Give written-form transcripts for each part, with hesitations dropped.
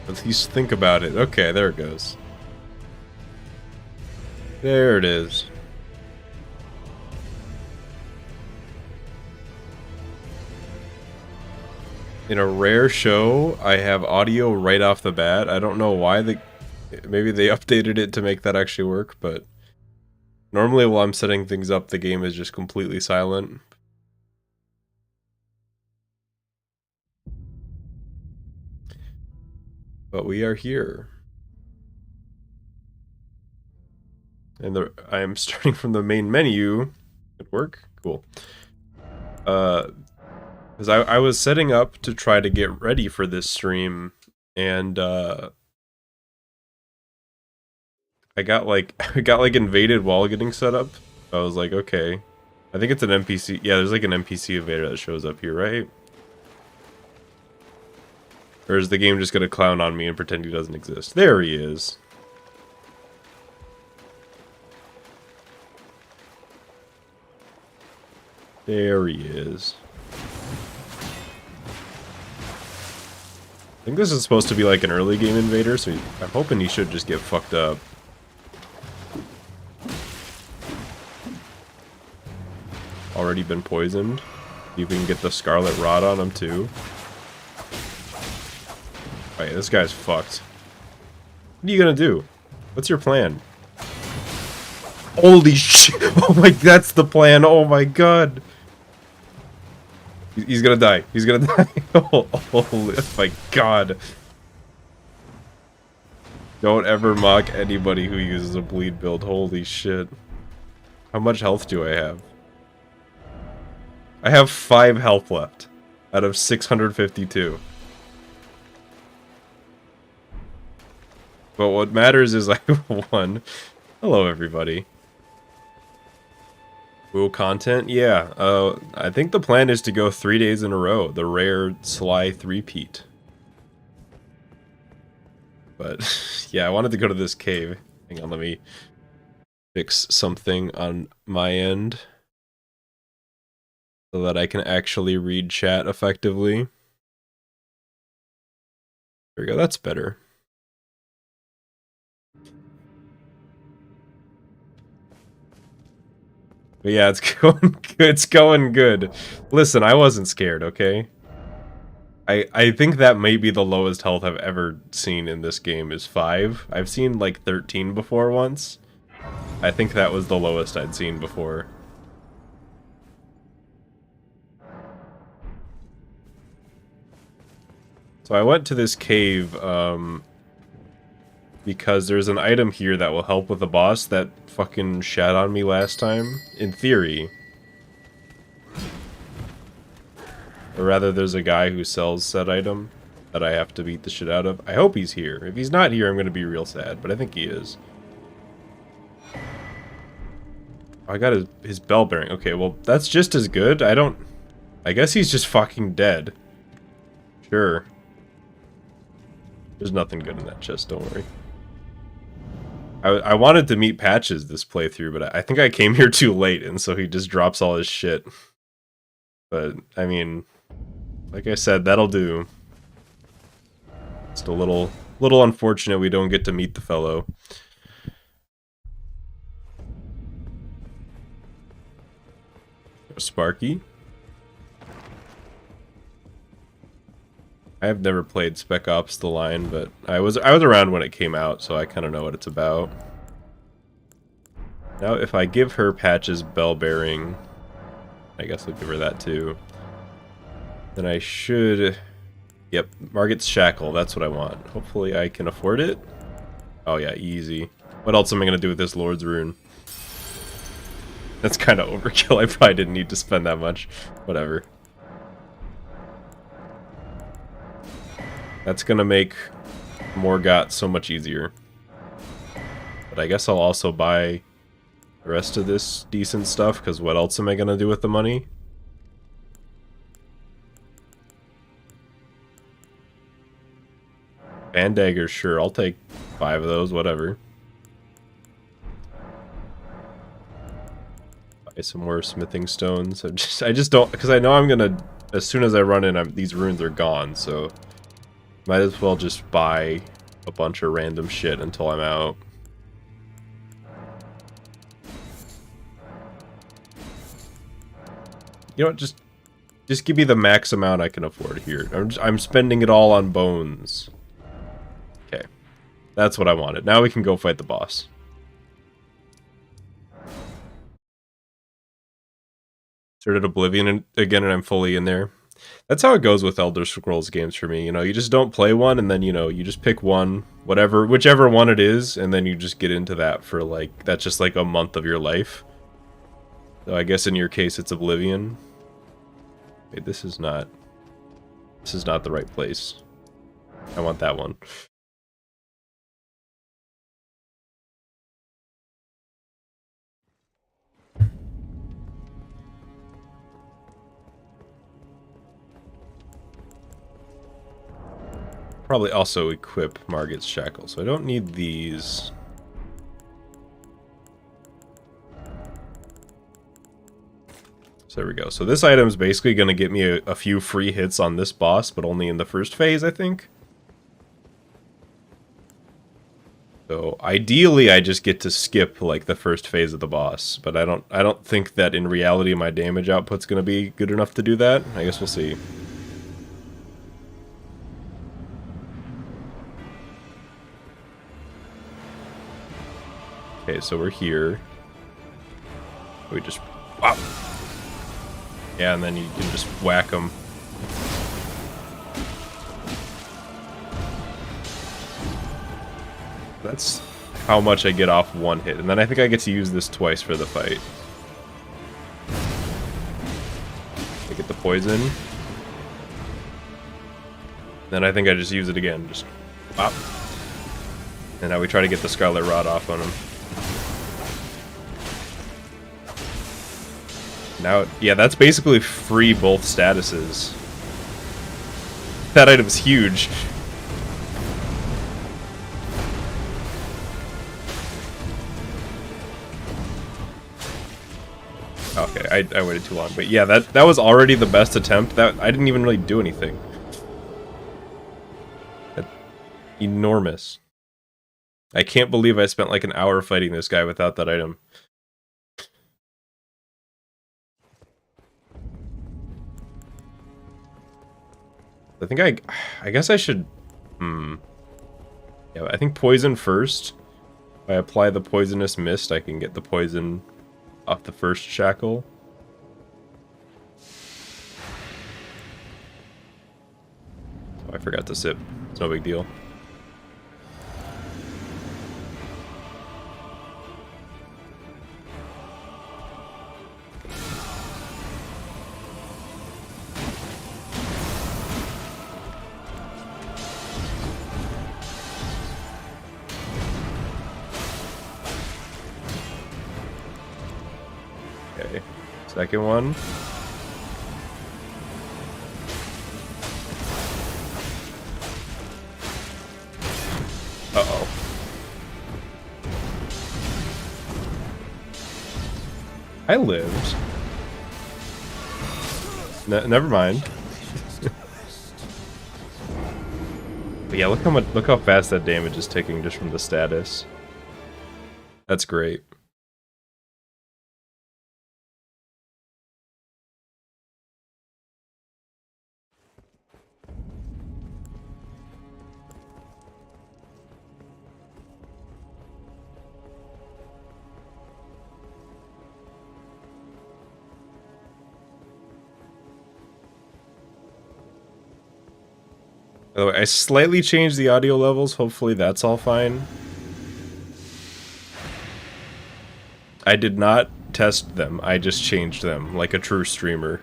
At least think about it. Okay, there it goes. There it is. In a rare show, I have audio right off the bat. I don't know why maybe they updated it to make that actually work, but normally while I'm setting things up, the game is just completely silent. But we are here. And I am starting from the main menu. Good work. Cool. Because I was setting up to try to get ready for this stream, and I got like invaded while getting set up. I was like, okay, I think it's an NPC. Yeah, there's like an NPC invader that shows up here, right? Or is the game just gonna clown on me and pretend he doesn't exist? There he is. There he is. I think this is supposed to be like an early game invader, so I'm hoping he should just get fucked up. Already been poisoned. See if we can get the Scarlet Rot on him too. Wait, this guy's fucked. What are you gonna do? What's your plan? Holy shit! Oh my, that's the plan! Oh my god! He's gonna die. He's gonna die. Oh my god. Don't ever mock anybody who uses a bleed build. Holy shit. How much health do I have? I have 5 health left out of 652. But what matters is I won. Hello, everybody. Cool content? Yeah, I think the plan is to go 3 days in a row. The rare Sly 3-peat. But, yeah, I wanted to go to this cave. Hang on, let me fix something on my end. So that I can actually read chat effectively. There we go, that's better. But yeah, it's going good. It's going good. Listen, I wasn't scared, okay? I think that may be the lowest health I've ever seen in this game is 5. I've seen like 13 before once. I think that was the lowest I'd seen before. So I went to this cave, because there's an item here that will help with the boss that fucking shat on me last time, in theory. Or rather, there's a guy who sells said item that I have to beat the shit out of. I hope he's here. If he's not here, I'm gonna be real sad, but I think he is. I got his bell bearing. Okay, well, that's just as good. I guess he's just fucking dead. Sure. There's nothing good in that chest, don't worry. I wanted to meet Patches this playthrough, but I think I came here too late, and so he just drops all his shit. But, I mean, like I said, that'll do. Just a little unfortunate we don't get to meet the fellow. Sparky. I have never played Spec Ops: The Line, but I was around when it came out, so I kind of know what it's about. Now, if I give her Patch's bell bearing, I guess I'll give her that too. Then I should... Yep, Margit's Shackle, that's what I want. Hopefully I can afford it. Oh yeah, easy. What else am I going to do with this Lord's Rune? That's kind of overkill, I probably didn't need to spend that much. Whatever. That's gonna make Morgott so much easier. But I guess I'll also buy the rest of this decent stuff, because what else am I gonna do with the money? Band daggers, sure, I'll take 5 of those, whatever. Buy some more smithing stones. I just don't, because I know I'm gonna, as soon as I run in, these runes are gone, so Might as well just buy a bunch of random shit until I'm out. You know what, just give me the max amount I can afford here. I'm spending it all on bones. Okay. That's what I wanted. Now we can go fight the boss. Started Oblivion again and I'm fully in there. That's how it goes with Elder Scrolls games for me. You know, you just don't play one and then, you know, you just pick one, whichever one it is, and then you just get into that for like, that's just like a month of your life. So I guess in your case it's Oblivion. Wait, this is not the right place. I want that one. Probably also equip Margit's Shackle, so I don't need these. So there we go. So this item is basically going to get me a few free hits on this boss, but only in the first phase, I think. So ideally, I just get to skip like the first phase of the boss, but I don't think that in reality my damage output's going to be good enough to do that. I guess we'll see. Okay, so we're here. We just... Wow! Yeah, and then you can just whack them. That's how much I get off one hit. And then I think I get to use this twice for the fight. I get the poison. Then I think I just use it again. Just pop. And now we try to get the Scarlet Rod off on him. Now, yeah, that's basically free both statuses. That item's huge. Okay, I waited too long, but yeah, that was already the best attempt. That I didn't even really do anything. That's enormous. I can't believe I spent like an hour fighting this guy without that item. I think I guess I should, yeah, I think poison first. If I apply the poisonous mist, I can get the poison off the first shackle. Oh, I forgot to sip. It's no big deal. Okay, second one. Uh-oh. I lived. Never mind. But yeah, look how fast that damage is ticking just from the status. That's great. By the way, I slightly changed the audio levels. Hopefully that's all fine. I did not test them. I just changed them like a true streamer.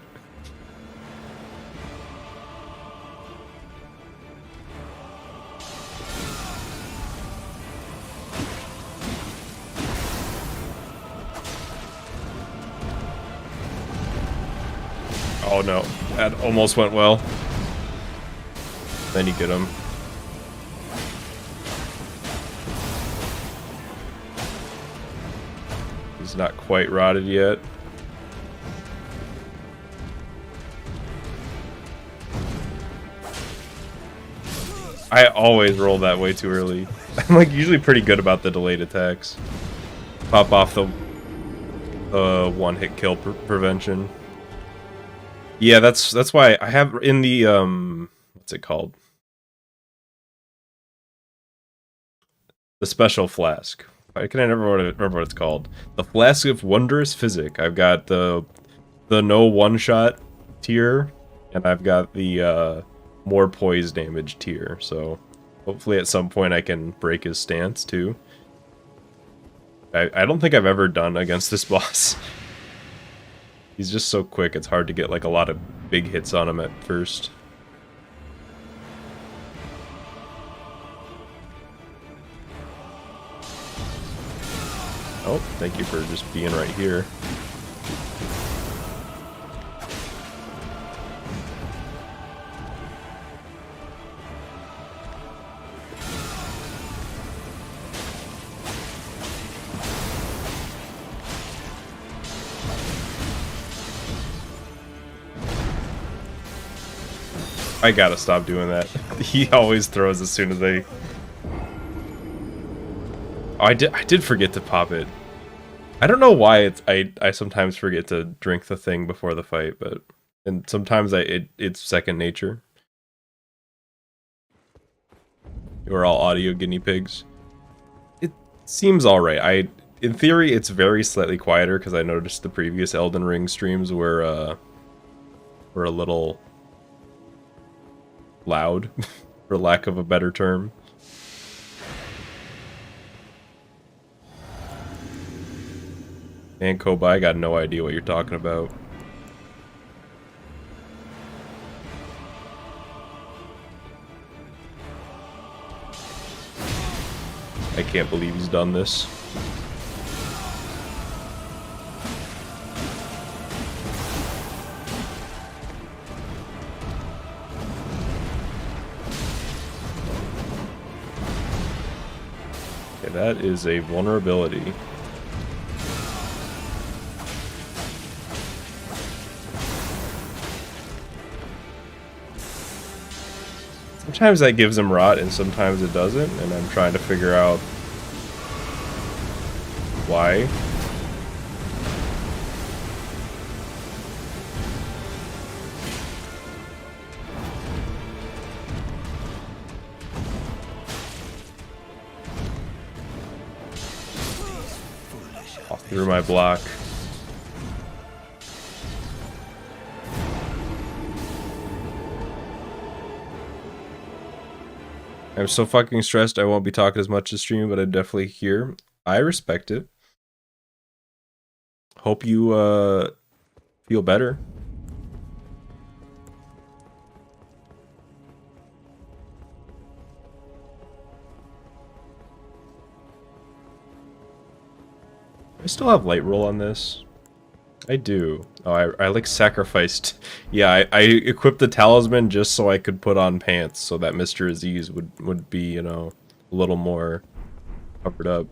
Oh no, that almost went well. Then you get him. He's not quite rotted yet. I always roll that way too early. I'm like usually pretty good about the delayed attacks. Pop off the one-hit kill prevention. Yeah, that's why I have in the what's it called? The special flask. Why can I never remember what it's called? The Flask of Wondrous Physic. I've got the no one-shot tier, and I've got the more poise damage tier. So hopefully at some point I can break his stance too. I don't think I've ever done against this boss. He's just so quick, it's hard to get like a lot of big hits on him at first. Oh, thank you for just being right here. I gotta stop doing that. He always throws as soon as they... Oh, I did forget to pop it. I don't know why it's I sometimes forget to drink the thing before the fight, but and sometimes it's second nature. We're all audio guinea pigs. It seems alright. In theory it's very slightly quieter because I noticed the previous Elden Ring streams were a little loud, for lack of a better term. And Koba, I got no idea what you're talking about. I can't believe he's done this. Okay, that is a vulnerability. Sometimes that gives him rot and sometimes it doesn't, and I'm trying to figure out why. Off through my block. I'm so fucking stressed I won't be talking as much this stream, but I'm definitely here. I respect it. Hope you feel better. I still have light roll on this. I do. Oh, I like sacrificed. Yeah, I equipped the talisman just so I could put on pants so that Mr. Aziz would be, you know, a little more covered up.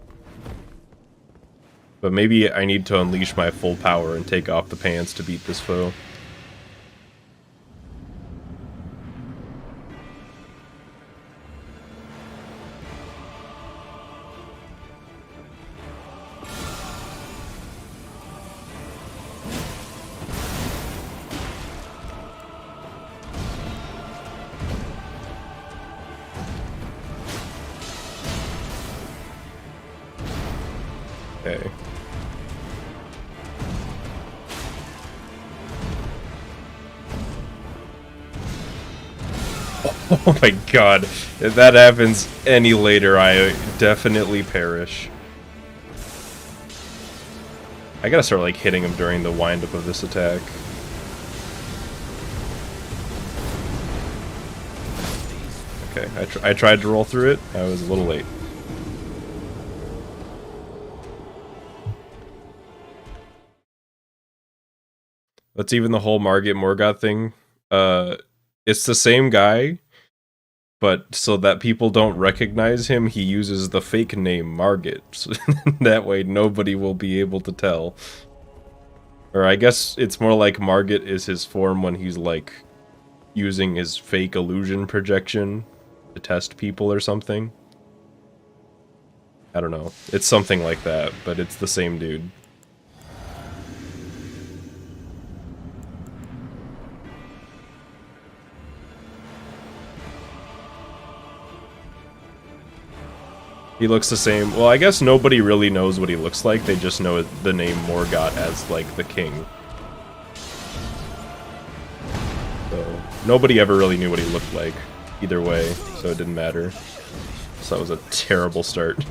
But maybe I need to unleash my full power and take off the pants to beat this foe. Okay. Oh my god. If that happens any later, I definitely perish. I gotta start like hitting him during the wind-up of this attack. Okay, I tried to roll through it. I was a little late. That's even the whole Margit Morgoth thing. It's the same guy, but so that people don't recognize him, he uses the fake name Margit. So that way nobody will be able to tell. Or I guess it's more like Margit is his form when he's like using his fake illusion projection. to test people or something. I don't know. It's something like that, but it's the same dude. He looks the same. Well, I guess nobody really knows what he looks like. They just know the name Morgott as, like, the king. So, nobody ever really knew what he looked like, either way, so it didn't matter. So that was a terrible start.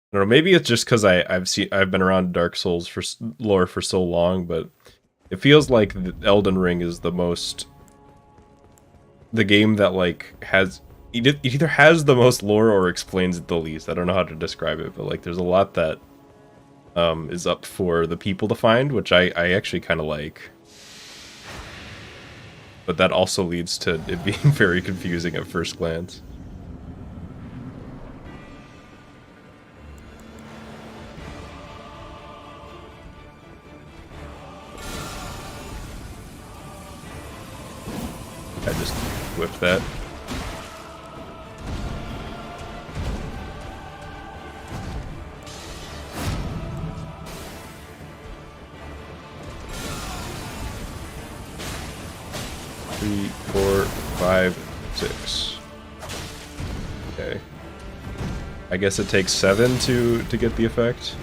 I don't know, maybe it's just because I've been around Dark Souls for lore for so long, but it feels like the Elden Ring is the game that like it either has the most lore or explains it the least. I don't know how to describe it, but like there's a lot that is up for the people to find, which I actually kind of like. But that also leads to it being very confusing at first glance. I just whipped that. Three, 4, 5, 6. Okay. I guess it takes 7 to get the effect.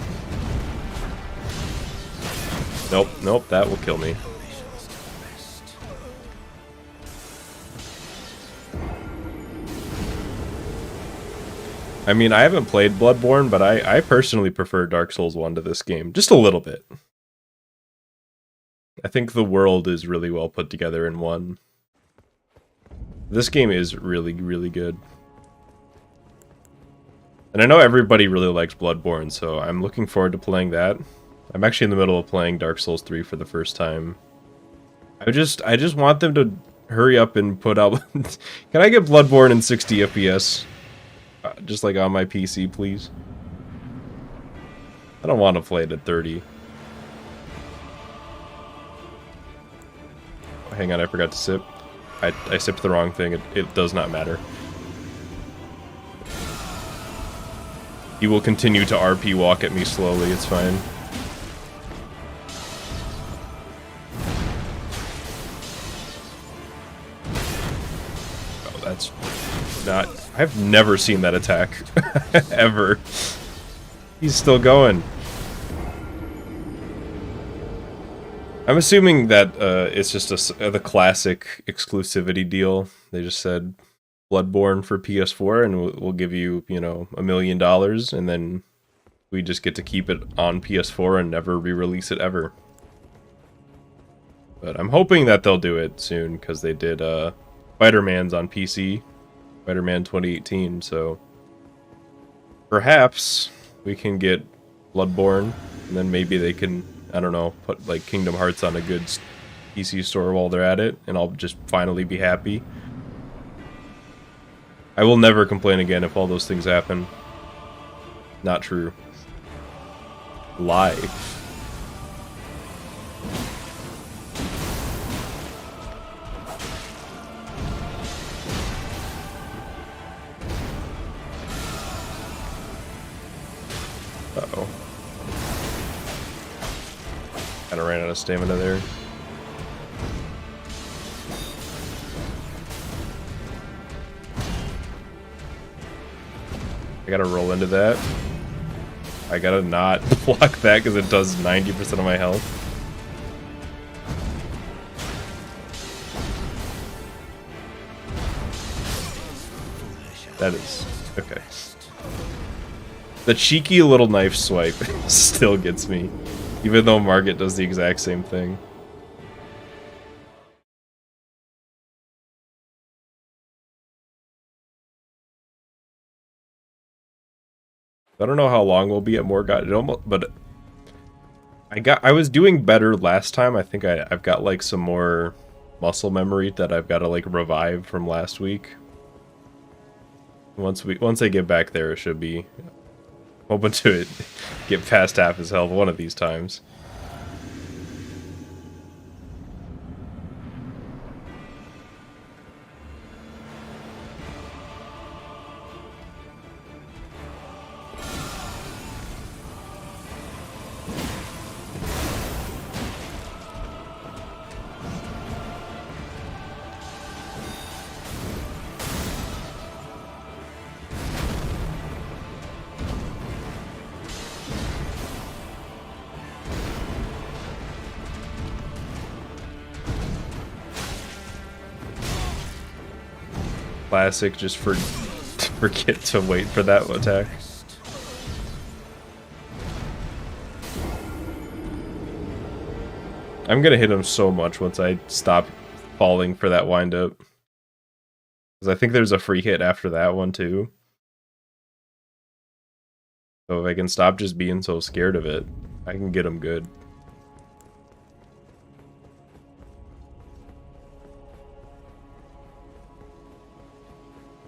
Nope, nope, that will kill me. I mean, I haven't played Bloodborne, but I personally prefer Dark Souls 1 to this game. Just a little bit. I think the world is really well put together in 1. This game is really, really good. And I know everybody really likes Bloodborne, so I'm looking forward to playing that. I'm actually in the middle of playing Dark Souls 3 for the first time. I just want them to hurry up and put out... Can I get Bloodborne in 60 FPS? Just like on my PC, please. I don't want to play it at 30. Oh, hang on, I forgot to sip. I sipped the wrong thing. It does not matter. He will continue to RP walk at me slowly, it's fine. Oh, that's not... I've never seen that attack. Ever. He's still going. I'm assuming that it's just the classic exclusivity deal. They just said Bloodborne for PS4 and we'll give you, you know, $1 million and then we just get to keep it on PS4 and never re-release it ever. But I'm hoping that they'll do it soon because they did Spider-Man's on PC. Spider-Man 2018, so perhaps we can get Bloodborne, and then maybe they can, I don't know, put like Kingdom Hearts on a good PC store while they're at it, and I'll just finally be happy. I will never complain again if all those things happen. Not true. Lie. Uh-oh. Kinda ran out of stamina there. I gotta roll into that. I gotta not block that because it does 90% of my health. That is... okay. The cheeky little knife swipe still gets me, even though Margit does the exact same thing. I don't know how long we'll be at Morgott, but I was doing better last time. I think I've got like some more muscle memory that I've got to like revive from last week. Once I get back there, it should be Hoping to get past half his health one of these times. Classic, just forget to wait for that attack. I'm gonna hit him so much once I stop falling for that windup. Because I think there's a free hit after that one too. So if I can stop just being so scared of it, I can get him good.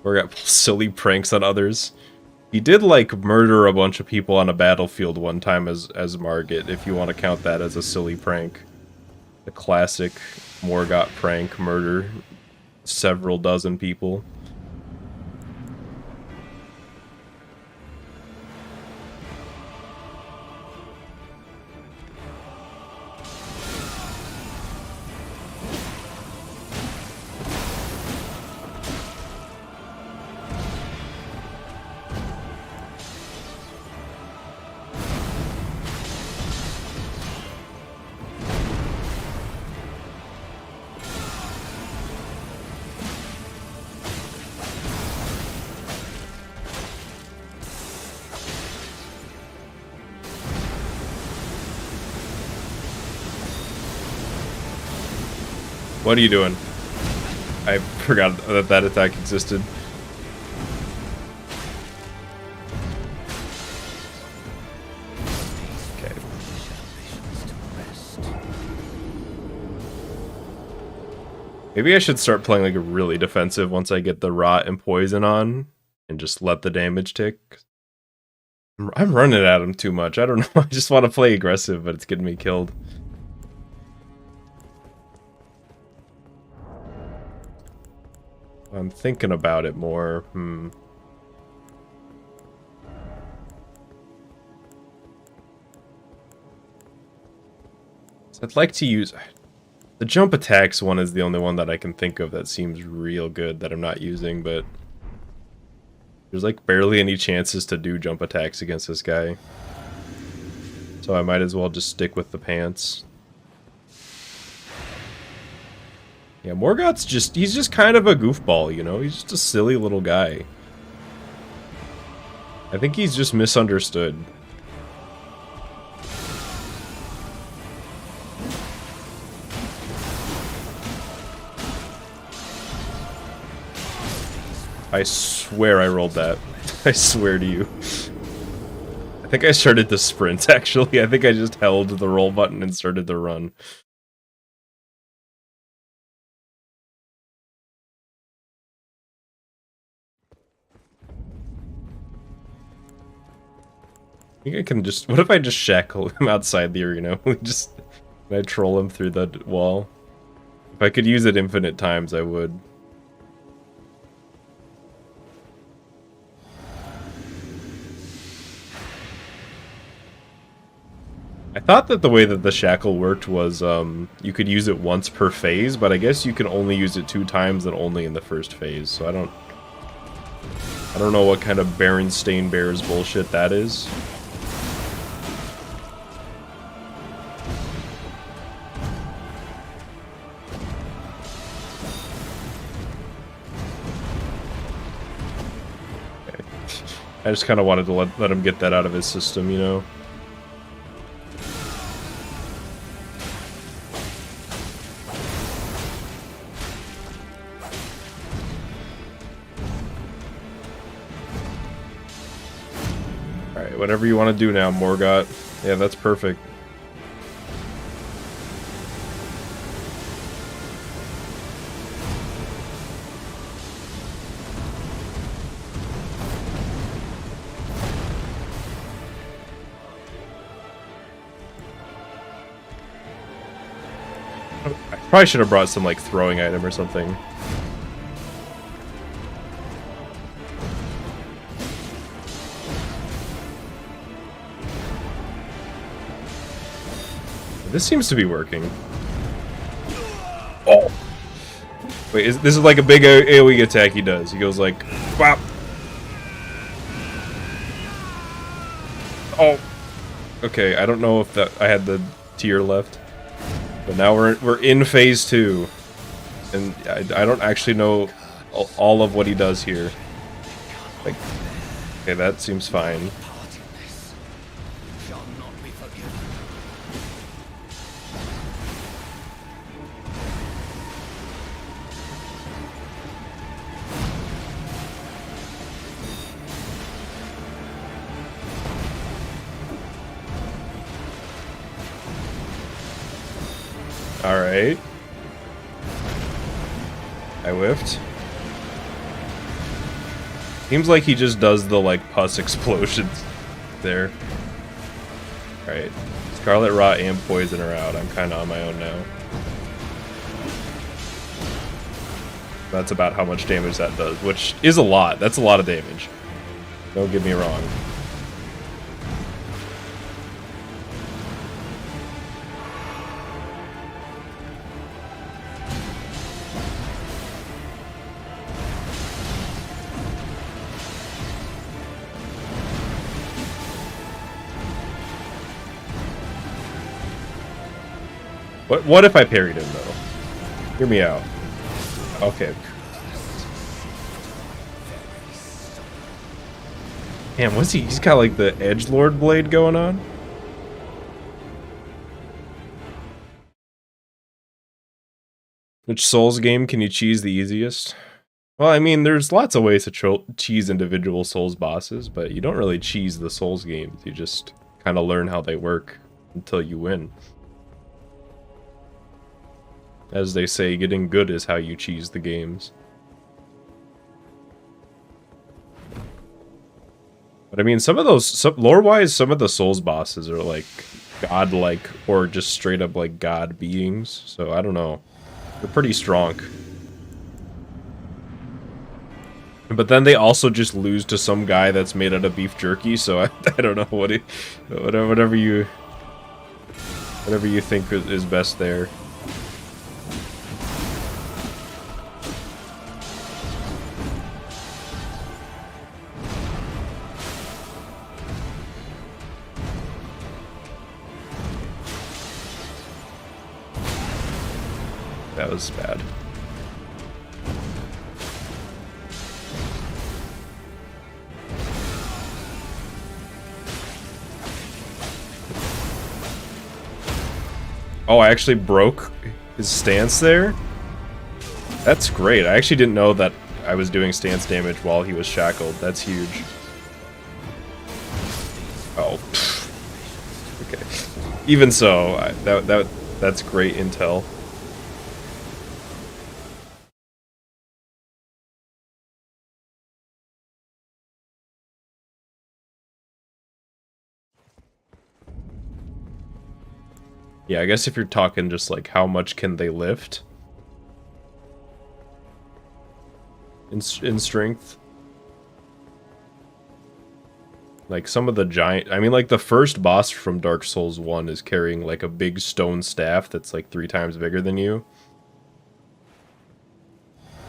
Or got silly pranks on others. He did like murder a bunch of people on a battlefield one time as Margit, if you want to count that as a silly prank. The classic Morgott prank, murder several dozen people. What are you doing? I forgot that that attack existed. Okay. Maybe I should start playing like a really defensive once I get the rot and poison on, and just let the damage tick. I'm running at him too much. I don't know. I just want to play aggressive, but it's getting me killed. I'm thinking about it more. So I'd like to use... The jump attacks one is the only one that I can think of that seems real good that I'm not using, but... There's like barely any chances to do jump attacks against this guy. So I might as well just stick with the pants. Yeah, Morgott's he's just kind of a goofball, you know? He's just a silly little guy. I think he's just misunderstood. I swear I rolled that. I swear to you. I think I started the sprint, actually. I think I just held the roll button and started the run. I think I can just... What if I just shackle him outside the arena? Can I troll him through the wall? If I could use it infinite times, I would. I thought that the way that the shackle worked was you could use it once per phase, but I guess you can only use it 2 times and only in the first phase. So I don't know what kind of Berenstain Bears bullshit that is. Okay. I just kind of wanted to let him get that out of his system, you know? Whatever you want to do now, Morgott. Yeah, that's perfect. Probably should have brought some, like, throwing item or something. This seems to be working. Oh! Wait, this is like a big AoE attack he does. He goes like, bop! Oh! Okay, I don't know if that I had the tier left. But now we're in phase 2. And I don't actually know all of what he does here. Like, okay, that seems fine. Alright. I whiffed. Seems like he just does the, like, pus explosions there. Alright. Scarlet Rot and Poison are out. I'm kinda on my own now. That's about how much damage that does, which is a lot. That's a lot of damage. Don't get me wrong. What if I parried him, though? Hear me out. Okay. Damn, what's he? He's got like the edgelord blade going on? Which Souls game can you cheese the easiest? Well, I mean, there's lots of ways to cheese individual Souls bosses, but you don't really cheese the Souls games. You just kind of learn how they work until you win. As they say, getting good is how you cheese the games. But I mean, some of those, lore-wise, some of the Souls bosses are like godlike or just straight up like god beings. So I don't know. They're pretty strong. But then they also just lose to some guy that's made out of beef jerky. So I don't know whatever you think is best there. That was bad. Oh, I actually broke his stance there? That's great. I actually didn't know that I was doing stance damage while he was shackled. That's huge. Oh. Okay. Even so, that's great intel. Yeah, I guess if you're talking just like how much can they lift in strength, like some of the giant, I mean, like the first boss from Dark Souls 1 is carrying like a big stone staff that's like 3 times bigger than you.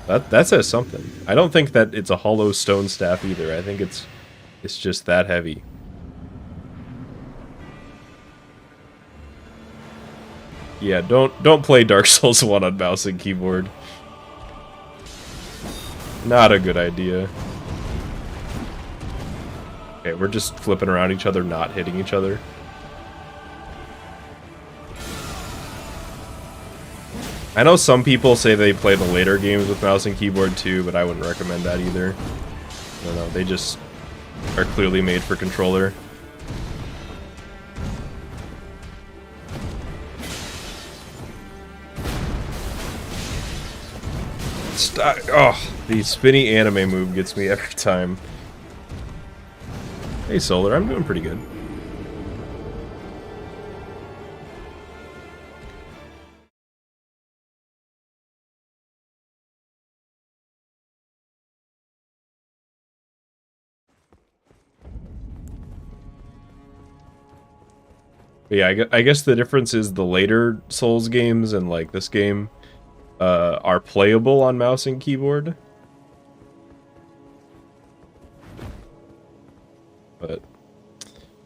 That says something. I don't think that it's a hollow stone staff either. I think it's just that heavy. Yeah, don't play Dark Souls 1 on mouse and keyboard. Not a good idea. Okay, we're just flipping around each other, not hitting each other. I know some people say they play the later games with mouse and keyboard too, but I wouldn't recommend that either. I don't know, they just are clearly made for controller. Oh, the spinny anime move gets me every time. Hey Solar, I'm doing pretty good. But yeah, I guess the difference is the later Souls games and like this game are playable on mouse and keyboard. But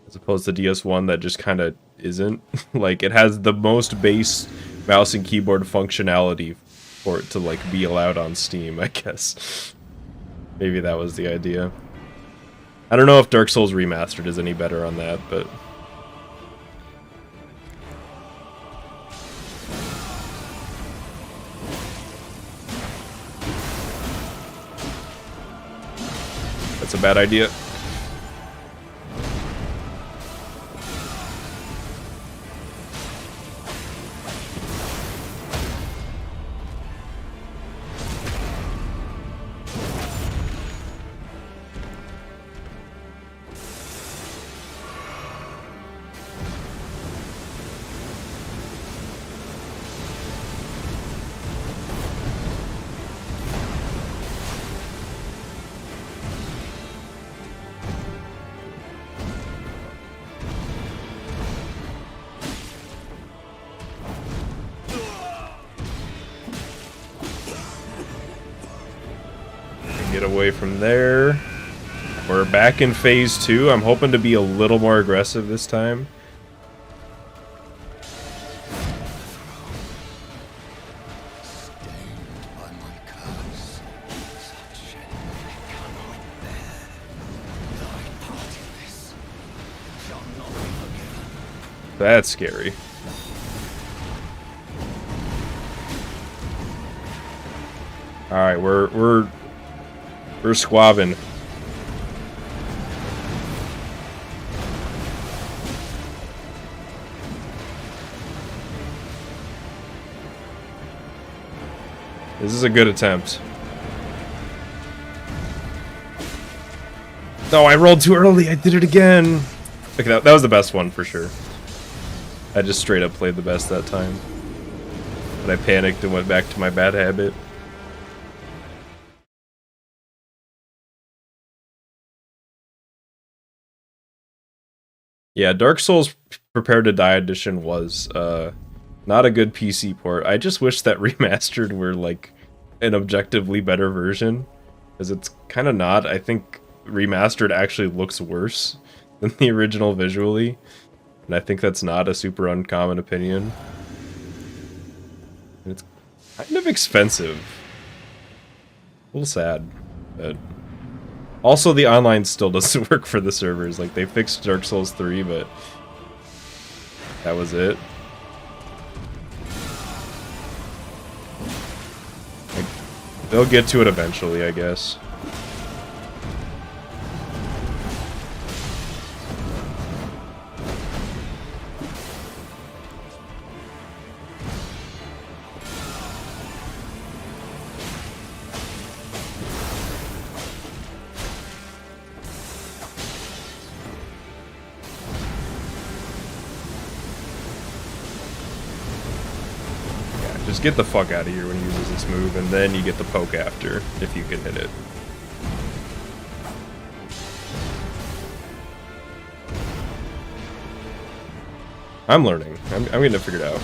as opposed to DS1 that just kind of isn't. Like, it has the most base mouse and keyboard functionality for it to, like, be allowed on Steam, I guess. Maybe that was the idea. I don't know if Dark Souls Remastered is any better on that, but... that's a bad idea. Get away from there. We're back in phase 2. I'm hoping to be a little more aggressive this time. That's scary. All right, we're squabbing. This is a good attempt. No, I rolled too early. I did it again. Okay, that was the best one for sure. I just straight up played the best that time. But I panicked and went back to my bad habit. Yeah, Dark Souls Prepare to Die Edition was not a good PC port. I just wish that Remastered were like an objectively better version, because it's kind of not. I think Remastered actually looks worse than the original visually, and I think that's not a super uncommon opinion. And it's kind of expensive. A little sad, but... also, the online still doesn't work for the servers. Like, they fixed Dark Souls 3, but that was it. Like, they'll get to it eventually, I guess. Just get the fuck out of here when he uses this move, and then you get the poke after, if you can hit it. I'm learning. I'm getting it figured out.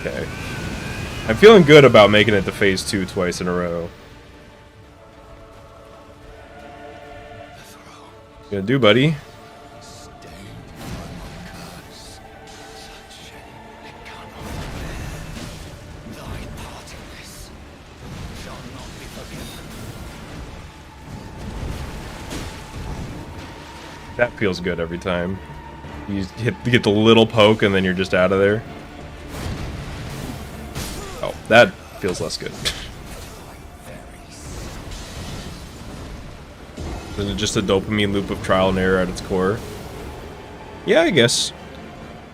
Okay. I'm feeling good about making it to phase 2 twice in a row. What you gonna do, buddy? That feels good every time. You get the little poke and then you're just out of there. Oh, that feels less good. Isn't it just a dopamine loop of trial and error at its core? Yeah, I guess.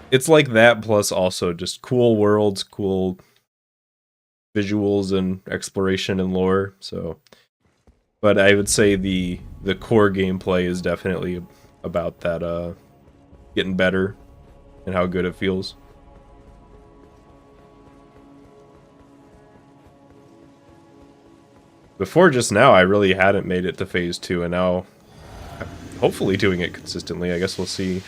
It's like that plus also just cool worlds, cool visuals and exploration and lore. So, but I would say the core gameplay is definitely about that getting better and how good it feels. Before just now, I really hadn't made it to phase 2, and now hopefully doing it consistently. I guess we'll see.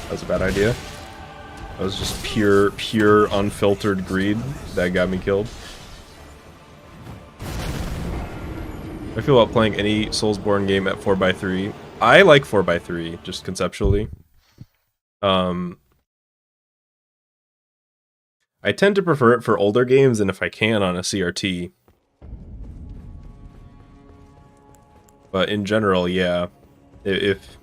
That was a bad idea. That was just pure unfiltered greed that got me killed. I feel about playing any Soulsborne game at 4x3. I like 4x3, just conceptually. I tend to prefer it for older games, and if I can, on a CRT. But in general, yeah. If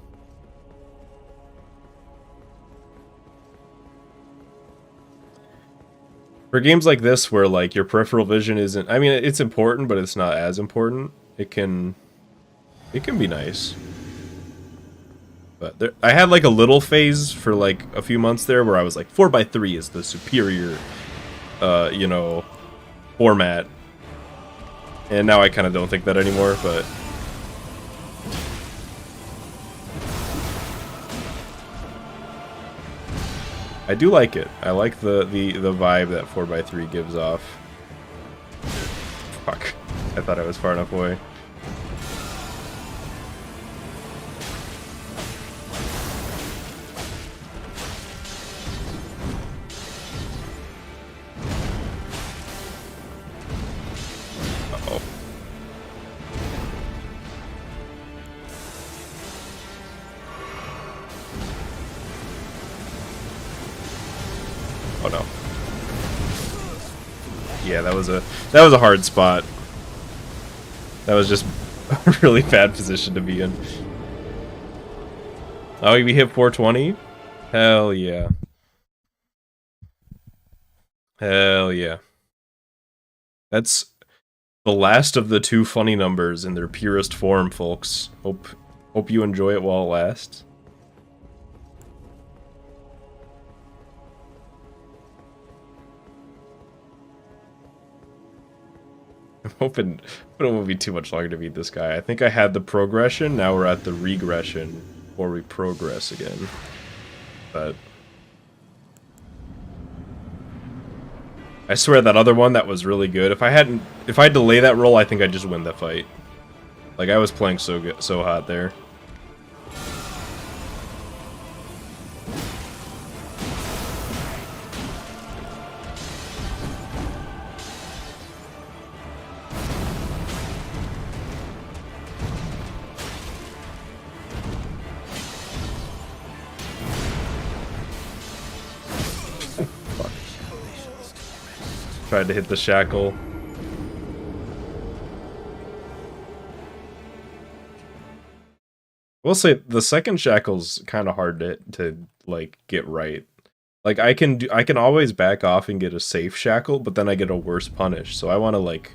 for games like this, where like your peripheral vision isn't, I mean, it's important, but it's not as important. It can be nice. But I had like a little phase for like a few months there where I was like 4x3 is the superior, you know, format. And now I kind of don't think that anymore, but I do like it. I like the vibe that 4x3 gives off. Fuck. I thought I was far enough away. Uh-oh. Oh no. Yeah, that was a hard spot. That was just a really bad position to be in. Oh, we hit 420? Hell yeah. Hell yeah. That's the last of the 2 funny numbers in their purest form, folks. Hope you enjoy it while it lasts. I'm hoping it won't be too much longer to beat this guy. I think I had the progression, now we're at the regression, or we progress again. But I swear that other one that was really good. If I delay that roll, I think I'd just win the fight. Like, I was playing so good, so hot there. Tried to hit the shackle. We'll say the second shackle's kind of hard to like get right. Like I can always back off and get a safe shackle, but then I get a worse punish. So I want to like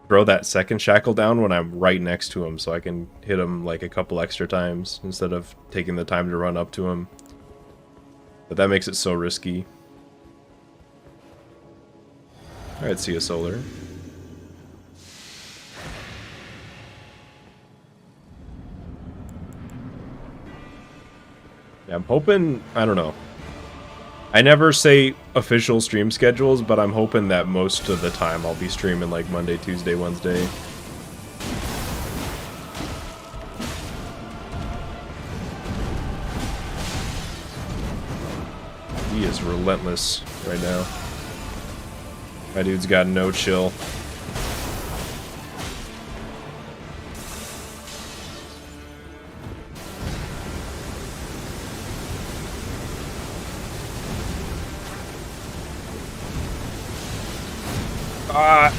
throw that second shackle down when I'm right next to him, so I can hit him like a couple extra times instead of taking the time to run up to him. But that makes it so risky. Alright, see a solar. Yeah, I'm hoping, I don't know. I never say official stream schedules, but I'm hoping that most of the time I'll be streaming like Monday, Tuesday, Wednesday. He is relentless right now. My dude's got no chill. Ah!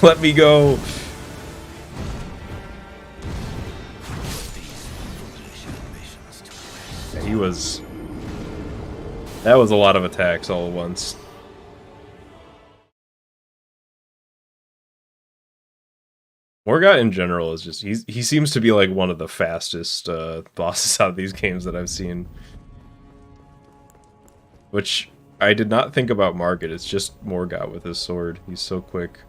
Let me go! Yeah, he was That was a lot of attacks all at once. Morgot in general is just he seems to be like one of the fastest bosses out of these games that I've seen. Which I did not think about Margit, it's just Morgot with his sword. He's so quick.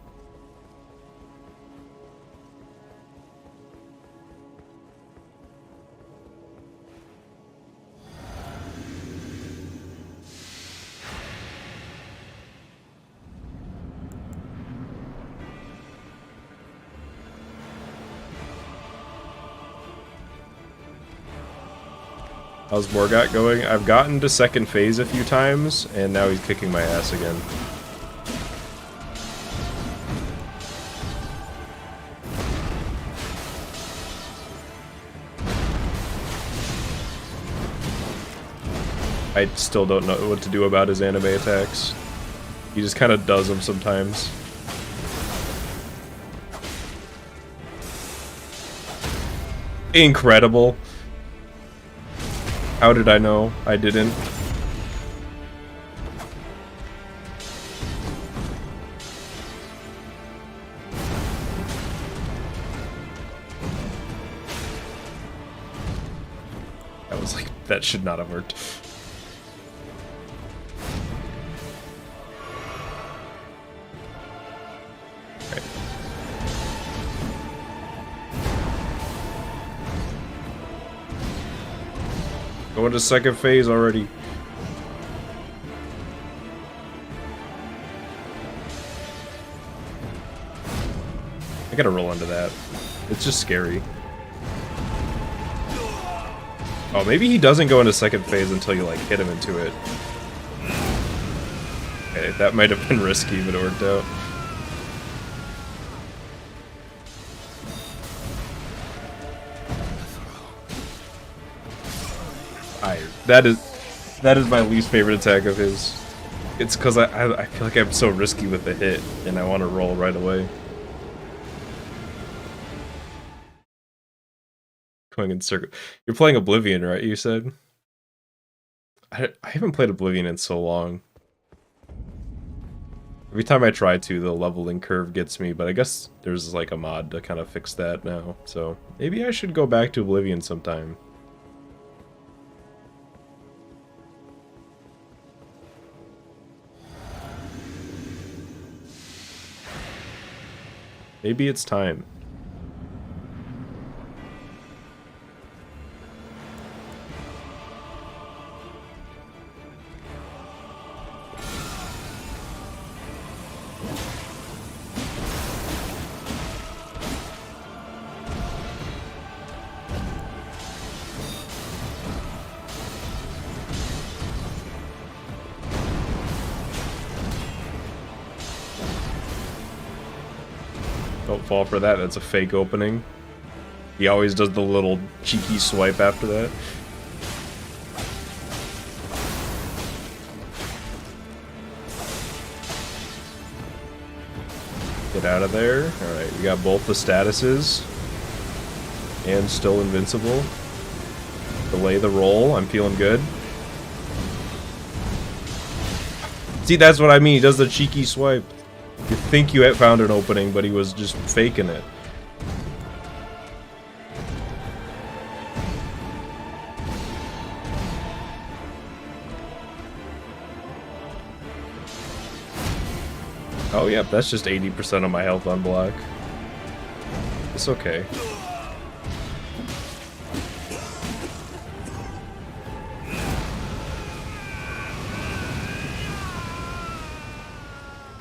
How's Morgot going? I've gotten to second phase a few times, and now he's kicking my ass again. I still don't know what to do about his anime attacks. He just kind of does them sometimes. Incredible. How did I know? I didn't. That was like, that should not have worked. Okay. Going to second phase already. I gotta roll into that. It's just scary. Oh, maybe he doesn't go into second phase until you, like, hit him into it. Okay, that might have been risky, but it worked out. That is my least favorite attack of his. It's because I feel like I'm so risky with the hit, and I want to roll right away. Going in circle. You're playing Oblivion, right? You said. I haven't played Oblivion in so long. Every time I try to, the leveling curve gets me, but I guess there's like a mod to kind of fix that now. So maybe I should go back to Oblivion sometime. Maybe it's time. Don't fall for that, that's a fake opening. He always does the little cheeky swipe after that. Get out of there. Alright, we got both the statuses. And still invincible. Delay the roll, I'm feeling good. See, that's what I mean, he does the cheeky swipe. You think you had found an opening, but he was just faking it. Oh, yeah, that's just 80% of my health on block. It's okay.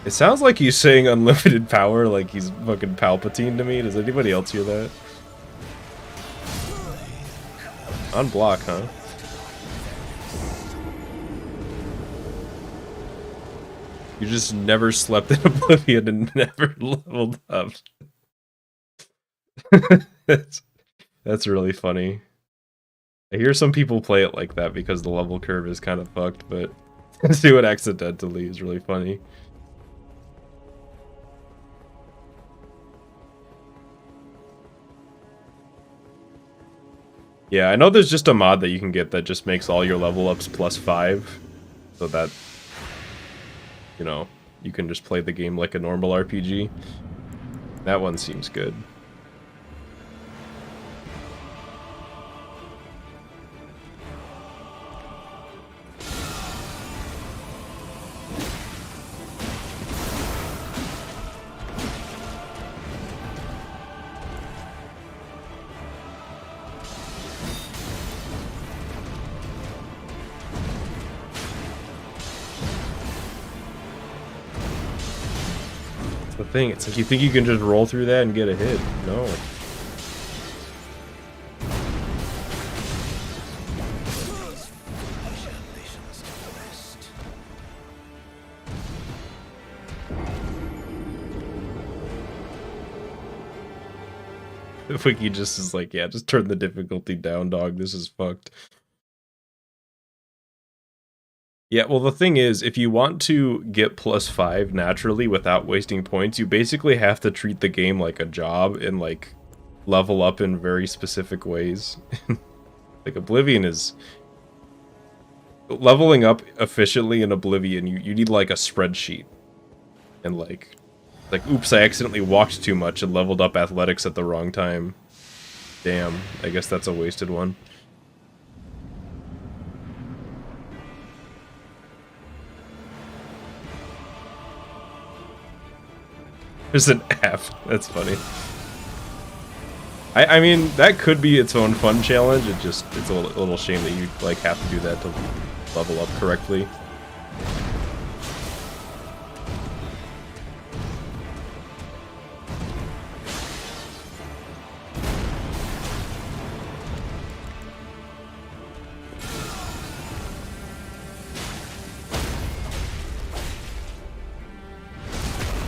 It sounds like he's saying unlimited power, like he's fucking Palpatine to me. Does anybody else hear that? On block, huh? You just never slept in Oblivion and never leveled up. That's really funny. I hear some people play it like that because the level curve is kind of fucked, but to do it accidentally is really funny. Yeah, I know there's just a mod that you can get that just makes all your level ups +5. so that, you know, you can just play the game like a normal RPG. That one seems good. The thing, it's like you think you can just roll through that and get a hit. No. The Wiki just is like, yeah, just turn the difficulty down, dog. This is fucked. Yeah, well, the thing is, if you want to get +5 naturally without wasting points, you basically have to treat the game like a job and, like, level up in very specific ways. Like, Oblivion is... Leveling up efficiently in Oblivion, you need, like, a spreadsheet. And, like, oops, I accidentally walked too much and leveled up athletics at the wrong time. Damn, I guess that's a wasted one. There's an app. That's funny. I mean, that could be its own fun challenge. It's a little shame that you like have to do that to level up correctly.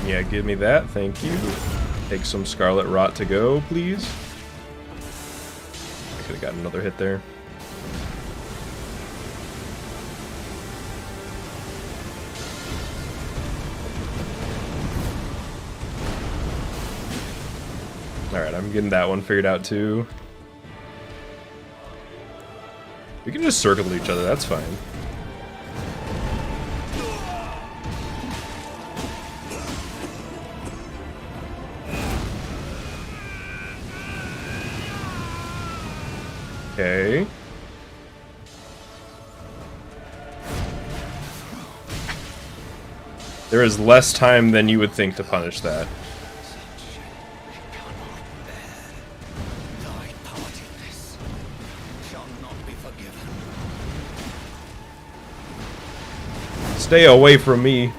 Yeah, give me that, thank you. Take some Scarlet Rot to go, please. I could have gotten another hit there. Alright, I'm getting that one figured out too. We can just circle each other, that's fine. Okay. There is less time than you would think to punish that. Stay away from me.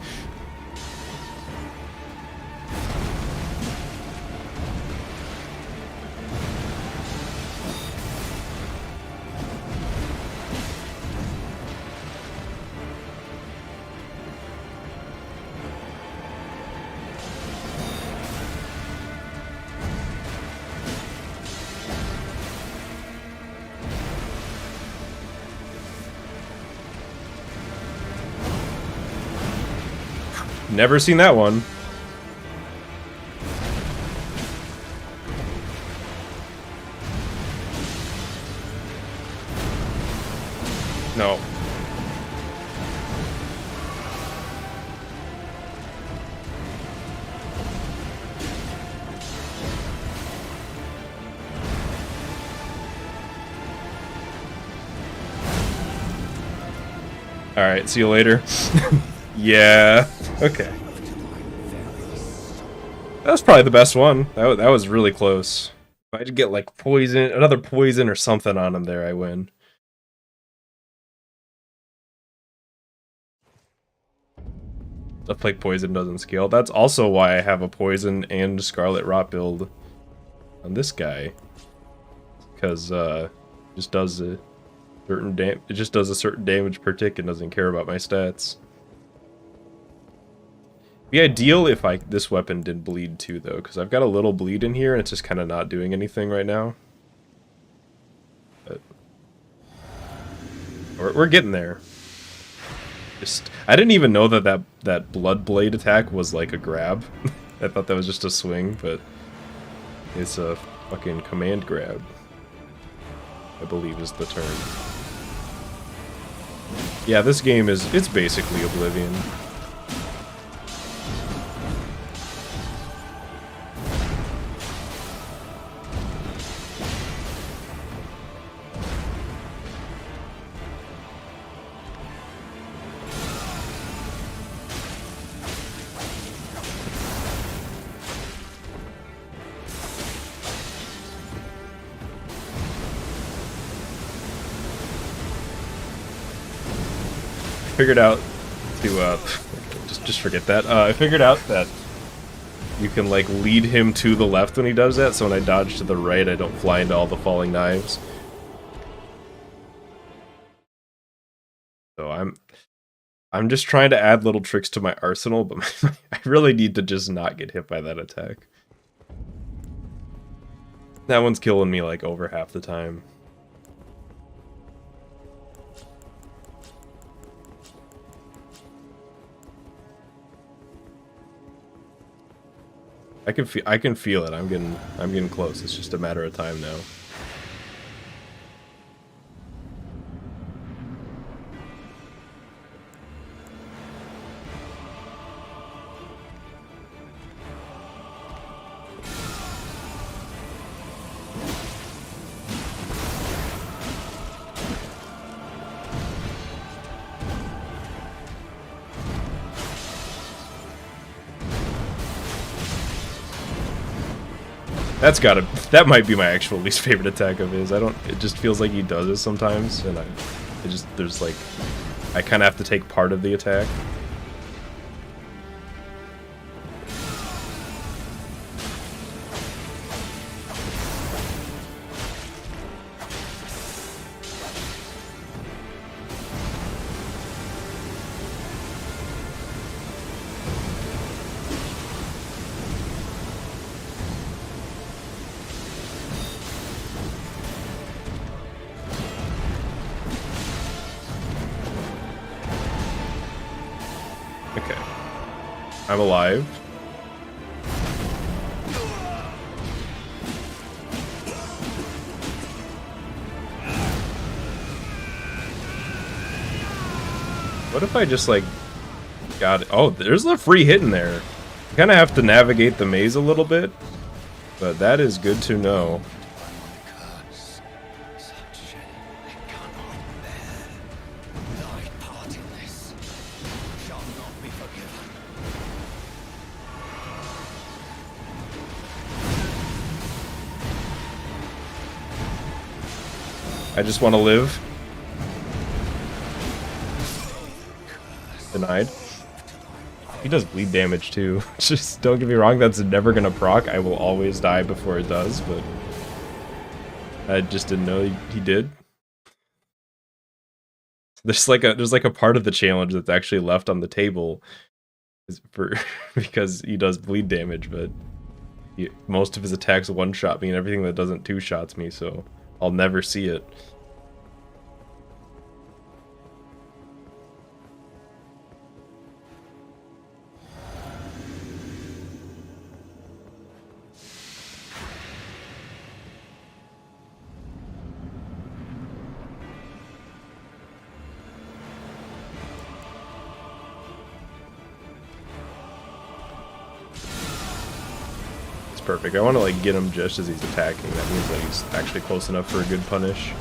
Never seen that one. No. Alright, see you later. Yeah. Okay. That was probably the best one. That was really close. If I could get like poison, another poison or something on him there, I win. Stuff like poison doesn't scale. That's also why I have a poison and Scarlet Rot build on this guy. Because just does a certain it just does a certain damage per tick and doesn't care about my stats. Be ideal if this weapon did bleed too, though, because I've got a little bleed in here and it's just kind of not doing anything right now. But we're getting there. I didn't even know that blood blade attack was like a grab. I thought that was just a swing, but it's a fucking command grab, I believe is the term. Yeah, this game it's basically Oblivion. Figured out to just forget that. I figured out that you can like lead him to the left when he does that, so when I dodge to the right, I don't fly into all the falling knives. So I'm just trying to add little tricks to my arsenal, but I really need to just not get hit by that attack. That one's killing me like over half the time. I can feel it. I'm getting close. It's just a matter of time now. That might be my actual least favorite attack of his. It just feels like he does it sometimes, and there's like, I kind of have to take part of the attack. Okay. I'm alive. What if I just like got it? Oh, there's a free hit in there. You kind of have to navigate the maze a little bit, but that is good to know. I just want to live. Denied. He does bleed damage too. Just don't get me wrong, that's never gonna proc. I will always die before it does, but I just didn't know he did. There's like a part of the challenge that's actually left on the table because he does bleed damage, but most of his attacks one-shot me and everything that doesn't two-shots me, so I'll never see it. Perfect. I want to like get him just as he's attacking. That means that he's actually close enough for a good punish.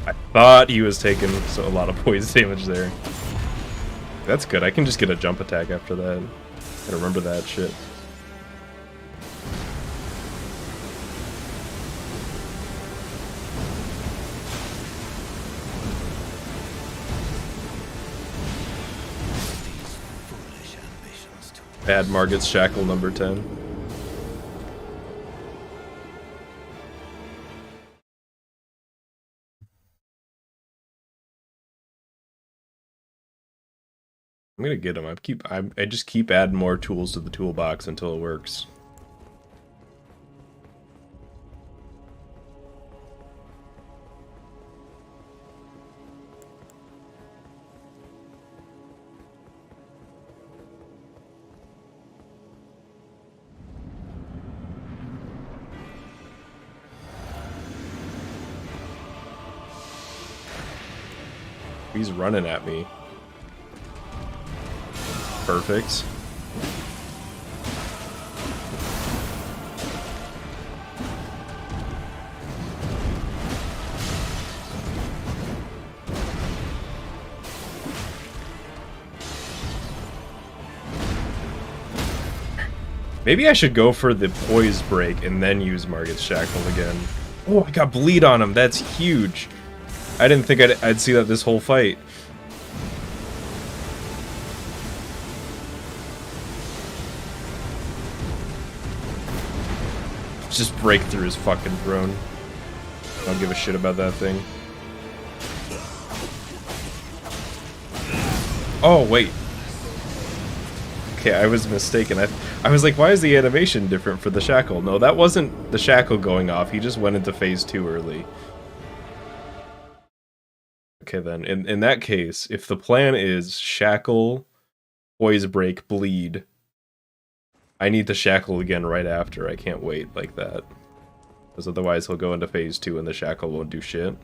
I thought he was taking a lot of poison damage there. That's good. I can just get a jump attack after that. Gotta remember that shit. Bad Margot's Shackle number 10. I'm gonna get him. I just keep adding more tools to the toolbox until it works. He's running at me. Perfect. Maybe I should go for the poise break and then use Margit's Shackle again. Oh, I got bleed on him. That's huge. I didn't think I'd see that this whole fight. Just break through his fucking throne. I don't give a shit about that thing. Oh, wait. Okay, I was mistaken. I was like, why is the animation different for the shackle? No, that wasn't the shackle going off. He just went into phase 2 early. Okay, then. In that case, if the plan is shackle, poise break, bleed, I need to shackle again right after. I can't wait like that. Because otherwise he'll go into phase 2 and the shackle won't do shit.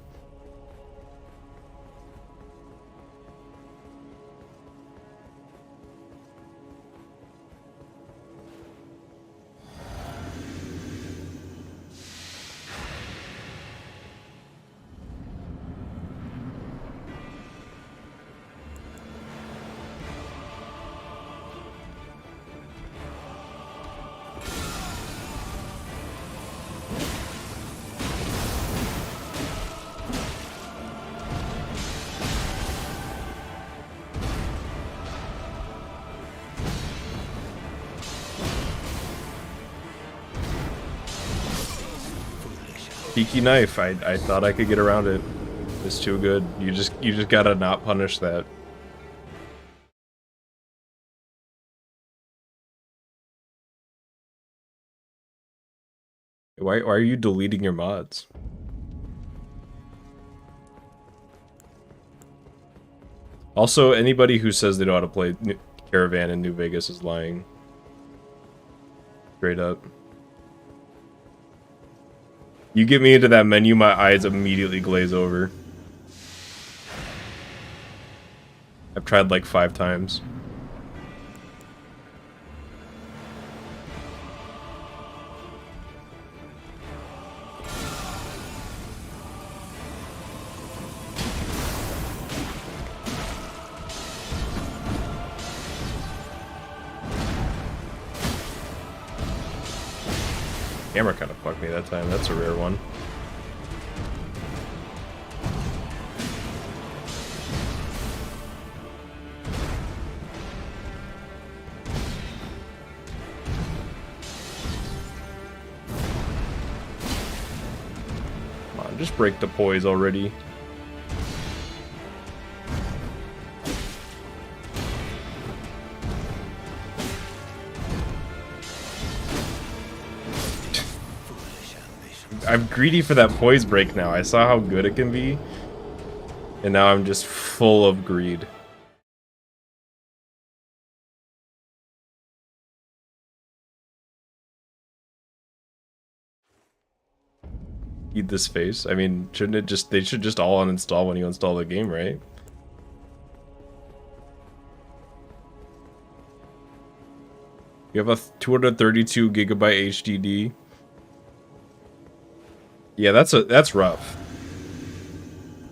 Peaky knife. I thought I could get around it. It's too good. You just gotta not punish that. Why are you deleting your mods? Also, anybody who says they know how to play Caravan in New Vegas is lying. Straight up. You get me into that menu, my eyes immediately glaze over. I've tried like 5 times. Camera kind of fucked me that time. That's a rare one. Come on, just break the poise already. I'm greedy for that poise break now. I saw how good it can be, and now I'm just full of greed. Eat this face. I mean, shouldn't it just, they should just all uninstall when you install the game, right? You have a 232 gigabyte HDD. Yeah, that's rough.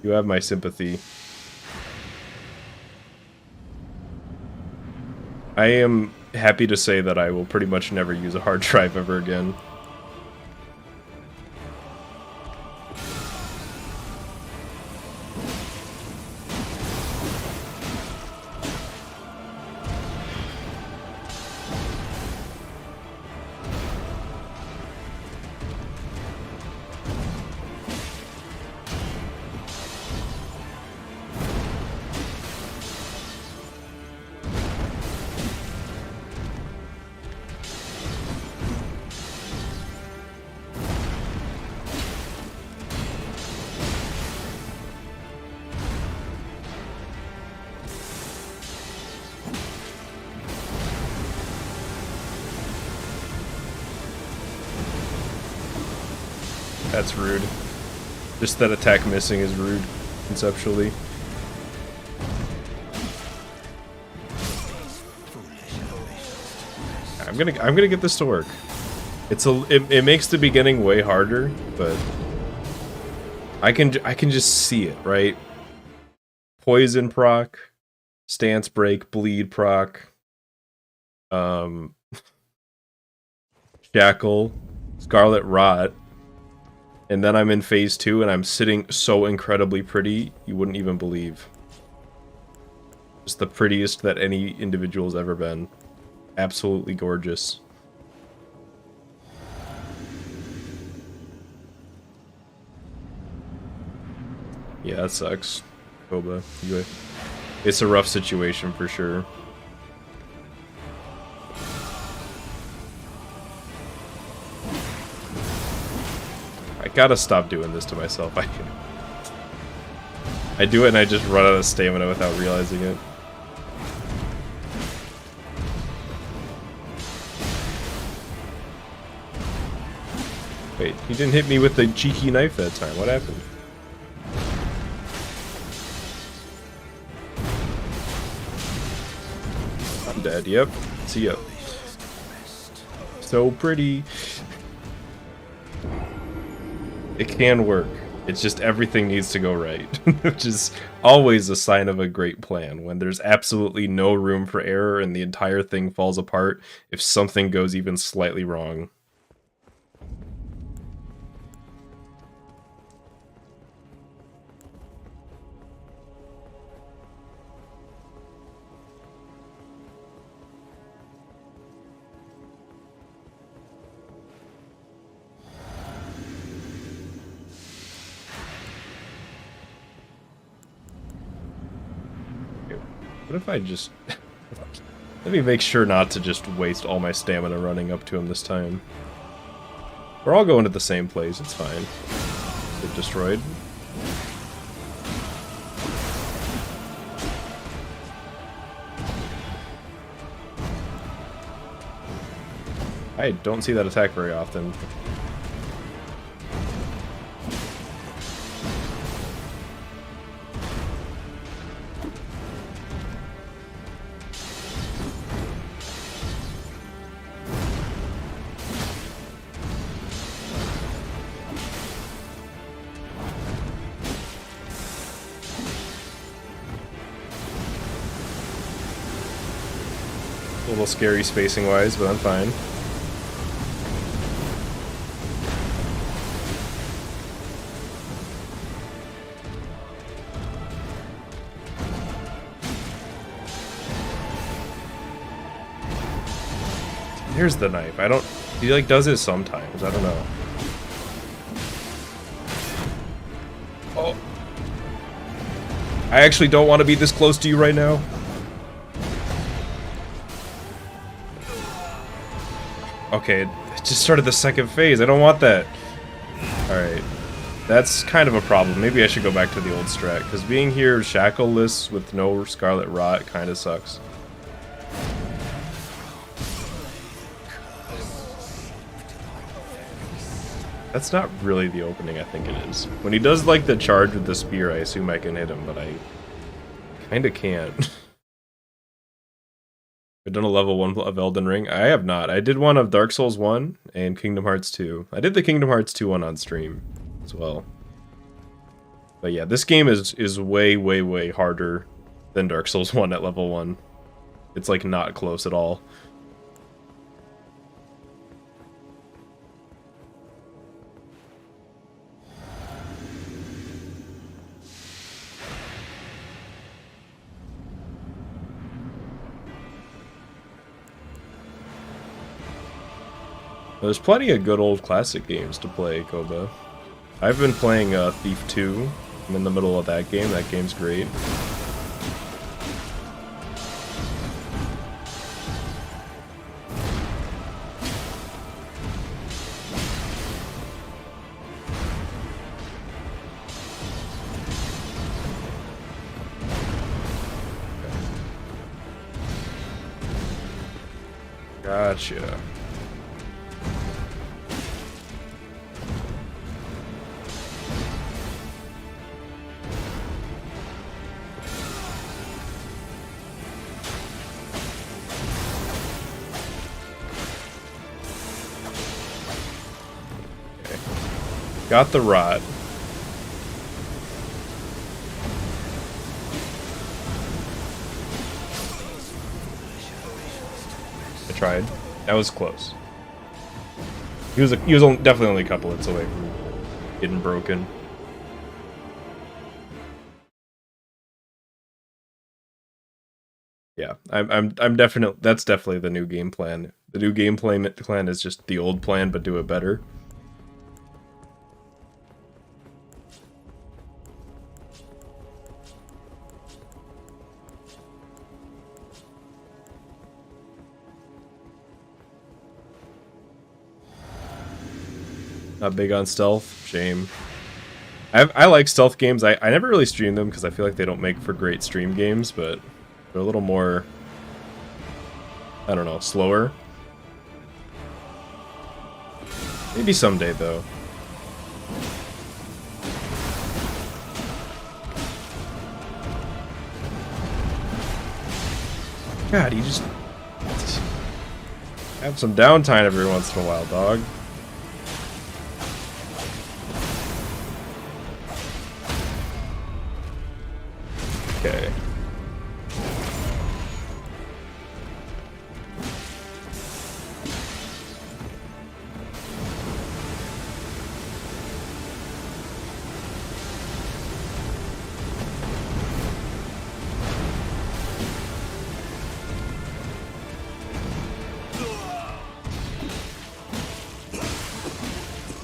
You have my sympathy. I am happy to say that I will pretty much never use a hard drive ever again. That's rude. Just that attack missing is rude, conceptually. I'm gonna get this to work. It makes the beginning way harder, but I can just see it, right? Poison proc, stance break, bleed proc, shackle, scarlet rot, and then I'm in phase 2 and I'm sitting so incredibly pretty you wouldn't even believe. Just the prettiest that any individual's ever been. Absolutely gorgeous. Yeah, that sucks. Koba. It's a rough situation for sure. I gotta stop doing this to myself. I do it and I just run out of stamina without realizing it. Wait, he didn't hit me with the cheeky knife that time. What happened? I'm dead, yep. See ya. So pretty. It can work. It's just everything needs to go right. Which is always a sign of a great plan. When there's absolutely no room for error and the entire thing falls apart if something goes even slightly wrong. What if I just... Let me make sure not to just waste all my stamina running up to him this time. We're all going to the same place, it's fine. Get destroyed. I don't see that attack very often. A little scary spacing-wise, but I'm fine. Here's the knife. I don't... He, like, does it sometimes. I don't know. Oh. I actually don't want to be this close to you right now. Okay, it just started the second phase. I don't want that. Alright. That's kind of a problem. Maybe I should go back to the old strat, because being here shackleless with no Scarlet Rot kind of sucks. That's not really the opening I think it is. When he does like the charge with the spear, I assume I can hit him, but I kinda can't. I've done a level 1 of Elden Ring. I have not. I did one of Dark Souls 1 and Kingdom Hearts 2. I did the Kingdom Hearts 2 one on stream as well. But yeah, this game is way, way, way harder than Dark Souls 1 at level 1. It's like not close at all. There's plenty of good old classic games to play, Koba. I've been playing Thief 2. I'm in the middle of that game. That game's great. Gotcha. Got the rot. I tried. That was close. He was definitely only a couple hits away from getting broken. Yeah, I'm definitely, that's definitely the new game plan. The new game plan is just the old plan but do it better. Not big on stealth. Shame. I like stealth games. I never really stream them because I feel like they don't make for great stream games, but they're a little more, I don't know, slower. Maybe someday, though. God, you just have some downtime every once in a while, dog. Okay.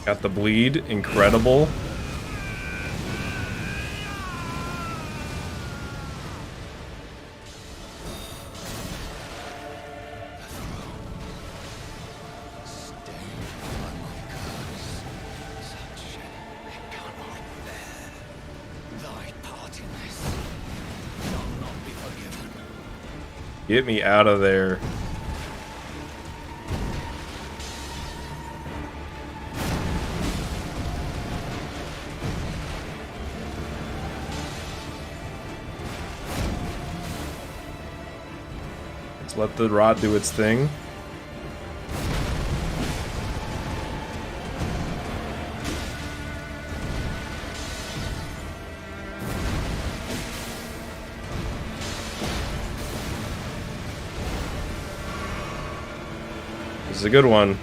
Got the bleed, incredible. Get me out of there. Let's let the rot do its thing. This is a good one.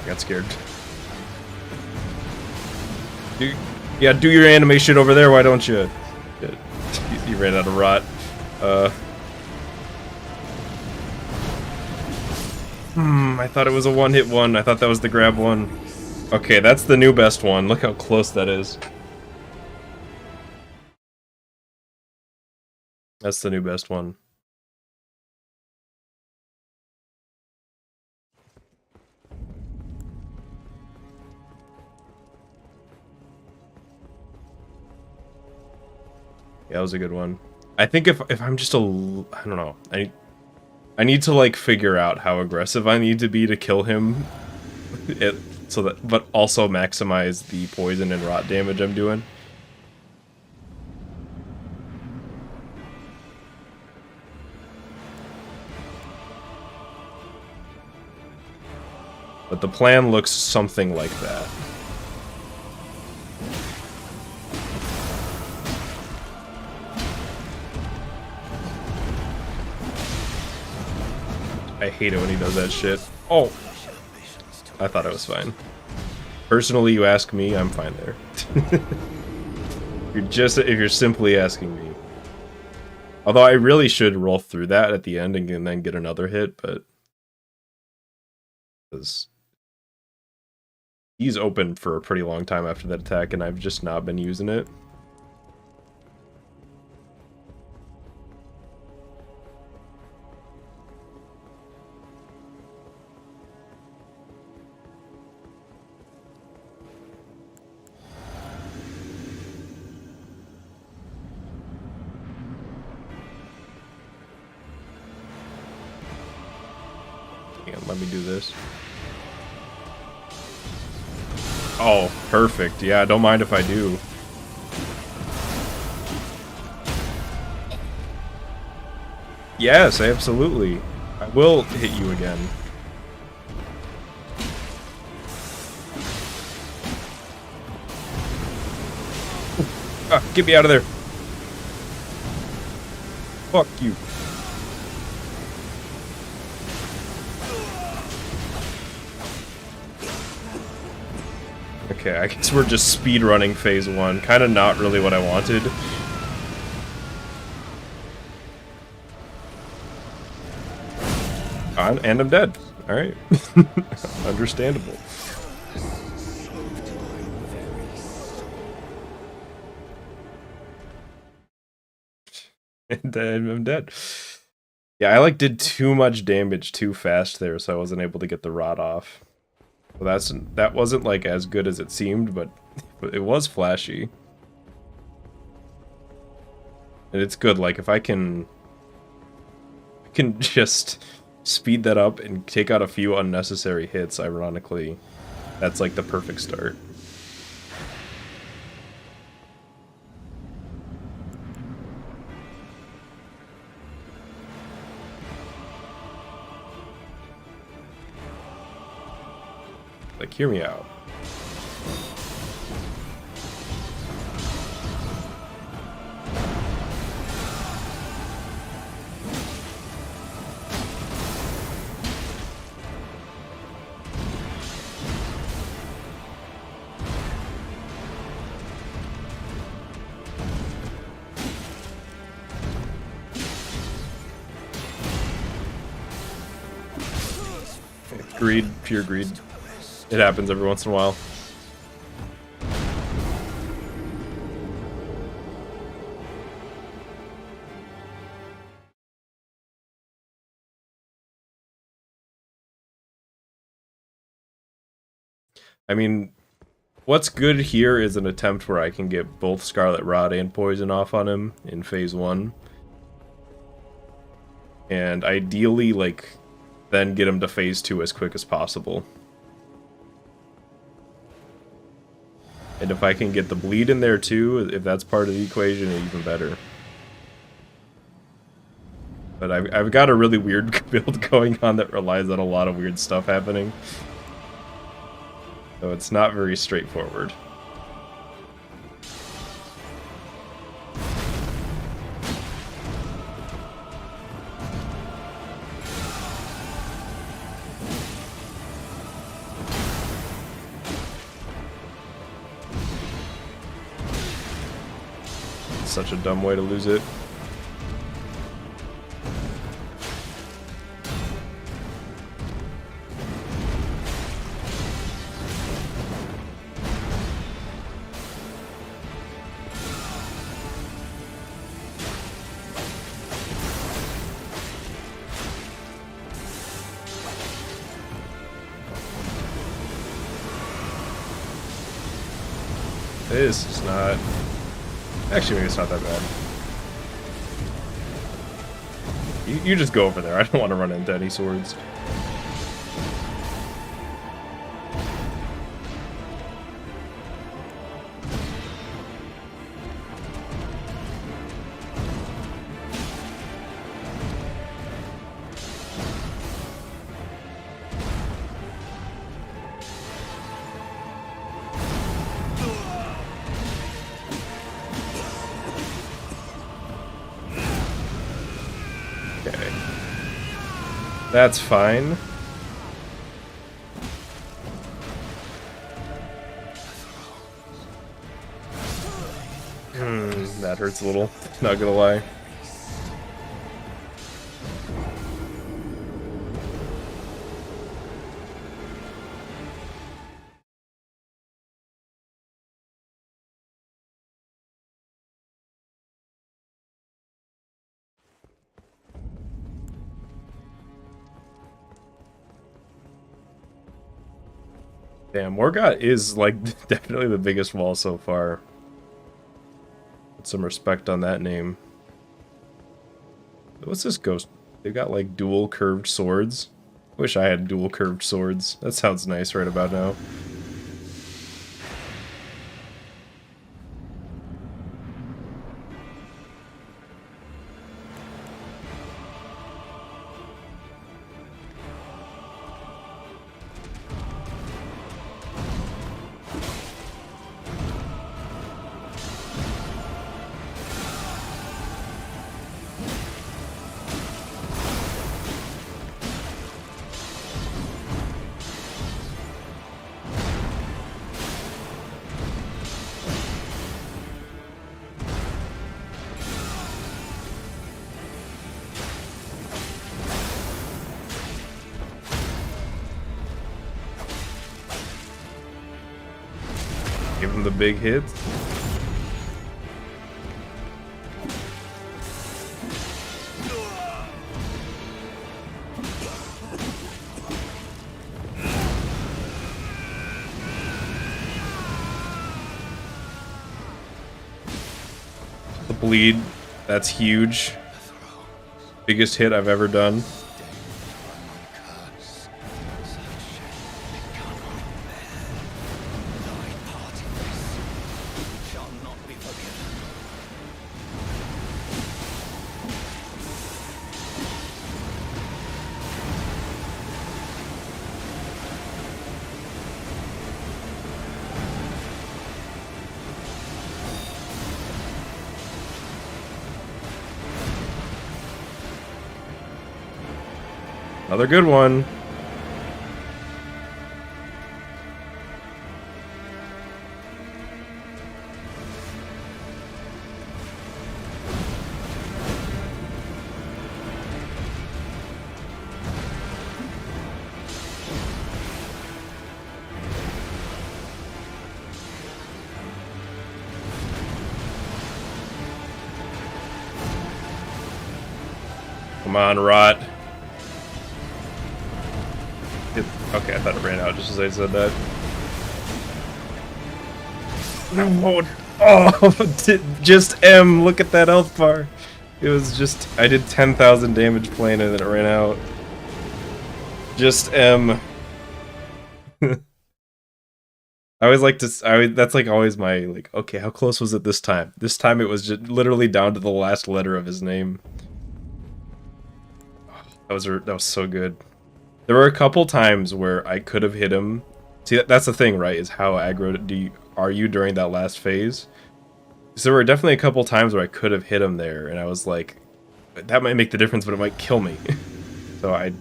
I got scared. Yeah, do your anime shit over there, why don't you? You ran out of rot. I thought it was a one-hit one. I thought that was the grab one. Okay, that's the new best one. Look how close that is. That's the new best one. Yeah, that was a good one. I think if I'm just I don't know. I need to like figure out how aggressive I need to be to kill him. So that, but also maximize the poison and rot damage I'm doing. But the plan looks something like that. I hate it when he does that shit. Oh! I thought I was fine. Personally, you ask me, I'm fine there. If you're simply asking me. Although I really should roll through that at the end and then get another hit, but... because he's open for a pretty long time after that attack, and I've just not been using it. Let me do this. Oh, perfect. Yeah, don't mind if I do. Yes, absolutely. I will hit you again. Ah, get me out of there. Fuck you. Okay, I guess we're just speedrunning phase 1. Kind of not really what I wanted. And I'm dead. Alright. Understandable. And I'm dead. Yeah, I like did too much damage too fast there, so I wasn't able to get the rod off. Well, that wasn't like as good as it seemed, but it was flashy. And it's good, like if I can just speed that up and take out a few unnecessary hits, ironically, that's like the perfect start. Like, hear me out. Greed, pure greed. It happens every once in a while. I mean, what's good here is an attempt where I can get both Scarlet Rod and Poison off on him in phase 1. And ideally, like, then get him to phase 2 as quick as possible. And if I can get the bleed in there too, if that's part of the equation, even better. But I've got a really weird build going on that relies on a lot of weird stuff happening. So it's not very straightforward. Such a dumb way to lose it. This is not... Actually, maybe it's not that bad. You just go over there. I don't want to run into any swords. That's fine. That hurts a little, not gonna lie. Damn, Morgott is, like, definitely the biggest wall so far. Put some respect on that name. What's this ghost? They've got, like, dual curved swords. Wish I had dual curved swords. That sounds nice right about now. Give him the big hits. The bleed, that's huge. Biggest hit I've ever done. Another good one. Come on, Rot. Okay, I thought it ran out just as I said that. No, oh, just M. Look at that health bar. It was just, I did 10,000 damage playing and then it ran out. Just M. I always like to, that's like always my, like, okay, how close was it this time? This time it was just literally down to the last letter of his name. That was so good. There were a couple times where I could have hit him. See, that's the thing, right? Is how aggro are you during that last phase? So there were definitely a couple times where I could have hit him there, and I was like, that might make the difference, but it might kill me. So I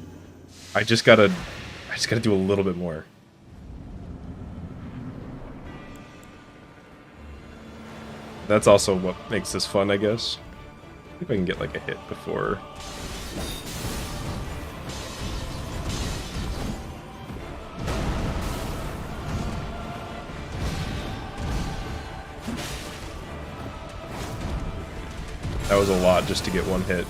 just gotta do a little bit more. That's also what makes this fun, I guess. I think I can get like a hit before. That was a lot just to get one hit.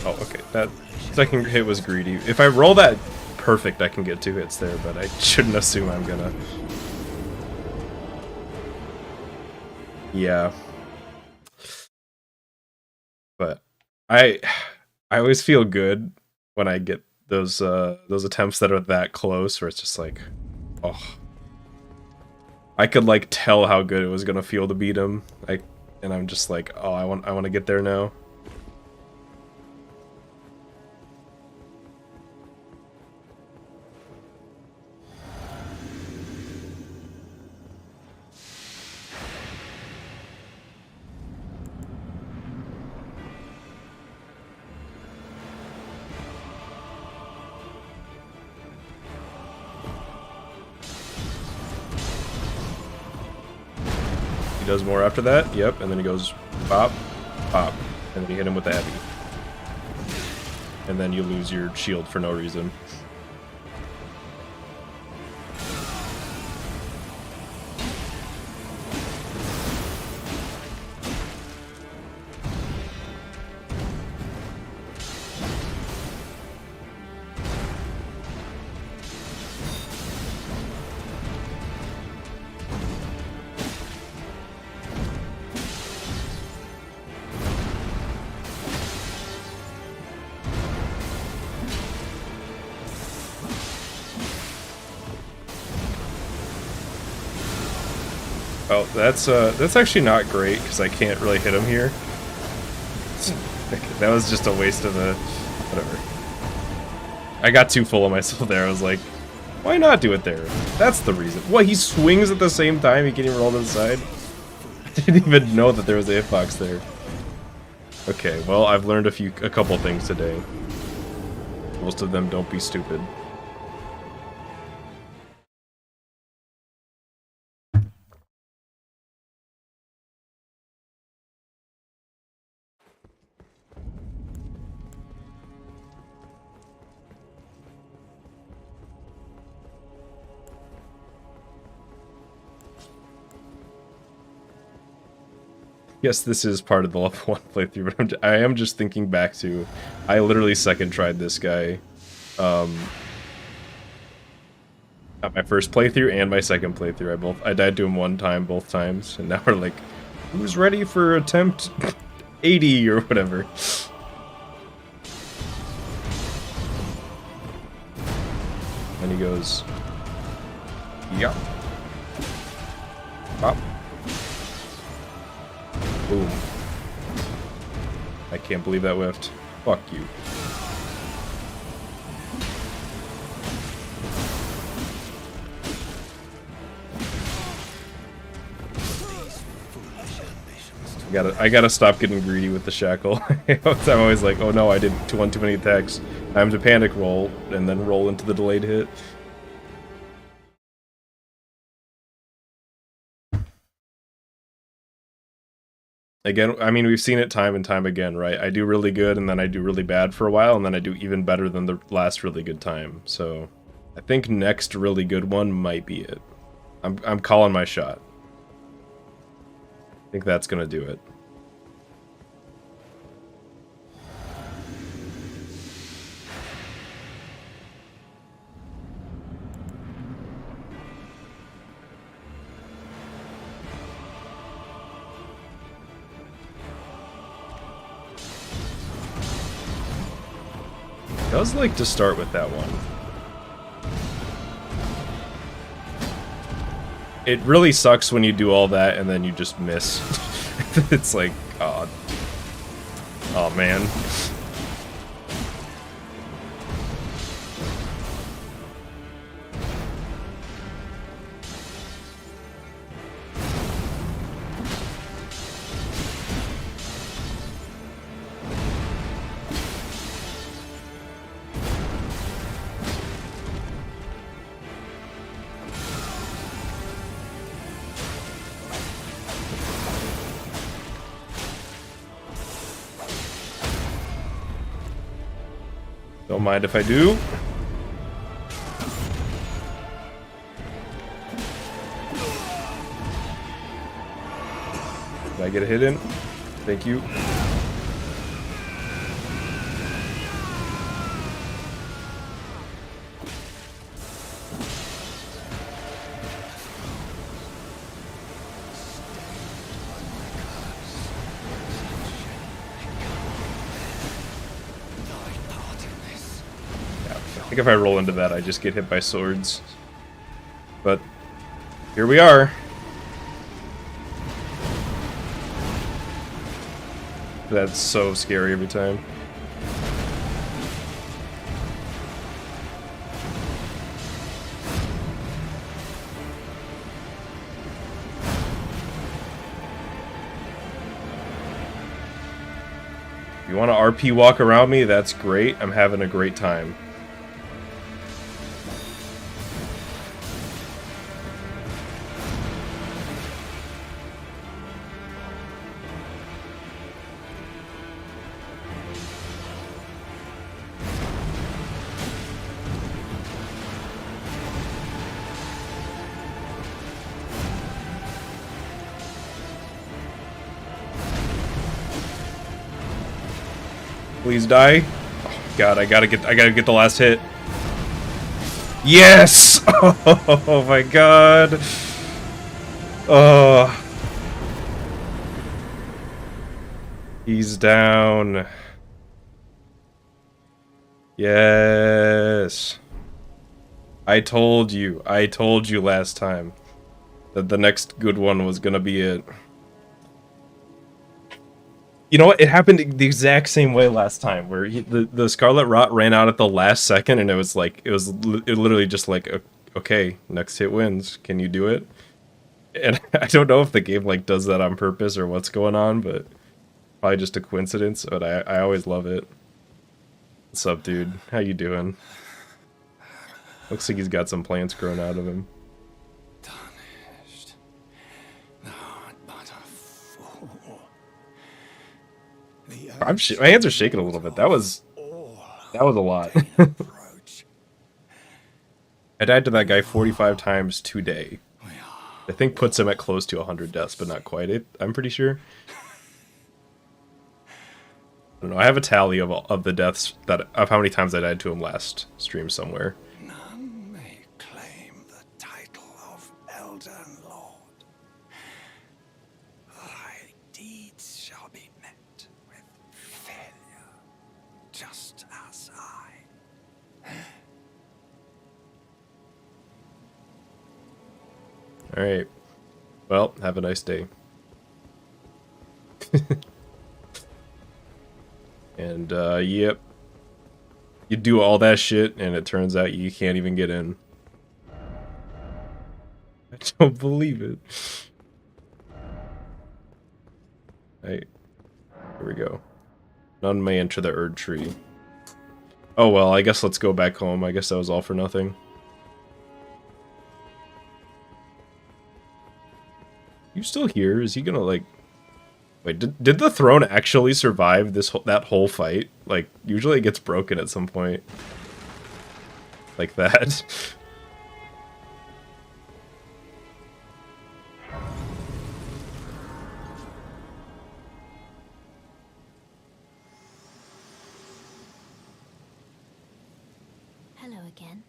Oh, okay. That second hit was greedy. If I roll that perfect, I can get 2 hits there, but I shouldn't assume I'm gonna. Yeah. But I always feel good when I get those attempts that are that close, where it's just like, oh. I could like tell how good it was gonna feel to beat him. And I'm just like, oh, I want to get there now. He does more after that, yep, and then he goes pop, pop, and then you hit him with the Abby. And then you lose your shield for no reason. Oh, that's actually not great because I can't really hit him here. That was just a waste of a whatever. I got too full of myself there. I was like, why not do it there? That's the reason. What, he swings at the same time? He can't even roll to the side? I didn't even know that there was a hitbox there. Okay, well, I've learned a couple things today. Most of them, don't be stupid. Yes, this is part of the level 1 playthrough, but I am just thinking back to... I literally second tried this guy. At my first playthrough and my second playthrough. I died to him one time, both times, and now we're like, who's ready for attempt 80 or whatever? And he goes... Yeah. Pop. Boom. I can't believe that whiffed. Fuck you. I gotta stop getting greedy with the shackle. I'm always like, oh no, I did one too many attacks. Time to panic roll, and then roll into the delayed hit. Again, I mean, we've seen it time and time again, right? I do really good, and then I do really bad for a while, and then I do even better than the last really good time. So, I think next really good one might be it. I'm calling my shot. I think that's gonna do it. I does like to start with that one. It really sucks when you do all that and then you just miss. It's like, oh man. Don't mind if I do. Did I get a hit in? Thank you. I think if I roll into that, I just get hit by swords. But here we are. That's so scary every time. If you want to RP walk around me, that's great. I'm having a great time. Please die. Oh god, I gotta get the last hit. Yes! Oh my god. Oh. He's down. Yes. I told you last time that the next good one was gonna be it. You know what? It happened the exact same way last time, where the Scarlet Rot ran out at the last second, and it was like it literally just like, okay, next hit wins. Can you do it? And I don't know if the game like does that on purpose or what's going on, but probably just a coincidence. But I always love it. What's up, dude? How you doing? Looks like he's got some plants growing out of him. Tarnished, not but a fool. My hands are shaking a little bit. That was a lot. I died to that guy 45 times today. I think puts him at close to 100 deaths, but not quite. I'm pretty sure. I don't know. I have a tally of the deaths of how many times I died to him last stream somewhere. None may claim the title of Elden Lord. Thy deeds shall be met with failure, just as I. Alright. Well, have a nice day. And, yep. You do all that shit, and it turns out you can't even get in. I don't believe it. Right. Here we go. None may enter the Erd Tree. Oh well, I guess let's go back home. I guess that was all for nothing. You still here? Is he gonna like... Wait, did the throne actually survive that whole fight? Like, usually it gets broken at some point. Like that. Hello again.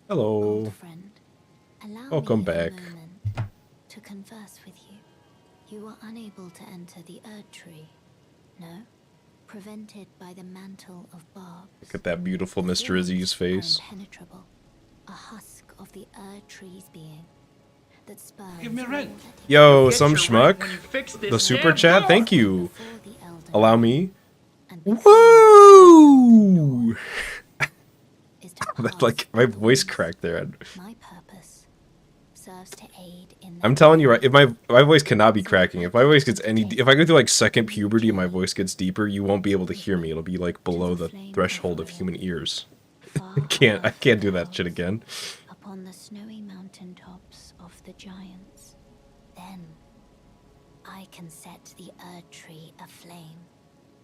Hello. Old friend. Welcome back. A moment to converse with you. You were unable to enter the Erd Tree. No? Prevented by the mantle of barbs. Look at that beautiful Mr. Aziz face. Impenetrable. A husk of the Erd Tree's being. That spurs Give me rent. Yo, some schmuck. The super chat, thank you. Allow me. Woo! That, like, my voice cracked there. My purpose serves to aid in I'm telling you, right? If my voice cannot be cracking. If my voice gets if I go through like second puberty and my voice gets deeper, you won't be able to hear me. It'll be like below the threshold of human ears. I can't do that shit again. Upon the snowy mountain tops of the giants, then I can set the Erd Tree aflame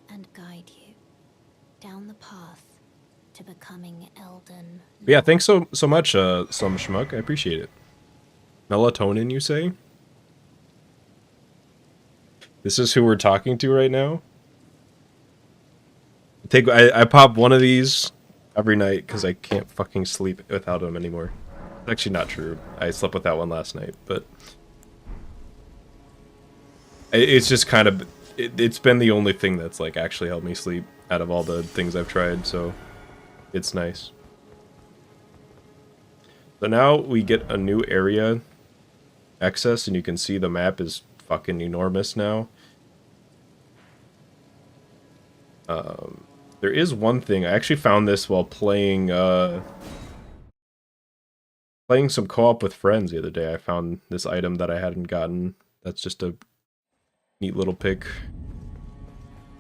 and guide you down the path to becoming Elden. But yeah, thanks so much, some schmuck. I appreciate it. Melatonin, you say? This is who we're talking to right now? I pop one of these every night because I can't fucking sleep without them anymore. It's actually not true. I slept with that one last night, but it's just kind of it's been the only thing that's like actually helped me sleep out of all the things I've tried, so it's nice. So now we get a new area access, and you can see the map is fucking enormous now. There is one thing. I actually found this while playing playing some co-op with friends the other day. I found this item that I hadn't gotten. That's just a neat little pick.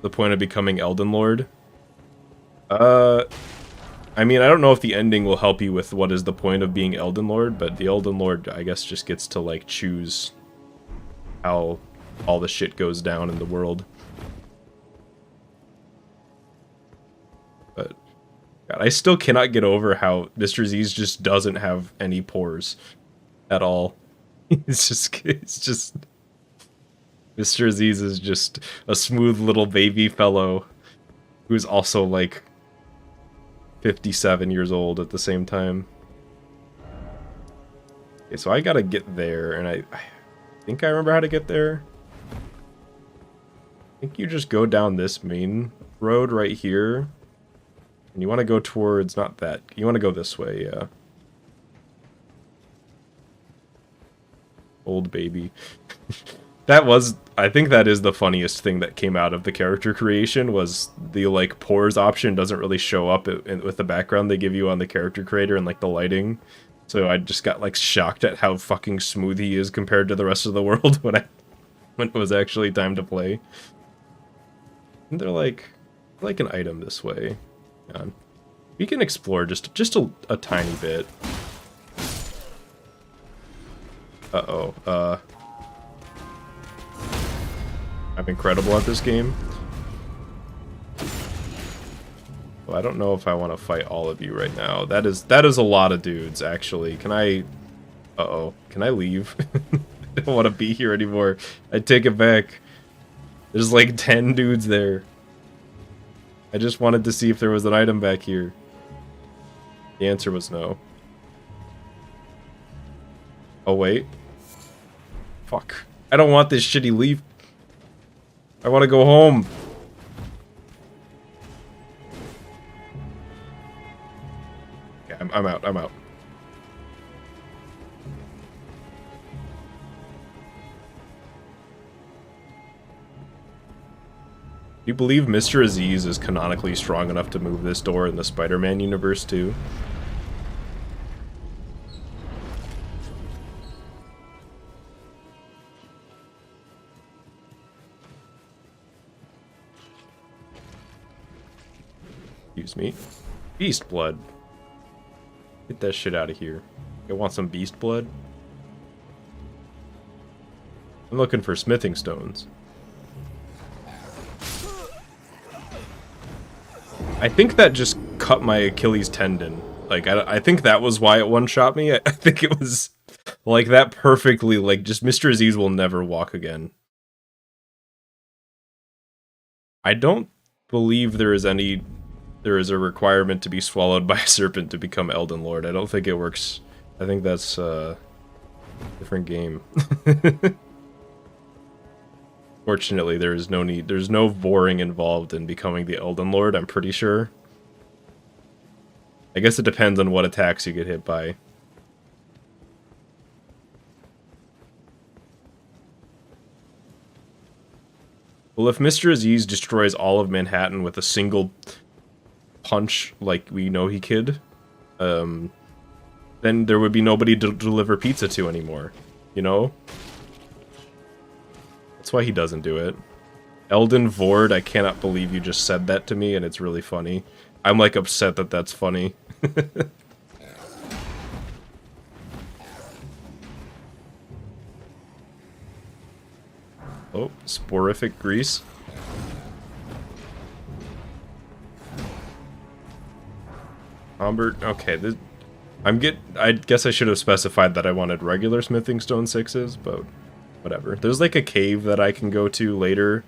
The point of becoming Elden Lord. I mean, I don't know if the ending will help you with what is the point of being Elden Lord, but the Elden Lord, I guess, just gets to, like, choose how all the shit goes down in the world. But, God, I still cannot get over how Mr. Aziz just doesn't have any pores at all. It's just... Mr. Aziz is just a smooth little baby fellow who's also, like, 57 years old at the same time. Okay, so I gotta get there, and I think I remember how to get there. I think you just go down this main road right here. And you want to go towards, not that, you want to go this way, yeah. Old baby. That was, I think that is the funniest thing that came out of the character creation, was the, like, pores option doesn't really show up with the background they give you on the character creator and, like, the lighting. So I just got, like, shocked at how fucking smooth he is compared to the rest of the world when it was actually time to play. And they're like an item this way. We can explore just a tiny bit. Uh-oh, I'm incredible at this game. Well, I don't know if I want to fight all of you right now. That is a lot of dudes, actually. Can I... Uh-oh. Can I leave? I don't want to be here anymore. I take it back. There's like 10 dudes there. I just wanted to see if there was an item back here. The answer was no. Oh, wait. Fuck. I don't want this shitty leaf. I want to go home. Okay, I'm out. I'm out. Do you believe Mr. Aziz is canonically strong enough to move this door in the Spider-Man universe too? Excuse me. Beast blood. Get that shit out of here. You want some beast blood? I'm looking for smithing stones. I think that just cut my Achilles tendon. Like, I think that was why it one-shot me. I think it was, like, that perfectly, like, just Mr. Aziz will never walk again. I don't believe there is a requirement to be swallowed by a serpent to become Elden Lord. I don't think it works. I think that's a different game. Fortunately, there's no boring involved in becoming the Elden Lord, I'm pretty sure. I guess it depends on what attacks you get hit by. Well, if Mr. Aziz destroys all of Manhattan with a single punch, like we know he could, then there would be nobody to deliver pizza to anymore, you know? That's why he doesn't do it. Elden Vord, I cannot believe you just said that to me, and it's really funny. I'm, like, upset that that's funny. Oh, sporific grease. Humbert, okay, this... I guess I should have specified that I wanted regular smithing stone 6s, but... whatever. There's like a cave that I can go to later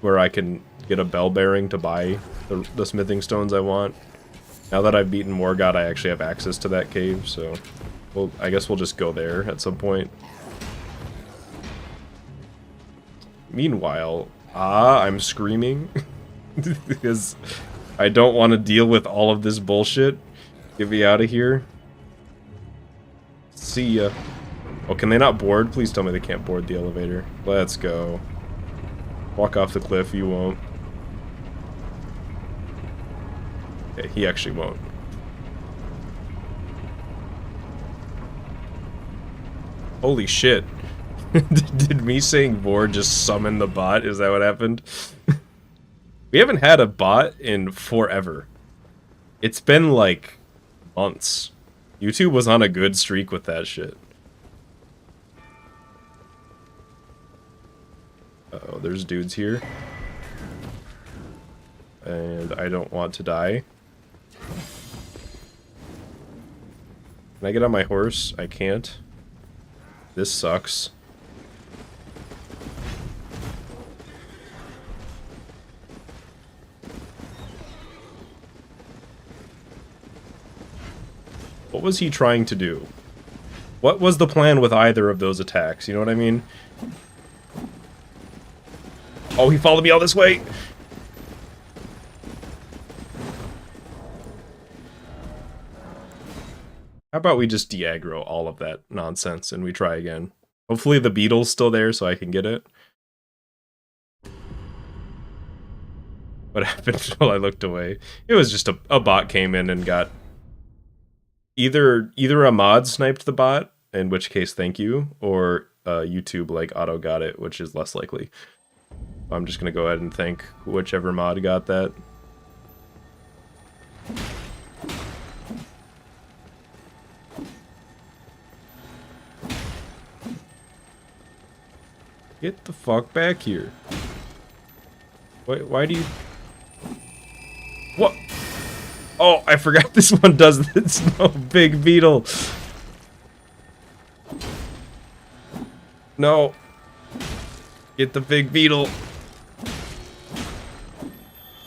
where I can get a bell bearing to buy the smithing stones I want. Now that I've beaten Morgott, I actually have access to that cave, so I guess we'll just go there at some point. Meanwhile, I'm screaming because I don't want to deal with all of this bullshit. Get me out of here. See ya. Oh, can they not board? Please tell me they can't board the elevator. Let's go. Walk off the cliff, you won't. Okay, he actually won't. Holy shit. Did me saying board just summon the bot? Is that what happened? We haven't had a bot in forever. It's been like months. YouTube was on a good streak with that shit. Uh-oh, there's dudes here. And I don't want to die. Can I get on my horse? I can't. This sucks. What was he trying to do? What was the plan with either of those attacks? You know what I mean? Oh, he followed me all this way! How about we just de-aggro all of that nonsense and we try again? Hopefully the beetle's still there so I can get it. what happened while I looked away. It was just a bot came in and got either a mod sniped the bot, in which case thank you, or YouTube like auto got it, which is less likely. I'm just gonna go ahead and thank whichever mod got that. Get the fuck back here. Why do you... What? Oh, I forgot this one does this. No, big beetle. No. Get the big beetle.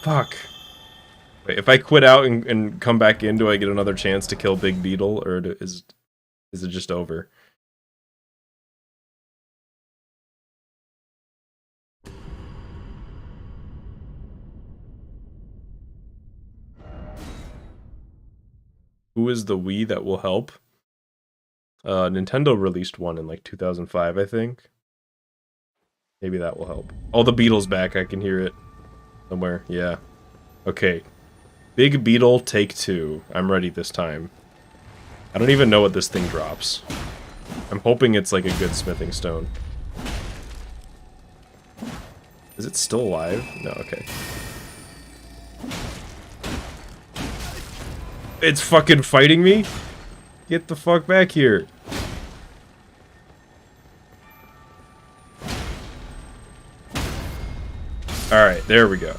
Fuck. Wait, if I quit out and come back in, do I get another chance to kill big beetle, or is it just over? Who is the we that will help? Nintendo released one in like 2005, I think. Maybe that will help. Oh, the beetle's back. I can hear it somewhere. Yeah. Okay. Big beetle, take 2. I'm ready this time. I don't even know what this thing drops. I'm hoping it's like a good smithing stone. Is it still alive? No, okay. It's fucking fighting me? Get the fuck back here. Alright, there we go.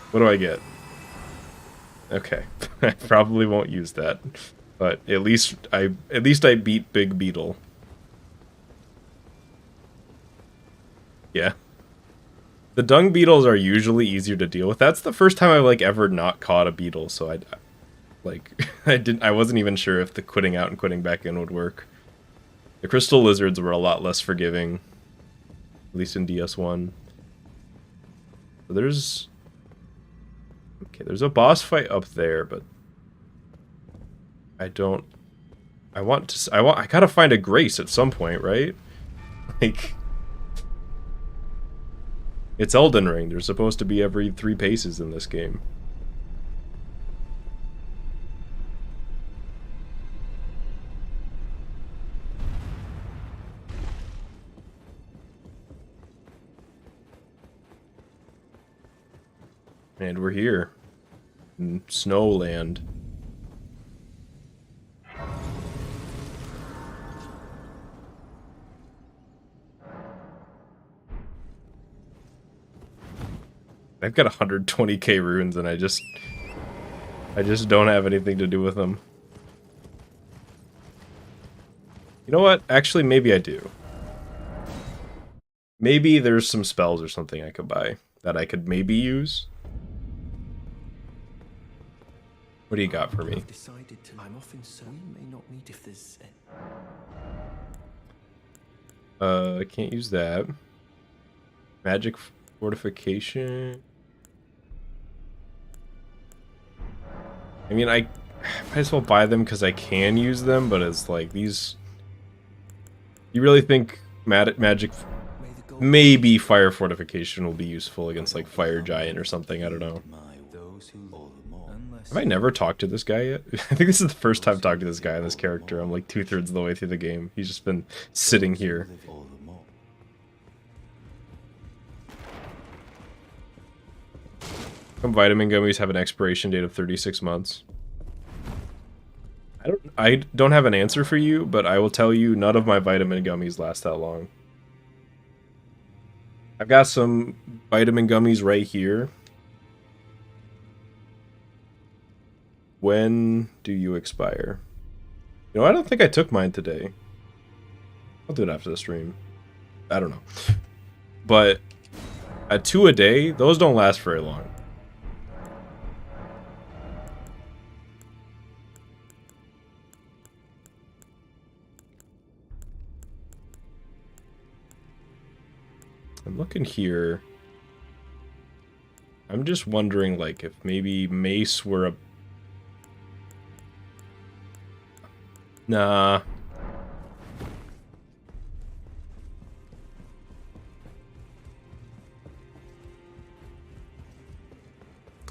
What do I get? Okay. I probably won't use that. But at least I beat Big Beetle. Yeah. The dung beetles are usually easier to deal with. That's the first time I've like ever not caught a beetle, so I wasn't even sure if the quitting out and quitting back in would work. The crystal lizards were a lot less forgiving, at least in DS1. So there's a boss fight up there, but I gotta find a grace at some point, right? Like, it's Elden Ring. They're supposed to be every 3 paces in this game. And we're here. In Snowland. I've got 120k runes and I just don't have anything to do with them. You know what? Actually, maybe I do. Maybe there's some spells or something I could buy that I could maybe use. What do you got for me? I'm often so we may not meet if there's I can't use that. Magic fortification. I mean, I might as well buy them because I can use them, but it's like these. You really think magic? Maybe fire fortification will be useful against like fire giant or something. I don't know. Have I never talked to this guy yet? I think this is the first time I've talked to this guy and this character. I'm like 2/3 of the way through the game. He's just been sitting here. Some vitamin gummies have an expiration date of 36 months. I don't have an answer for you, but I will tell you none of my vitamin gummies last that long. I've got some vitamin gummies right here. When do you expire? You know, I don't think I took mine today. I'll do it after the stream. I don't know. But at 2 a day, those don't last very long. I'm looking here. I'm just wondering, like, if maybe mace were a... Nah.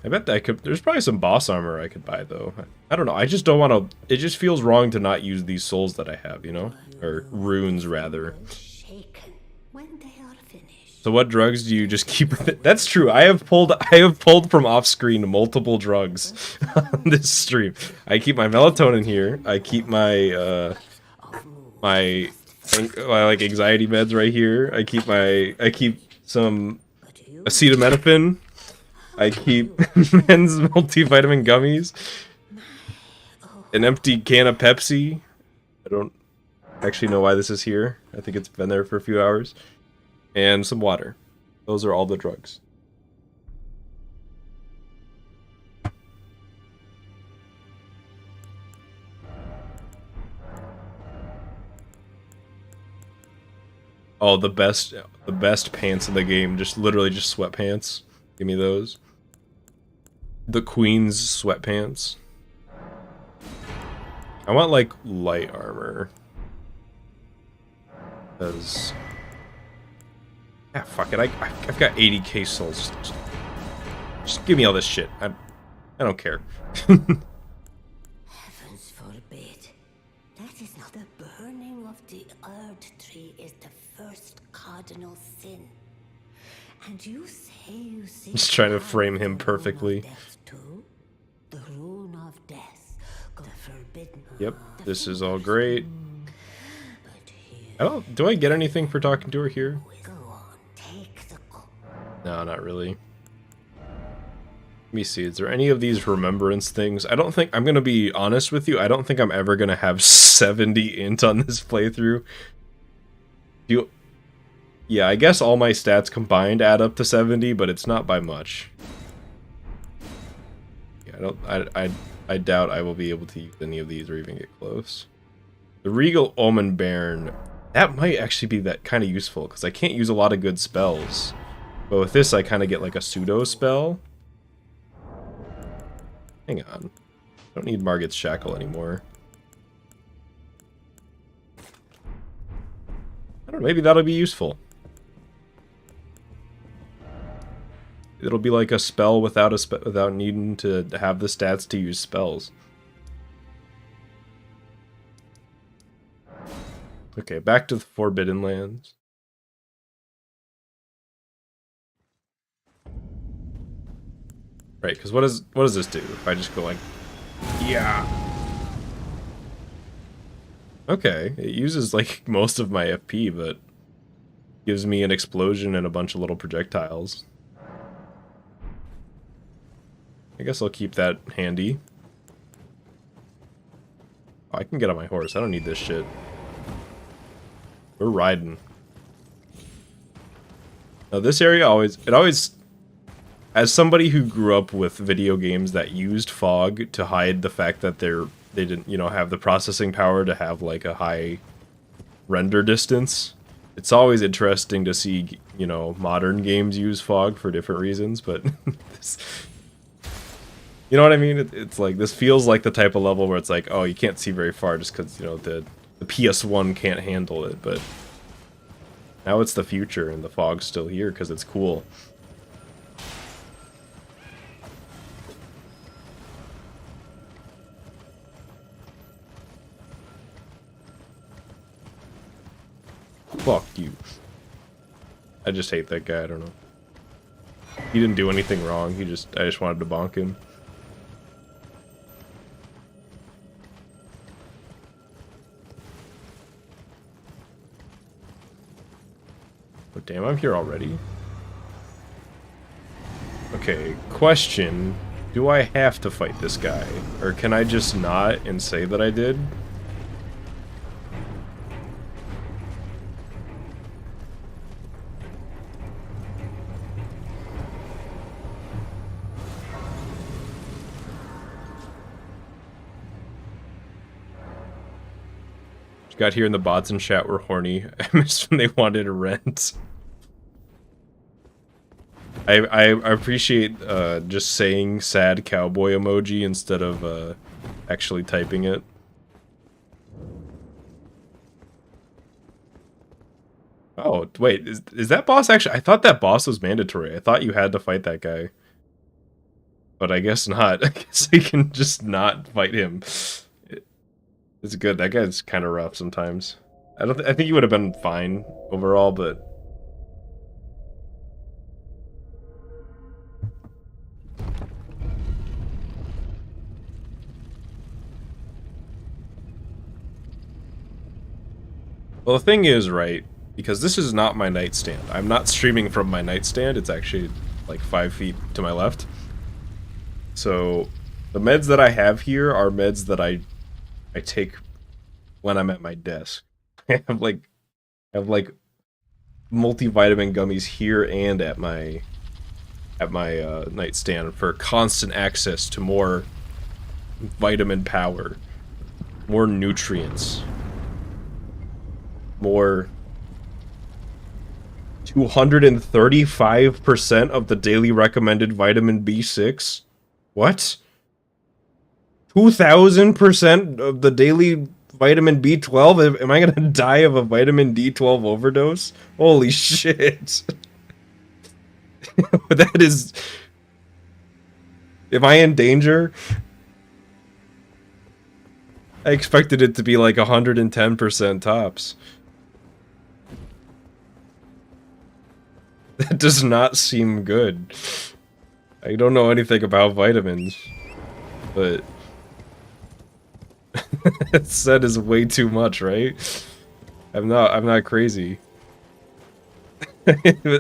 I bet that I could... There's probably some boss armor I could buy, though. I don't know. I just don't want to... It just feels wrong to not use these souls that I have, you know? Or runes, rather. Shaken when they are finished. So what drugs do you just keep with it? That's true. I have pulled from off-screen multiple drugs on this stream. I keep my melatonin here. I keep my my like anxiety meds right here. I keep some acetaminophen. I keep men's multivitamin gummies. An empty can of Pepsi. I don't actually know why this is here. I think it's been there for a few hours. And some water. Those are all the drugs. Oh, the best pants in the game. Just literally just sweatpants. Give me those. The Queen's sweatpants. I want like light armor. Because yeah, fuck it. I've got 80k souls. Just give me all this shit. I don't care. Heavens forbid. That is not the burning of the Earth Tree is the first cardinal sin. And you say you seek Just trying to frame him perfectly. The rune of death, the forbidden. Yep, this is all great. Do I get anything for talking to her here? No, not really. Let me see, is there any of these remembrance things? I don't think, I'm gonna be honest with you, I don't think I'm ever gonna have 70 int on this playthrough. Yeah, I guess all my stats combined add up to 70, but it's not by much. Yeah, I doubt I will be able to use any of these or even get close. The Regal Omen Baron, that might actually be that kind of useful, because I can't use a lot of good spells. But with this, I kind of get like a pseudo spell. Hang on. I don't need Margit's Shackle anymore. I don't know, maybe that'll be useful. It'll be like a spell without without needing to have the stats to use spells. Okay, back to the Forbidden Lands. Right, because what does this do if I just go like, yeah. Okay, it uses like most of my FP, but gives me an explosion and a bunch of little projectiles. I guess I'll keep that handy. Oh, I can get on my horse. I don't need this shit. We're riding. Now this area always, as somebody who grew up with video games that used fog to hide the fact that they didn't, you know, have the processing power to have like a high render distance, it's always interesting to see, you know, modern games use fog for different reasons, but this, you know what I mean? It's like, this feels like the type of level where it's like, oh, you can't see very far just because, you know, the PS1 can't handle it, but now it's the future and the fog's still here because it's cool. Fuck you. I just hate that guy, I don't know. He didn't do anything wrong, I just wanted to bonk him. Oh, damn, I'm here already. Okay, question. Do I have to fight this guy? Or can I just not and say that I did? Got here in the bots and chat were horny. I missed when they wanted a rent. I appreciate just saying sad cowboy emoji instead of actually typing it. Oh, wait, is that boss actually? I thought that boss was mandatory. I thought you had to fight that guy. But I guess not. I guess I can just not fight him. It's good. That guy's kind of rough sometimes. I think he would have been fine overall, but well, the thing is, right, because this is not my nightstand. I'm not streaming from my nightstand. It's actually like 5 feet to my left. So the meds that I have here are meds that I take when I'm at my desk. I have like multivitamin gummies here and at my nightstand for constant access to more vitamin power, more nutrients, more 235% of the daily recommended vitamin B6. What? 2000% of the daily vitamin B12? Am I gonna die of a vitamin D12 overdose? Holy shit. That is... Am I in danger? I expected it to be like 110% tops. That does not seem good. I don't know anything about vitamins, but... That said is way too much, right? I'm not crazy.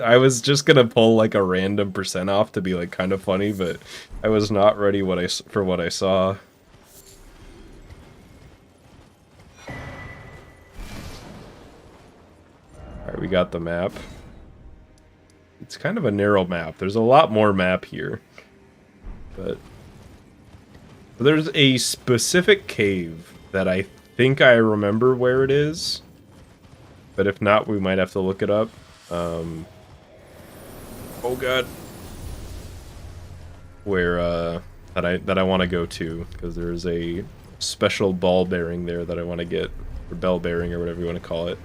I was just gonna pull like a random percent off to be like kind of funny, but I was not ready for what I saw. Alright, we got the map. It's kind of a narrow map. There's a lot more map here. But there's a specific cave that I think I remember where it is. But if not, we might have to look it up. Oh god. Where that I want to go to, because there's a special ball bearing there that I want to get, or bell bearing, or whatever you want to call it.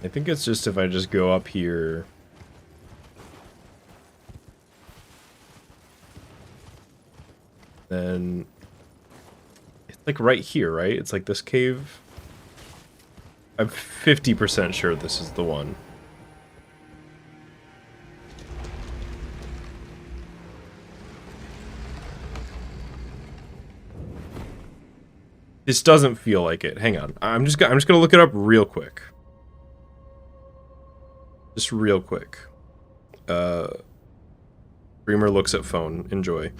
I think it's just if I just go up here. Then it's like right here, right? It's like this cave. I'm 50% sure this is the one. This doesn't feel like it. Hang on. I'm just gonna look it up real quick. Just real quick. Dreamer looks at phone. Enjoy.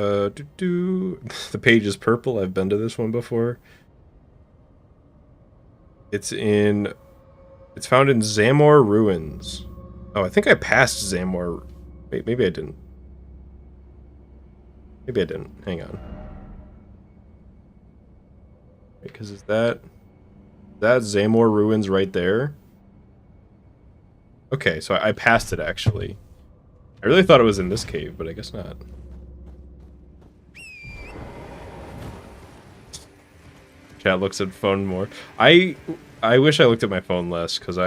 The page is purple. I've been to this one before. It's found in Zamor Ruins. Oh, I think I passed Zamor. Wait, maybe I didn't. Maybe I didn't. Hang on. Because is that Zamor Ruins right there? Okay, so I passed it actually. I really thought it was in this cave, but I guess not. Chat looks at phone more. I wish I looked at my phone less, because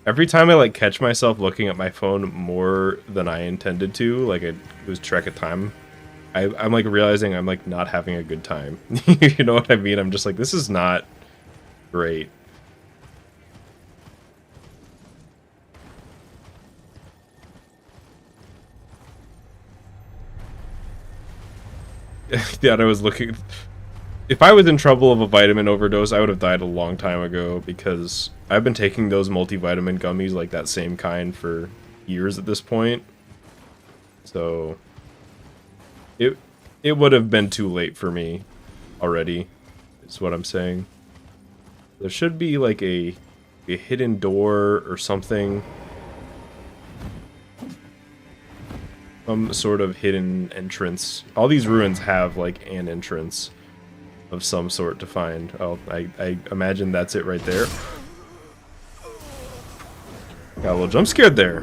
every time I like catch myself looking at my phone more than I intended to, like I lose track of time, I'm like realizing I'm like not having a good time. You know what I mean? I'm just like, this is not great. Yeah, I was looking. If I was in trouble of a vitamin overdose, I would have died a long time ago, because I've been taking those multivitamin gummies, like that same kind, for years at this point. So it would have been too late for me already, is what I'm saying. There should be like a hidden door or something. some sort of hidden entrance. All these ruins have like an entrance of some sort to find. Oh, I imagine that's it right there. Got a little jump scared there.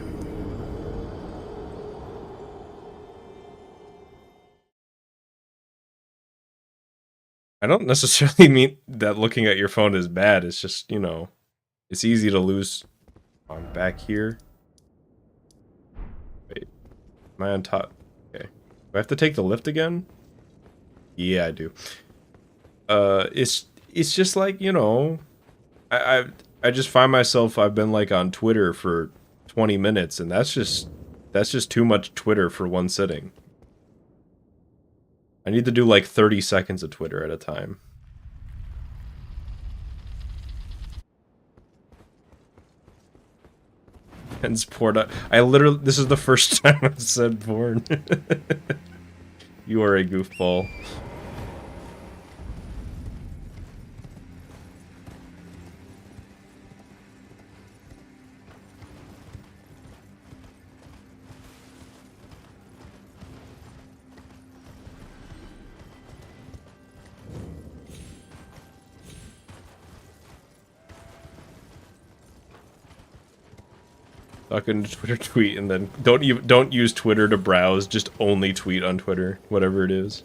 I don't necessarily mean that looking at your phone is bad. It's just, you know, it's easy to lose. I'm back here. Wait, am I on top? Okay. Do I have to take the lift again? Yeah, I do. It's just like, you know, I just find myself, I've been like on Twitter for 20 minutes, and that's just too much Twitter for one sitting. I need to do like 30 seconds of Twitter at a time. And Porta, I literally, this is the first time I've said porn. You are a goofball. Talking to Twitter tweet, and then don't use Twitter to browse, just only tweet on Twitter, whatever it is.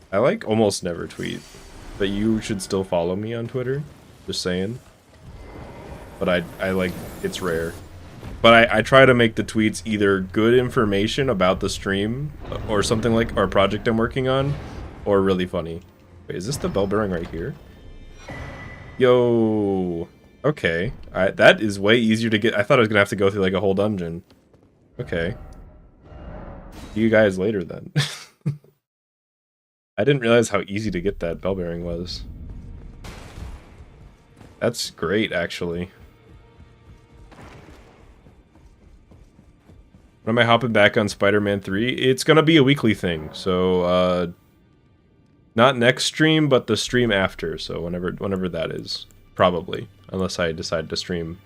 I like almost never tweet, but you should still follow me on Twitter, just saying. But I like, it's rare. But I try to make the tweets either good information about the stream, or something like our project I'm working on, or really funny. Wait, is this the bell bearing right here? Yo, okay. That is way easier to get. I thought I was gonna have to go through like a whole dungeon. Okay. See you guys later then. I didn't realize how easy to get that bell bearing was. That's great, actually. When am I hopping back on Spider-Man 3? It's gonna be a weekly thing, so not next stream, but the stream after, so whenever that is. Probably. Unless I decide to stream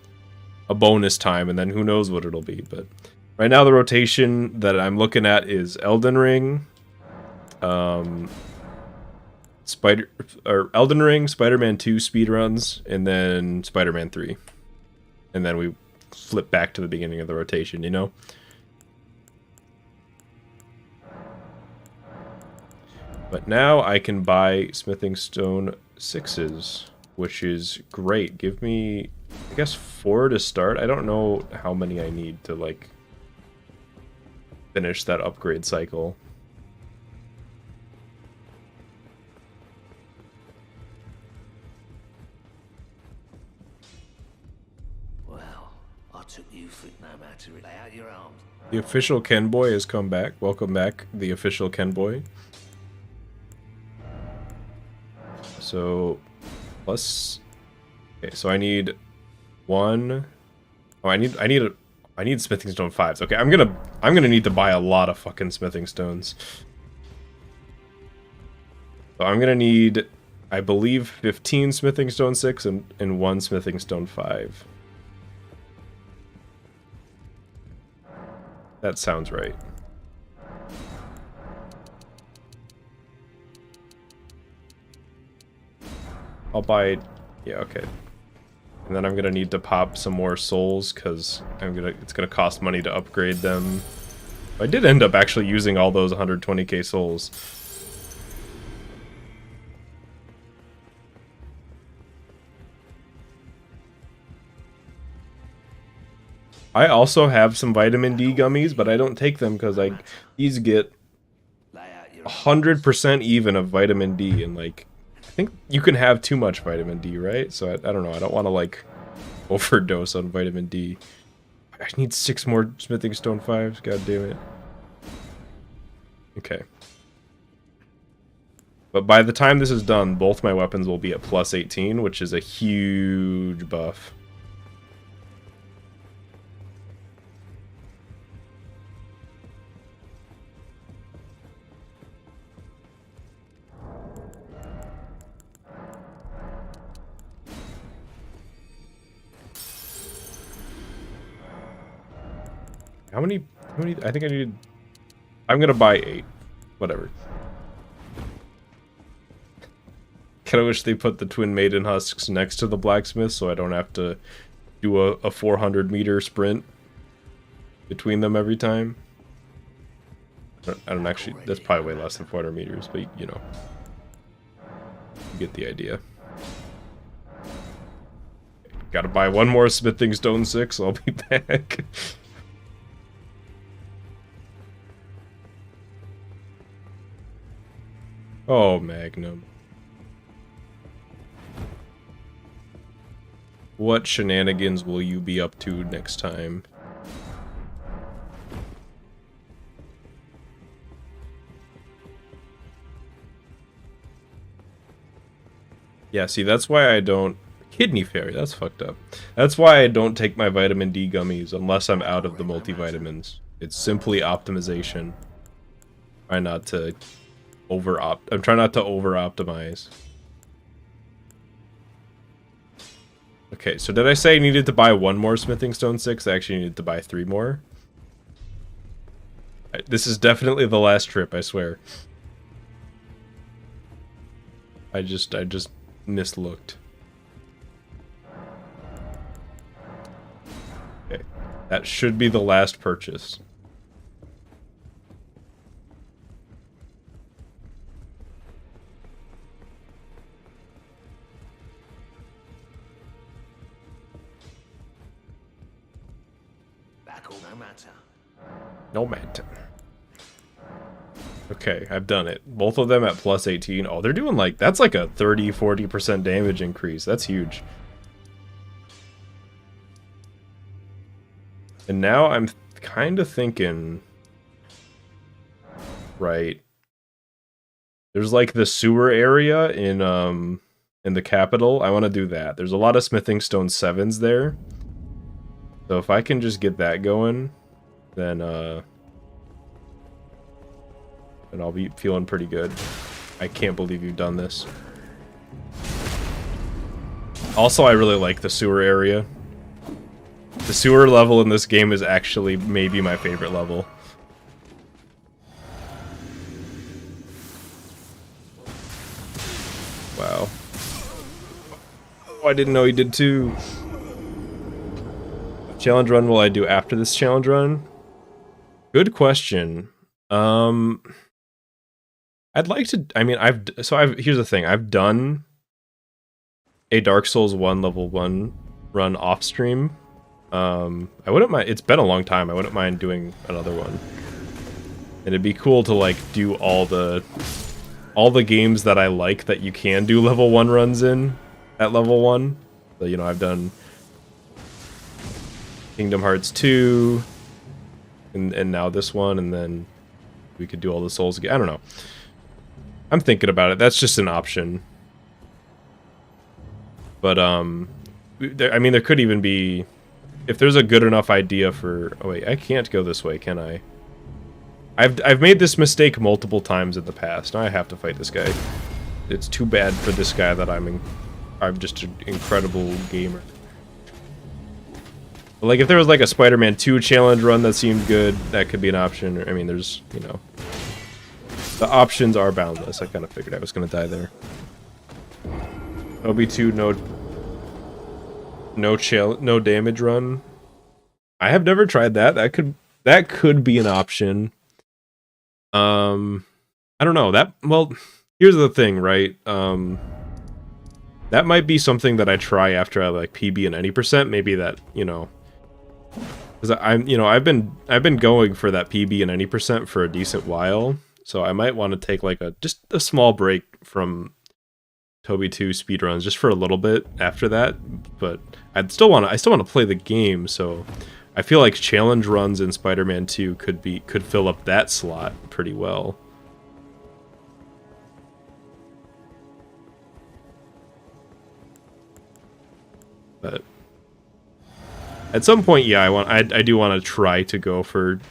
a bonus time, and then who knows what it'll be. But right now the rotation that I'm looking at is Elden Ring, Elden Ring, Spider-Man 2 speedruns, and then Spider-Man 3. And then we flip back to the beginning of the rotation, you know? But now I can buy Smithing Stone 6s, which is great. Give me, I guess, 4 to start. I don't know how many I need to, like, finish that upgrade cycle. Well, I took you for no matter. Lay out your arms. The official Ken Boy has come back. Welcome back, the official Ken Boy. So, plus, okay, so I need 1. Oh, I need Smithing Stone 5s. Okay, I'm gonna need to buy a lot of fucking Smithing Stones. So I'm gonna need, I believe, 15 Smithing Stone 6 and 1 Smithing Stone 5. That sounds right. I'll buy, yeah, okay. And then I'm gonna need to pop some more souls, because it's gonna cost money to upgrade them. I did end up actually using all those 120k souls. I also have some vitamin D gummies, but I don't take them because these get 100% even of vitamin D, and like, I think you can have too much vitamin D, right? So I don't know. I don't want to like overdose on vitamin D. I need 6 more Smithing Stone 5s. God damn it. Okay. But by the time this is done, both my weapons will be at plus 18, which is a huge buff. How many? I think I need. I'm gonna buy 8. Whatever. Kinda wish they put the twin maiden husks next to the blacksmith so I don't have to do a 400-meter sprint between them every time. I don't actually, that's probably way less than 400 meters, but you know, you get the idea. Gotta buy one more smithing stone 6, I'll be back. Oh, Magnum. What shenanigans will you be up to next time? Yeah, see, that's why I don't... Kidney fairy, that's fucked up. That's why I don't take my vitamin D gummies unless I'm out of the multivitamins. It's simply optimization. Try not to I'm trying not to over-optimize. Okay, so did I say I needed to buy 1 more smithing stone 6? I actually needed to buy 3 more. This is definitely the last trip, I swear. I just mislooked. Okay, that should be the last purchase. No matter. Okay, I've done it. Both of them at plus 18. Oh, they're doing like, that's like a 30-40% damage increase. That's huge. And now I'm kind of thinking, right, there's like the sewer area in the capital. I want to do that. There's a lot of smithing stone 7s there. So if I can just get that going, then I'll be feeling pretty good. I can't believe you've done this. Also, I really like the sewer area. The sewer level in this game is actually maybe my favorite level. Wow. Oh, I didn't know he did too. What challenge run will I do after this challenge run? Good question. I'd like to, I mean, here's the thing. I've done a Dark Souls 1 level 1 run off stream. I wouldn't mind, it's been a long time. I wouldn't mind doing another one. And it'd be cool to like do all the games that I like that you can do level 1 runs in at level 1. So, you know, I've done Kingdom Hearts 2 and now this one, and then we could do all the Souls again. I don't know. I'm thinking about it. That's just an option. But I mean, there could even be, if there's a good enough idea for. Oh wait, I can't go this way, can I? I've made this mistake multiple times in the past. Now I have to fight this guy. It's too bad for this guy that I'm just an incredible gamer. But like if there was like a Spider-Man 2 challenge run that seemed good, that could be an option. I mean, there's, you know, the options are boundless. I kind of figured I was gonna die there. OB2 no damage run. I have never tried that. That could be an option. I don't know. Well, here's the thing, right? That might be something that I try after I like PB and any percent. Maybe that, you know, because I've been going for that PB and any percent for a decent while. So I might want to take like just a small break from Toby 2 speedruns just for a little bit after that, but I still want to play the game, so I feel like challenge runs in Spider-Man 2 could fill up that slot pretty well. But at some point, yeah, I do want to try to go for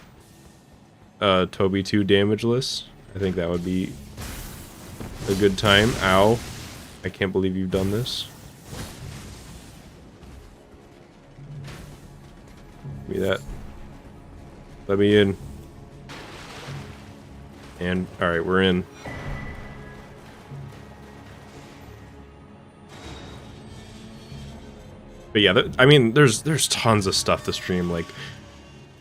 Toby 2 damageless. I think that would be a good time. Ow. I can't believe you've done this. Give me that. Let me in. And, alright, we're in. But yeah, I mean, there's tons of stuff to stream. Like,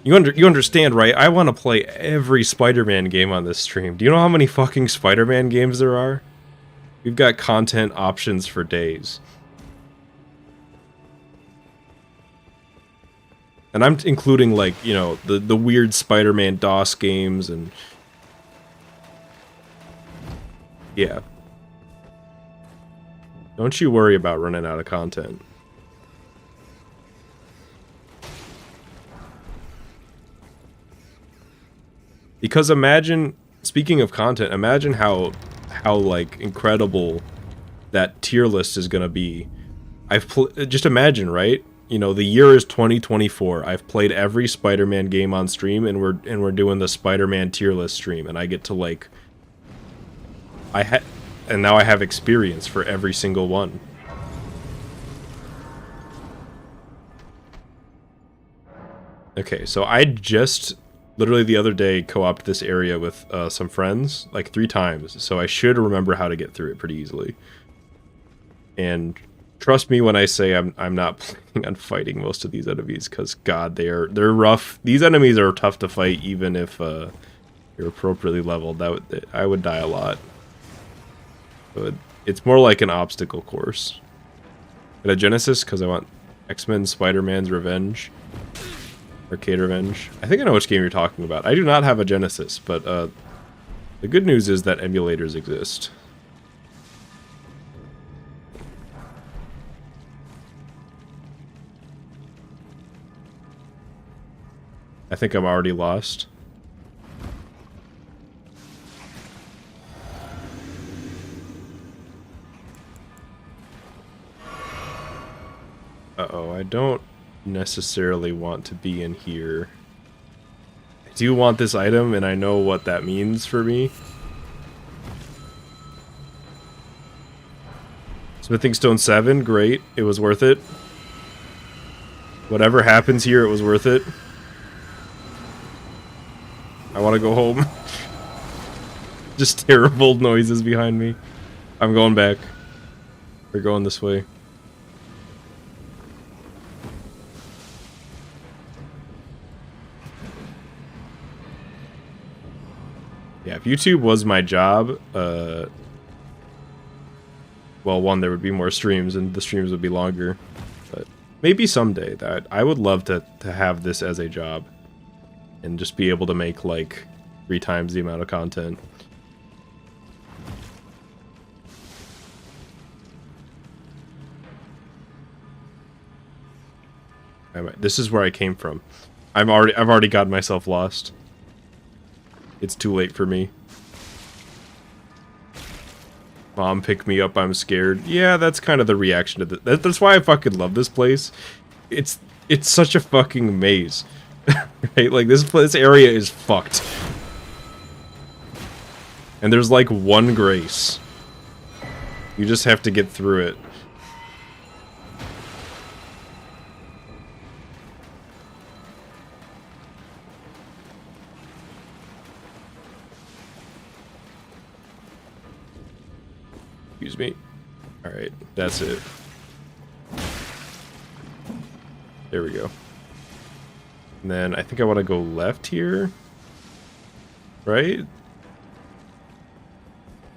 you understand, right? I want to play every Spider-Man game on this stream. Do you know how many fucking Spider-Man games there are? We've got content options for days. And I'm including, like, you know, the weird Spider-Man DOS games and... Yeah. Don't you worry about running out of content. Because imagine, speaking of content, imagine how like incredible that tier list is gonna be. Just imagine, right? You know, the year is 2024. I've played every Spider-Man game on stream, and we're doing the Spider-Man tier list stream, and I get to like, and now I have experience for every single one. Okay, so I just literally the other day co-opted this area with some friends like 3 times, so I should remember how to get through it pretty easily. And trust me when I say I'm not planning on fighting most of these enemies, because God, they're rough. These enemies are tough to fight, even if you're appropriately leveled. I would die a lot. But it's more like an obstacle course. Get a Genesis because I want X-Men Spider-Man's Revenge. Arcade Revenge. I think I know which game you're talking about. I do not have a Genesis, but the good news is that emulators exist. I think I'm already lost. Uh-oh, I don't necessarily want to be in here. I do want this item, and I know what that means for me. Smithing Stone 7, great. It was worth it. Whatever happens here, it was worth it. I want to go home. Just terrible noises behind me. I'm going back. We're going this way. Yeah, if YouTube was my job, well, one, there would be more streams, and the streams would be longer. But maybe someday that I would love to have this as a job, and just be able to make like 3 times the amount of content. This is where I came from. I've already got myself lost. It's too late for me. Mom, pick me up, I'm scared. Yeah, that's kind of the reaction to this. That's why I fucking love this place. It's such a fucking maze. Right? Like, this area is fucked. And there's like one grace. You just have to get through it. Excuse me. Alright, that's it. There we go. And then I think I want to go left here. Right?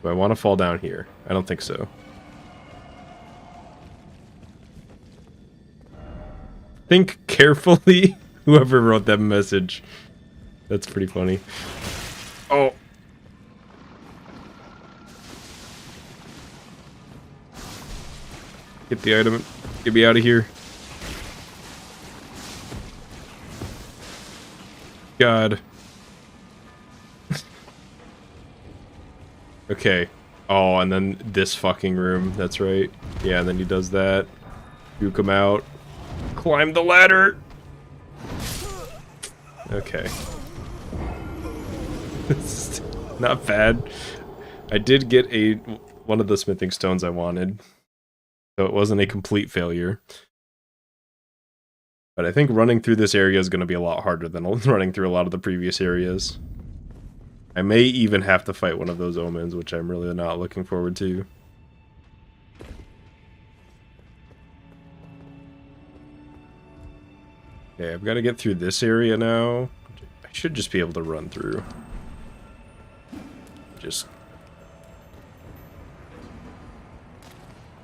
Do I want to fall down here? I don't think so. Think carefully. Whoever wrote that message. That's pretty funny. Oh. Get the item. Get me out of here. God. Okay. Oh, and then this fucking room. That's right. Yeah, and then he does that. Juke him out. Climb the ladder! Okay. It's not bad. I did get one of the smithing stones I wanted. So it wasn't a complete failure. But I think running through this area is going to be a lot harder than running through a lot of the previous areas. I may even have to fight one of those omens, which I'm really not looking forward to. Okay, I've got to get through this area now. I should just be able to run through. Just...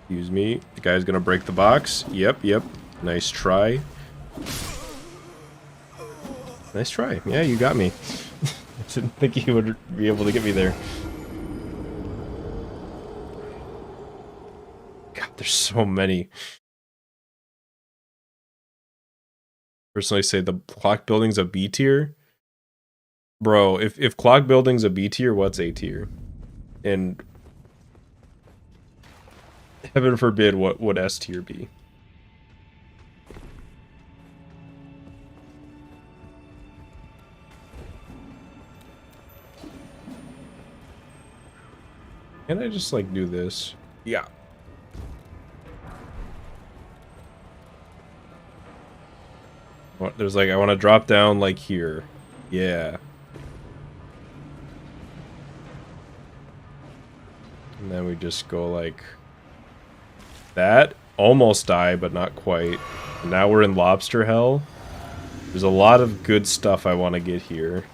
Excuse me. The guy's going to break the box. Yep. Nice try. Nice try. Yeah, you got me. I didn't think you would be able to get me there. God, there's so many. Personally say the clock building's a B tier. Bro, if clock building's a B tier, what's A tier? And heaven forbid, what would S tier be? Can I just, like, do this? Yeah. What, there's, like, I want to drop down, like, here. Yeah. And then we just go, like... that. Almost die, but not quite. And now we're in lobster hell. There's a lot of good stuff I want to get here.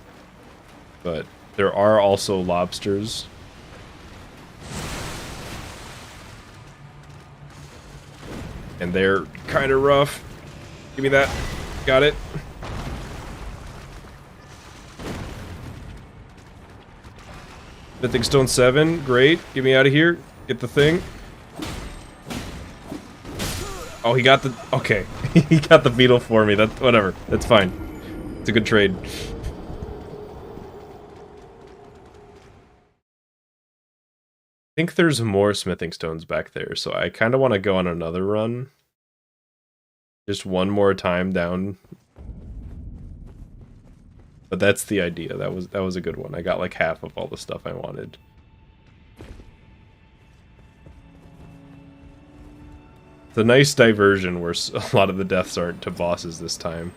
But there are also lobsters. And they're kind of rough. Give me that. Got it. Mythic Stone 7. Great. Get me out of here. Get the thing. Oh, he got the... okay. He got the beetle for me. That's whatever. That's fine. It's a good trade. I think there's more smithing stones back there, so I kind of want to go on another run. Just one more time down. But that's the idea. That was a good one. I got like half of all the stuff I wanted. It's a nice diversion where a lot of the deaths aren't to bosses this time.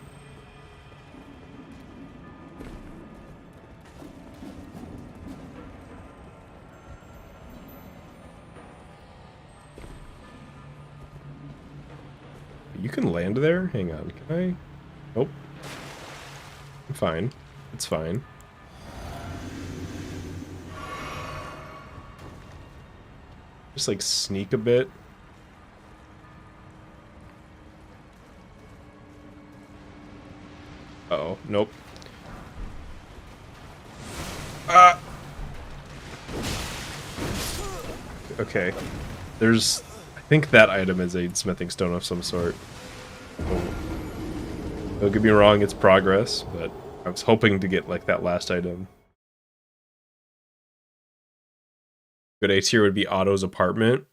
You can land there? Hang on, can I? Nope. I'm fine. It's fine. Just like sneak a bit. Uh-oh, nope. Ah! Okay. There's... I think that item is a smithing stone of some sort. Oh. Don't get me wrong, it's progress, but I was hoping to get like that last item. Good A tier would be Otto's apartment.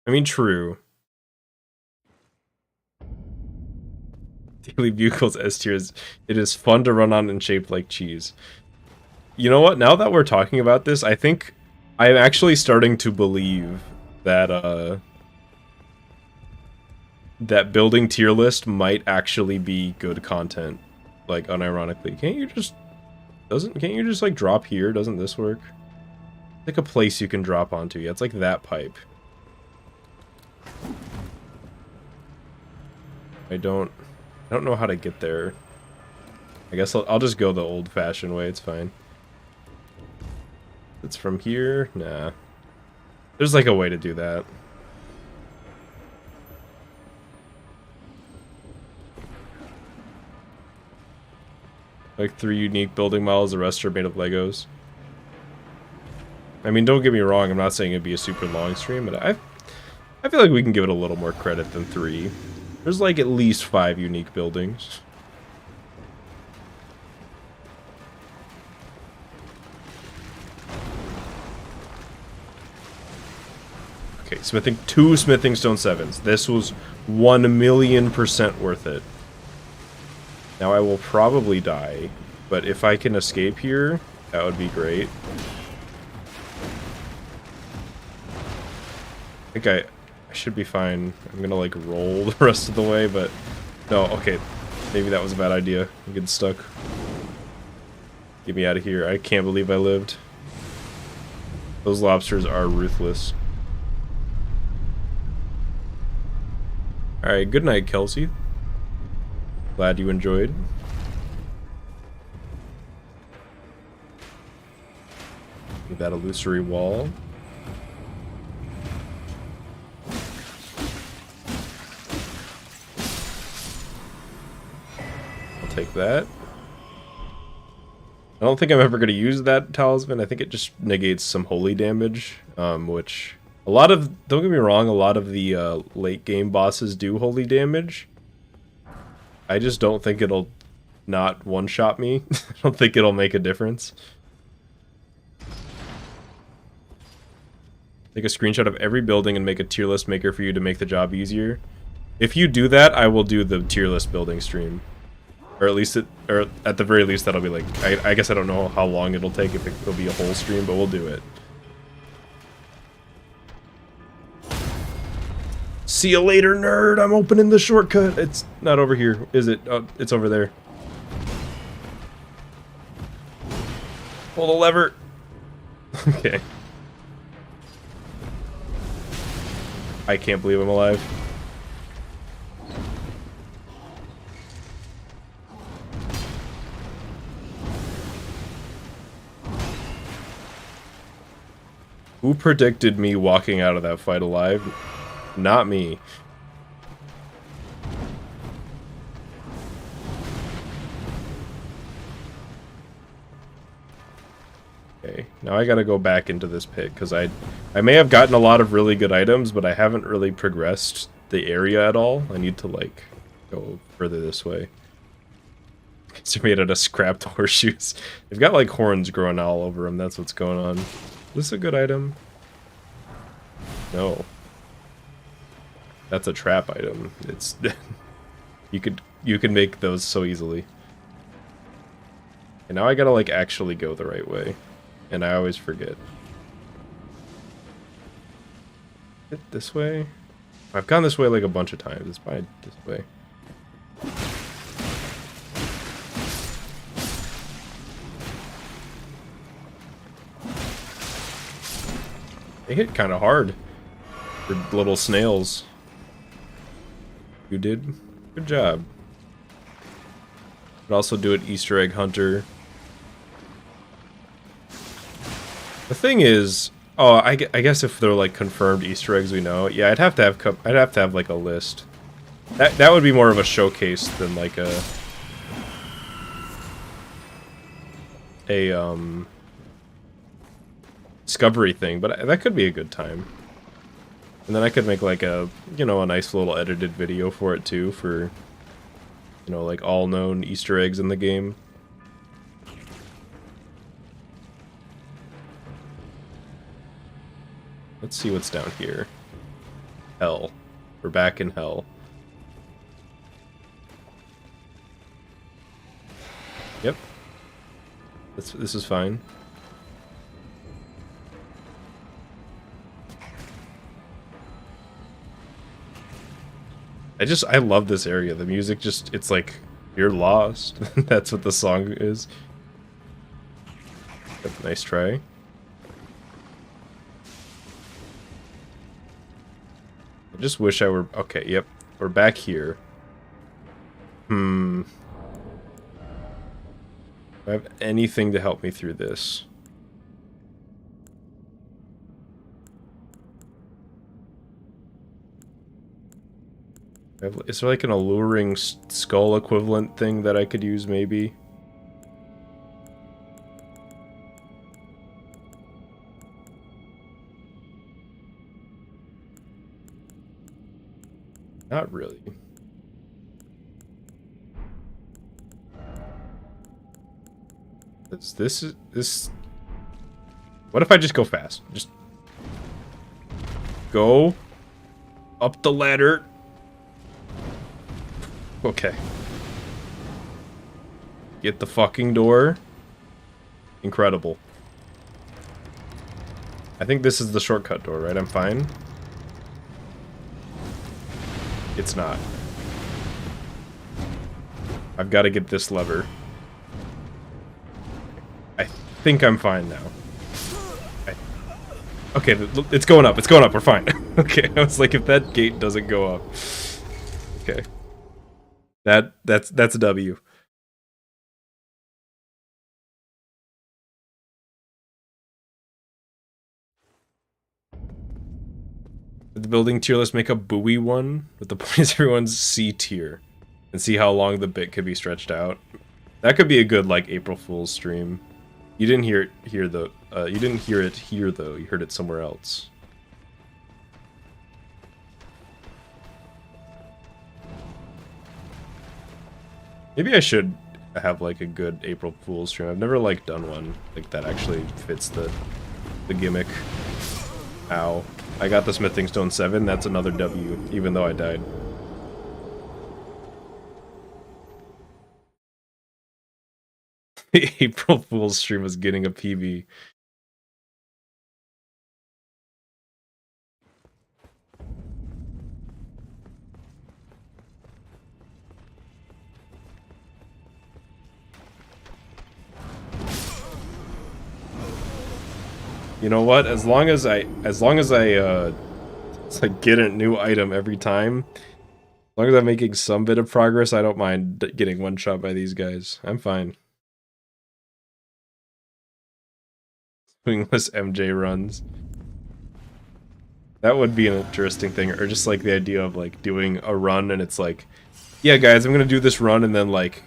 I mean, true. Daily Bugle's S tier is... it is fun to run on and shaped like cheese. You know what? Now that we're talking about this, I think I'm actually starting to believe that that building tier list might actually be good content, like unironically. Can't you just like drop here? Doesn't this work? It's like a place you can drop onto. Yeah, it's like that pipe. I don't know how to get there. I guess I'll just go the old-fashioned way. It's fine. It's from here. Nah. There's like a way to do that. Like 3 unique building models, the rest are made of Legos. I mean, don't get me wrong, I'm not saying it'd be a super long stream, but I feel like we can give it a little more credit than 3. There's like at least 5 unique buildings. Okay, smithing 2 smithing stone 7s. This was 1,000,000% worth it. Now I will probably die, but if I can escape here, that would be great. I think I should be fine. I'm gonna like roll the rest of the way, but No, okay. Maybe that was a bad idea. I'm getting stuck. Get me out of here. I can't believe I lived. Those lobsters are ruthless. Alright, good night, Kelsey. Glad you enjoyed. Give that illusory wall. I'll take that. I don't think I'm ever going to use that talisman. I think it just negates some holy damage, which a lot of, don't get me wrong, a lot of the late game bosses do holy damage. I just don't think it'll not one-shot me. I don't think it'll make a difference. Take a screenshot of every building and make a tier list maker for you to make the job easier. If you do that, I will do the tier list building stream. Or at least, or at the very least, that'll be like, I guess I don't know how long it'll take, if it'll be a whole stream, but we'll do it. See you later, nerd! I'm opening the shortcut! It's not over here, is it? Oh, it's over there. Pull the lever! Okay. I can't believe I'm alive. Who predicted me walking out of that fight alive? Not me. Okay, now I gotta go back into this pit, because I may have gotten a lot of really good items, but I haven't really progressed the area at all. I need to, like, go further this way. Because they're made out of scrapped horseshoes. They've got, like, horns growing all over them, that's what's going on. Is this a good item? No. That's a trap item. It's you could make those so easily. And now I gotta like actually go the right way. And I always forget. Is it this way? I've gone this way like a bunch of times. It's probably this way. They hit kind of hard for little snails. You did good job. Could also do it Easter egg hunter. The thing is, oh, I guess if they're like confirmed Easter eggs, we know. Yeah, I'd have to have like a list. That would be more of a showcase than like a discovery thing, but that could be a good time. And then I could make like a, you know, a nice little edited video for it too, for, you know, like all known Easter eggs in the game. Let's see what's down here. Hell. We're back in hell. Yep. This is fine. I love this area. The music just, it's like, you're lost. That's what the song is. Yep, nice try. I just wish I were, okay, yep. We're back here. Do I have anything to help me through this? Is there like an alluring skull equivalent thing that I could use, maybe? Not really. This. What if I just go fast? Just go up the ladder. Okay. Get the fucking door. Incredible. I think this is the shortcut door, right? I'm fine. It's not. I've got to get this lever. I think I'm fine now. Okay, it's going up. It's going up. We're fine. Okay, I was like, if that gate doesn't go up. Okay. That's a W. Did the building tier list make a buoy one? But the point is everyone's C tier. And see how long the bit could be stretched out. That could be a good, like, April Fool's stream. You didn't hear it here, though. You didn't hear it here, though. You heard it somewhere else. Maybe I should have, like, a good April Fool's stream. I've never, like, done one like that actually fits the gimmick. Ow. I got the Smithing Stone 7. That's another W, even though I died. The April Fool's stream was getting a PB. You know what? As long as I get a new item every time, as long as I'm making some bit of progress, I don't mind getting one shot by these guys. I'm fine. Wingless MJ runs. That would be an interesting thing, or just like the idea of like doing a run and it's like, yeah guys, I'm gonna do this run, and then like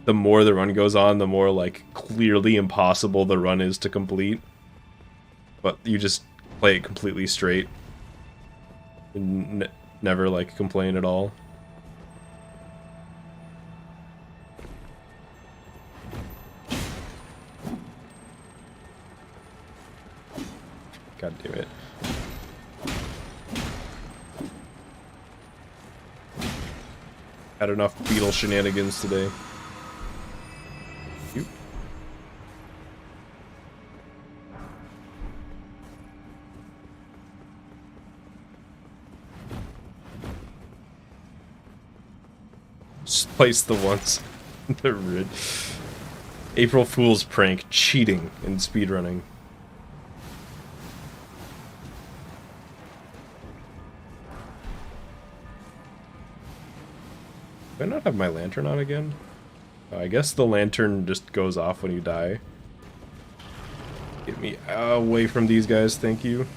the more the run goes on, the more like clearly impossible the run is to complete. But you just play it completely straight and never like complain at all. God damn it. Had enough beetle shenanigans today. You. Just place the ones. The rid. April Fool's prank, cheating and speedrunning. Do I not have my lantern on again? I guess the lantern just goes off when you die. Get me away from these guys, thank you.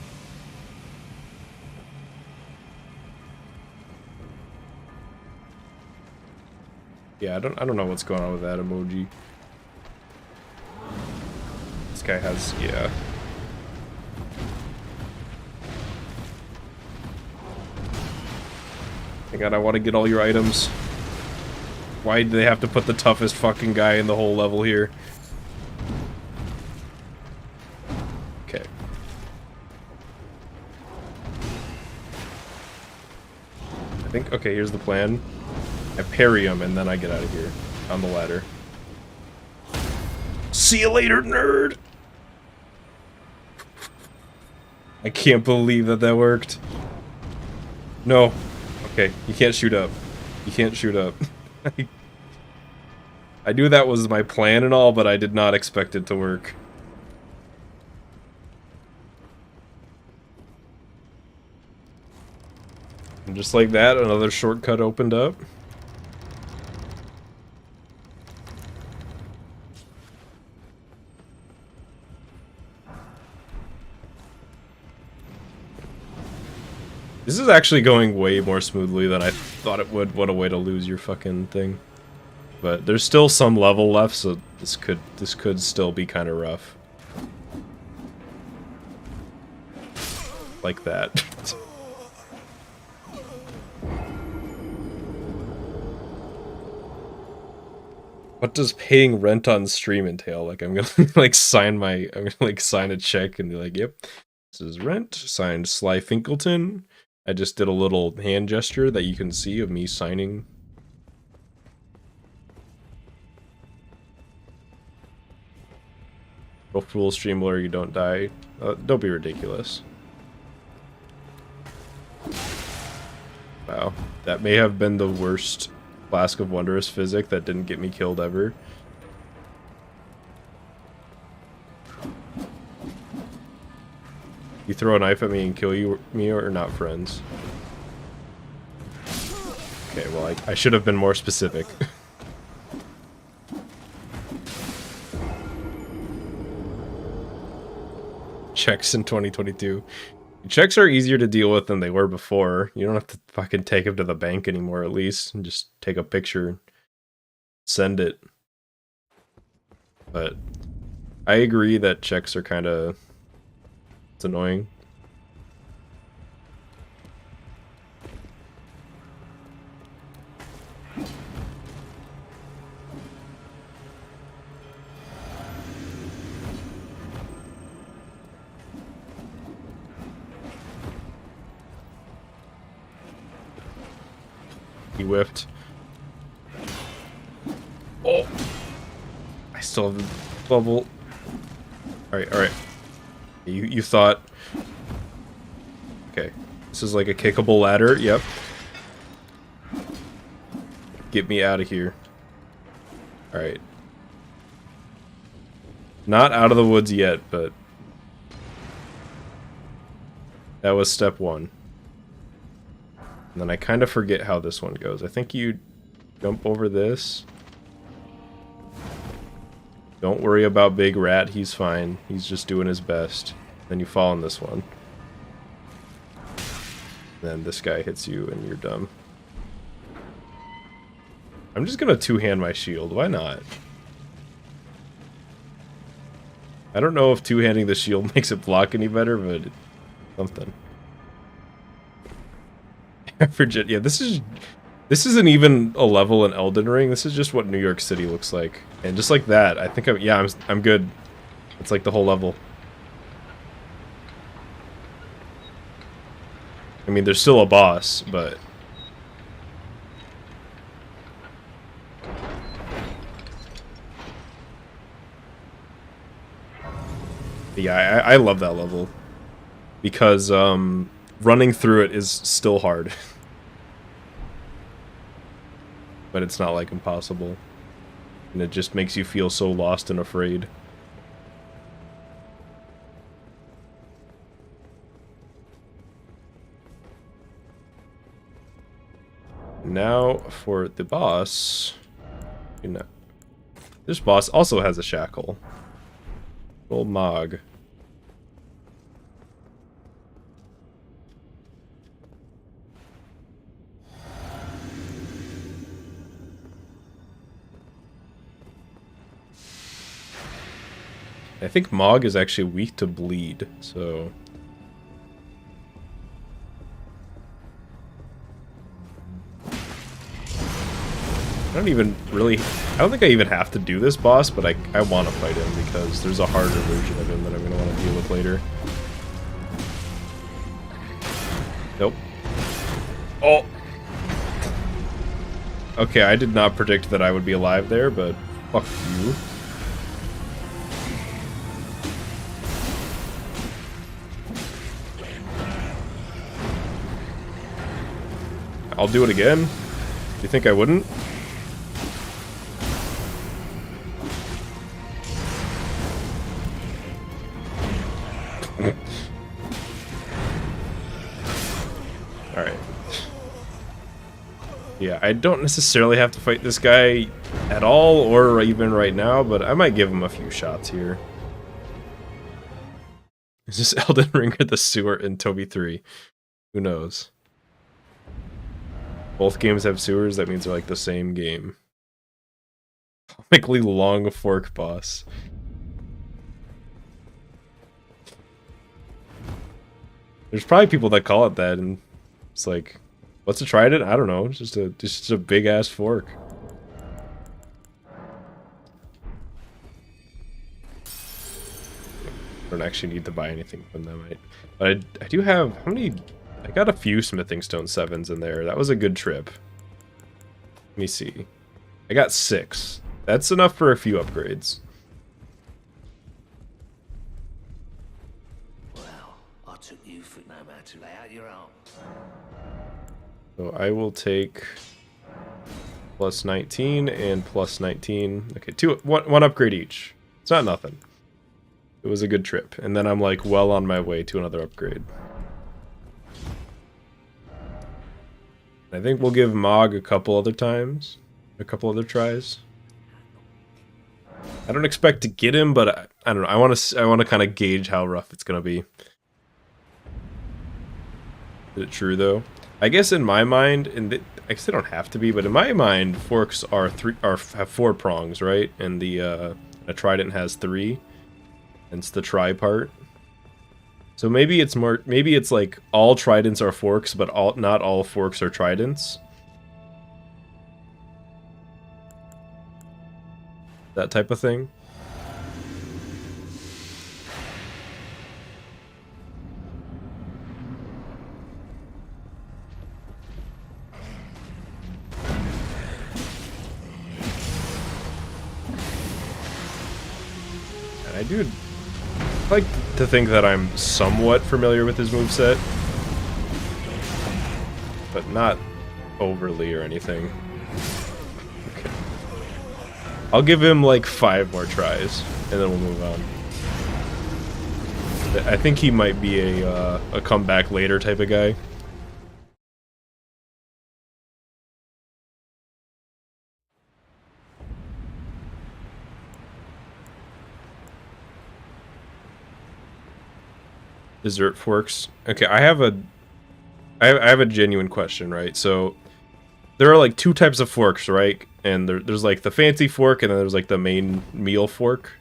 Yeah, I don't know what's going on with that emoji. This guy has, yeah. My God, I want to get all your items. Why do they have to put the toughest fucking guy in the whole level here? Okay. I think, okay, here's the plan. I parry him and then I get out of here on the ladder. See you later, nerd! I can't believe that worked. No. Okay, you can't shoot up. You can't shoot up. I knew that was my plan and all, but I did not expect it to work. And just like that, another shortcut opened up. This is actually going way more smoothly than I thought it would. What a way to lose your fucking thing. But there's still some level left, so this could still be kind of rough. Like that. What does paying rent on stream entail? Like I'm gonna like sign a check and be like, yep, this is rent, signed Sly Finkleton. I just did a little hand gesture that you can see of me signing. Go full stream where you don't die. Don't be ridiculous. Wow, that may have been the worst Flask of Wondrous Physic that didn't get me killed ever. You throw a knife at me and kill me or not friends? Okay, well, I should have been more specific. Checks in 2022. Checks are easier to deal with than they were before. You don't have to fucking take them to the bank anymore, at least. And just take a picture. Send it. But I agree that checks are kind of... It's annoying. He whiffed. Oh! I still have the bubble. Alright, alright. You thought... Okay. This is like a kickable ladder. Yep. Get me out of here. Alright. Not out of the woods yet, but... That was step one. And then I kind of forget how this one goes. I think you jump over this. Don't worry about Big Rat, he's fine. He's just doing his best. Then you fall in this one. Then this guy hits you and you're dumb. I'm just gonna two-hand my shield, why not? I don't know if two-handing the shield makes it block any better, but it's something. Yeah, this isn't even a level in Elden Ring. This is just what New York City looks like, and just like that, I think I'm good. It's like the whole level. I mean, there's still a boss, but yeah, I love that level because running through it is still hard. But it's not like impossible. And it just makes you feel so lost and afraid. Now for the boss. You know, this boss also has a shackle. Old Mog. I think Mog is actually weak to bleed, so... I don't think I even have to do this boss, but I want to fight him because there's a harder version of him that I'm going to want to deal with later. Nope. Oh! Okay, I did not predict that I would be alive there, but fuck you. I'll do it again. Do you think I wouldn't? Alright. Yeah, I don't necessarily have to fight this guy at all, or even right now, but I might give him a few shots here. Is this Elden Ring or the sewer in Toby 3? Who knows? Both games have sewers, that means they're like the same game. Comically long fork boss. There's probably people that call it that, and it's like, what's a trident? I don't know. It's just a big ass fork. I don't actually need to buy anything from them. But I do have how many? I got a few smithing stone 7s in there. That was a good trip. Let me see. I got 6. That's enough for a few upgrades. Well, I took you for no man to lay out your arms. So I will take Plus 19 and plus 19. Okay, one upgrade each. It's not nothing. It was a good trip. And then I'm like well on my way to another upgrade. I think we'll give Mog a couple other times. A couple other tries. I don't expect to get him, but I don't know. I want to kind of gauge how rough it's going to be. Is it true though? I guess in my mind, I guess they don't have to be, but in my mind, forks have 4 prongs, right? And a trident has 3. Hence the tri part. So maybe it's like all tridents are forks, but not all forks are tridents. That type of thing. And I do like to think that I'm somewhat familiar with his moveset, but not overly or anything. Okay. I'll give him like 5 more tries, and then we'll move on. I think he might be a comeback later type of guy. Dessert forks. Okay, I have a genuine question, right? So there are like 2 types of forks, right? And there's like the fancy fork, and then there's like the main meal fork.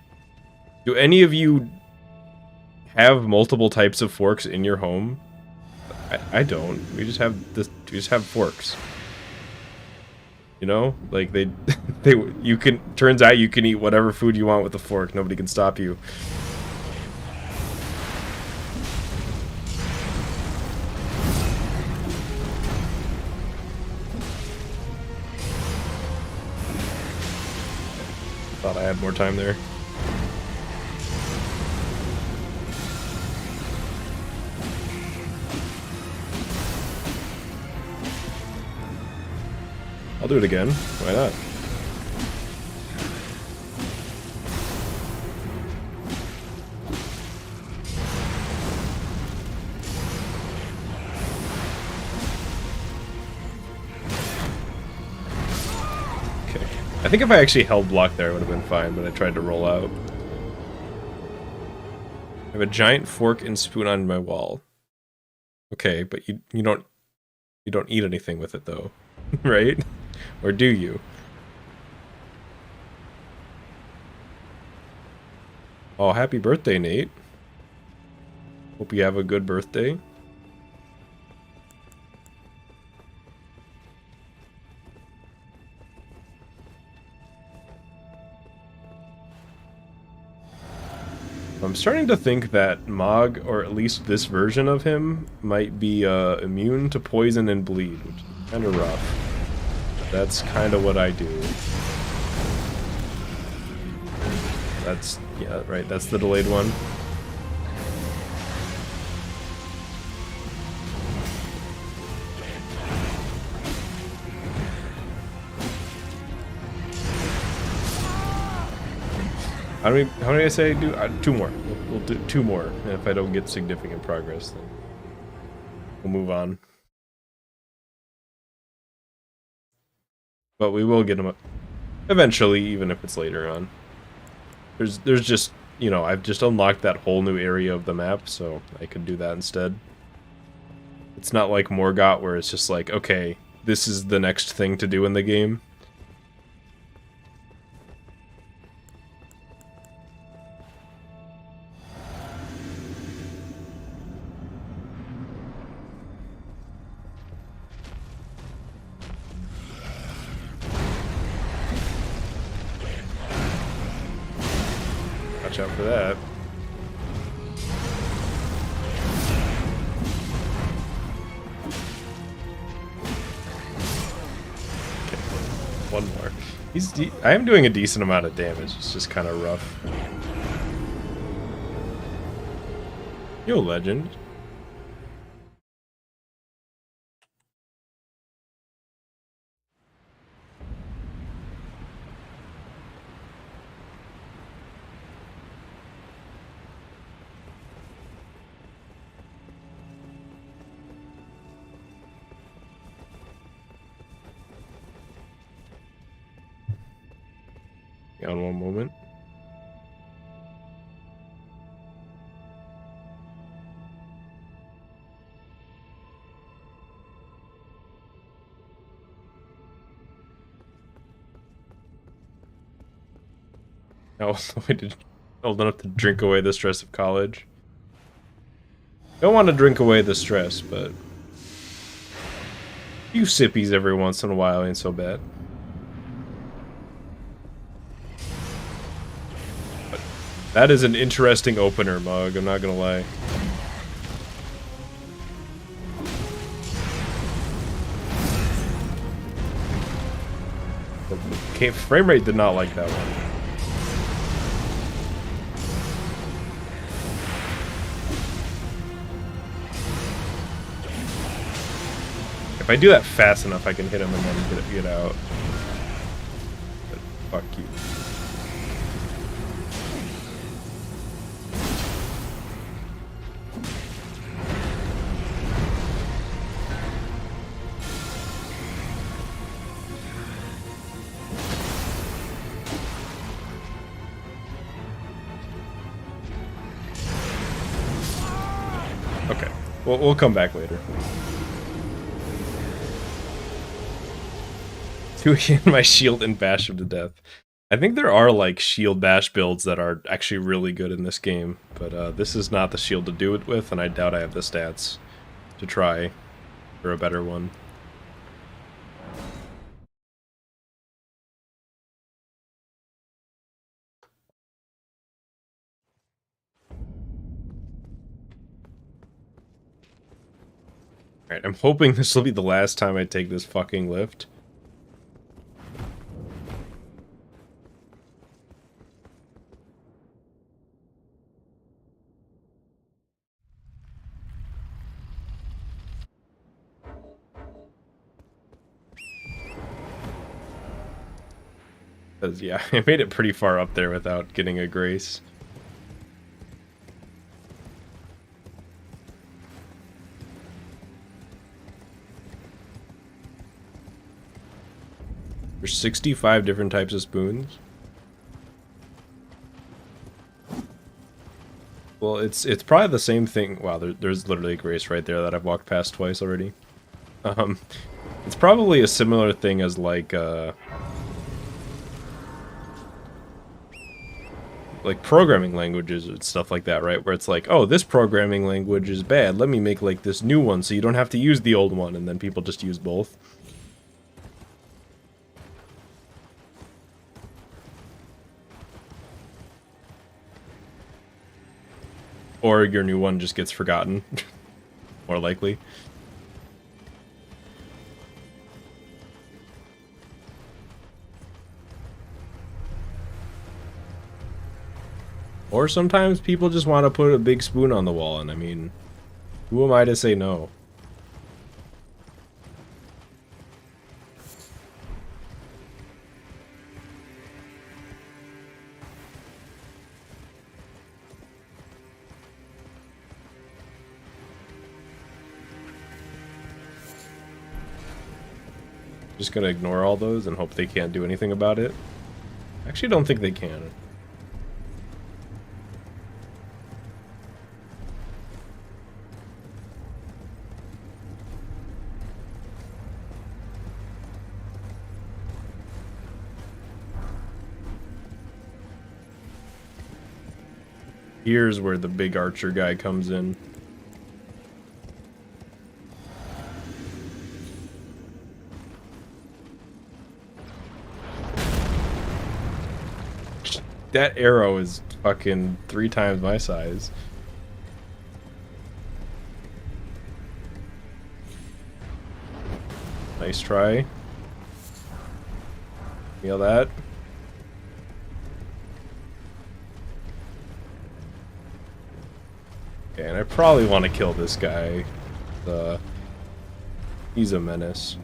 Do any of you have multiple types of forks in your home? I don't. We just have this. We just have forks. You know, like you can. Turns out you can eat whatever food you want with a fork. Nobody can stop you. Thought I had more time there. I'll do it again. Why not? I think if I actually held block there, it would have been fine, but I tried to roll out. I have a giant fork and spoon on my wall. Okay, but you don't eat anything with it though, right? Or do you? Oh, happy birthday, Nate. Hope you have a good birthday. I'm starting to think that Mog, or at least this version of him, might be immune to poison and bleed, which is kind of rough. That's kind of what I do. That's, yeah, right, that's the delayed one. How many I say do? 2 more. We'll do 2 more, and if I don't get significant progress, then we'll move on. But we will get them eventually, even if it's later on. There's just, you know, I've just unlocked that whole new area of the map, so I could do that instead. It's not like Morgott, where it's just like, okay, this is the next thing to do in the game. Watch out for that. Okay, 1 more. I am doing a decent amount of damage. It's just kind of rough. Yo, legend. Hang on one moment. I was waited old enough to drink away the stress of college. Don't want to drink away the stress, but a few sippies every once in a while ain't so bad. But that is an interesting opener, Mug, I'm not gonna lie. The frame rate did not like that one. If I do that fast enough, I can hit him and then get out. But fuck you. Okay, we'll come back later. My shield and bash him to death. I think there are like shield bash builds that are actually really good in this game, but this is not the shield to do it with, and I doubt I have the stats to try for a better one. Alright, I'm hoping this will be the last time I take this fucking lift. Because, yeah, I made it pretty far up there without getting a grace. There's 65 different types of spoons. Well, it's probably the same thing. Wow, there's literally a grace right there that I've walked past twice already. It's probably a similar thing as like programming languages and stuff like that, right? Where it's like, oh, this programming language is bad. Let me make like this new one so you don't have to use the old one, and then people just use both. Or your new one just gets forgotten. More likely. Or sometimes people just want to put a big spoon on the wall, and I mean, who am I to say no? Just gonna ignore all those and hope they can't do anything about it. I actually don't think they can. Here's where the big archer guy comes in. That arrow is fucking 3 times my size. Nice try. Feel that? Okay, and I probably want to kill this guy. He's a menace.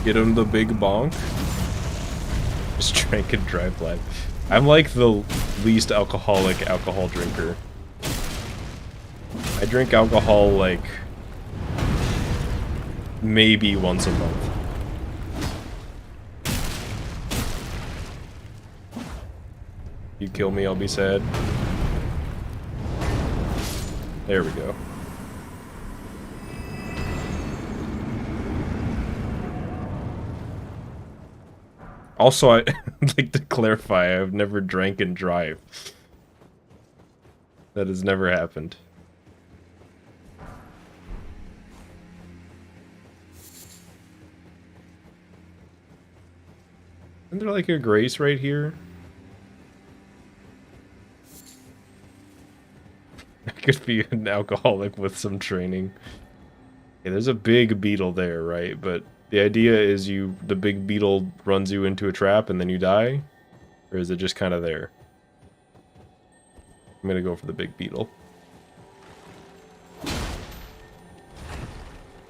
Get him the big bonk. Just drank and drive life. I'm like the least alcoholic alcohol drinker. I drink alcohol like maybe once a month. You kill me, I'll be sad. There we go. Also, I'd like to clarify, I've never drank and drive. That has never happened. Isn't there like a grace right here? I could be an alcoholic with some training. Okay, there's a big beetle there, right? But the idea is the big beetle runs you into a trap and then you die? Or is it just kind of there? I'm gonna go for the big beetle.